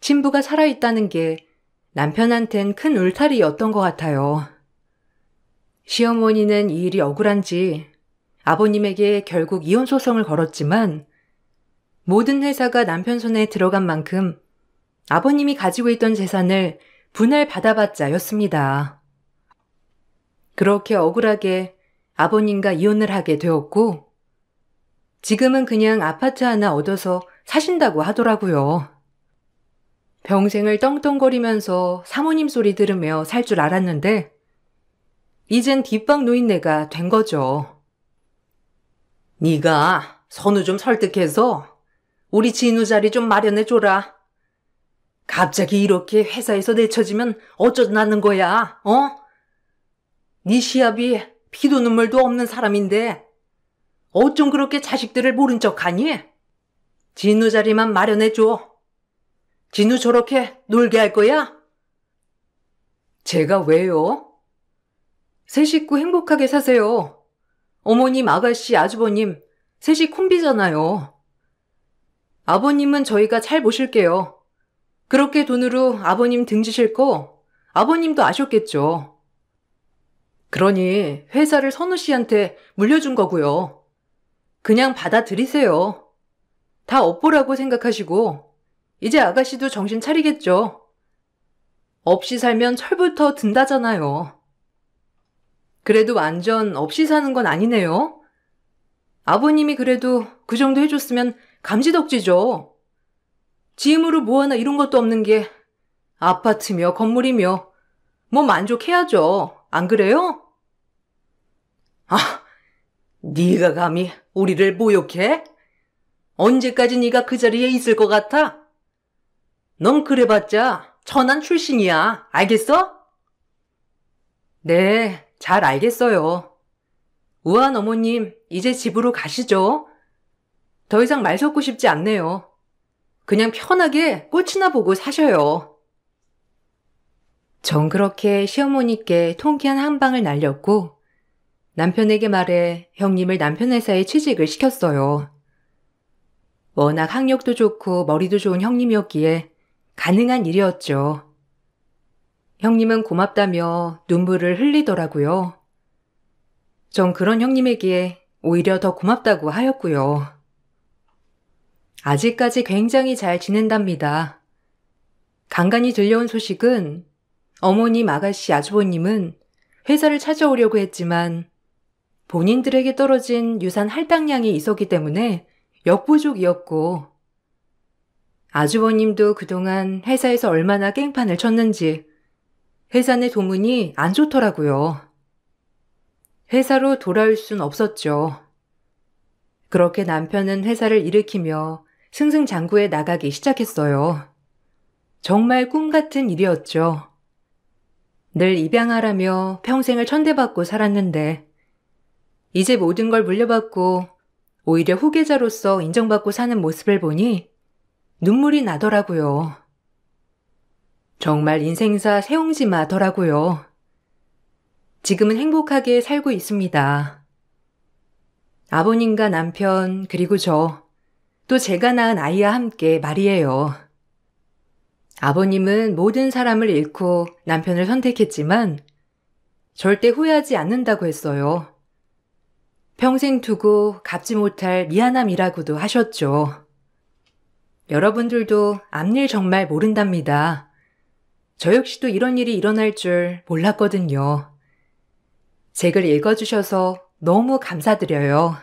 신부가 살아있다는 게 남편한텐 큰 울타리였던 것 같아요. 시어머니는 이 일이 억울한지 아버님에게 결국 이혼 소송을 걸었지만 모든 회사가 남편 손에 들어간 만큼 아버님이 가지고 있던 재산을 분할받아봤자였습니다. 그렇게 억울하게 아버님과 이혼을 하게 되었고 지금은 그냥 아파트 하나 얻어서 사신다고 하더라고요. 평생을 떵떵거리면서 사모님 소리 들으며 살 줄 알았는데 이젠 뒷방 노인네가 된 거죠. 네가 선우 좀 설득해서 우리 진우 자리 좀 마련해줘라. 갑자기 이렇게 회사에서 내쳐지면 어쩌나는 거야, 어? 네 시합이 피도 눈물도 없는 사람인데 어쩜 그렇게 자식들을 모른 척하니? 진우 자리만 마련해줘. 진우 저렇게 놀게 할 거야? 제가 왜요? 세 식구 행복하게 사세요. 어머님, 아가씨, 아주버님, 셋이 콤비잖아요. 아버님은 저희가 잘 모실게요. 그렇게 돈으로 아버님 등지실 거 아버님도 아셨겠죠. 그러니 회사를 선우 씨한테 물려준 거고요. 그냥 받아들이세요. 다 업보라고 생각하시고 이제 아가씨도 정신 차리겠죠. 없이 살면 철부터 든다잖아요. 그래도 완전 없이 사는 건 아니네요. 아버님이 그래도 그 정도 해줬으면 감지덕지죠. 지음으로 뭐 하나 이런 것도 없는 게 아파트며 건물이며 뭐 만족해야죠. 안 그래요? 아, 네가 감히 우리를 모욕해? 언제까지 네가 그 자리에 있을 것 같아? 넌 그래봤자 천안 출신이야. 알겠어? 네, 잘 알겠어요. 우아한 어머님, 이제 집으로 가시죠. 더 이상 말 섞고 싶지 않네요. 그냥 편하게 꽃이나 보고 사셔요. 전 그렇게 시어머니께 통쾌한 한 방을 날렸고 남편에게 말해 형님을 남편 회사에 취직을 시켰어요. 워낙 학력도 좋고 머리도 좋은 형님이었기에 가능한 일이었죠. 형님은 고맙다며 눈물을 흘리더라고요. 전 그런 형님에게 오히려 더 고맙다고 하였고요. 아직까지 굉장히 잘 지낸답니다. 간간히 들려온 소식은 어머님, 아가씨, 아주버님은 회사를 찾아오려고 했지만 본인들에게 떨어진 유산 할당량이 있었기 때문에 역부족이었고 아주버님도 그동안 회사에서 얼마나 깽판을 쳤는지 회사 내 소문이 안 좋더라고요. 회사로 돌아올 순 없었죠. 그렇게 남편은 회사를 일으키며 승승장구해 나가기 시작했어요. 정말 꿈 같은 일이었죠. 늘 입양하라며 평생을 천대받고 살았는데 이제 모든 걸 물려받고 오히려 후계자로서 인정받고 사는 모습을 보니 눈물이 나더라고요. 정말 인생사 새옹지마더라고요. 지금은 행복하게 살고 있습니다. 아버님과 남편 그리고 또 제가 낳은 아이와 함께 말이에요. 아버님은 모든 사람을 잃고 남편을 선택했지만 절대 후회하지 않는다고 했어요. 평생 두고 갚지 못할 미안함이라고도 하셨죠. 여러분들도 앞일 정말 모른답니다. 저 역시도 이런 일이 일어날 줄 몰랐거든요. 제 글 읽어주셔서 너무 감사드려요.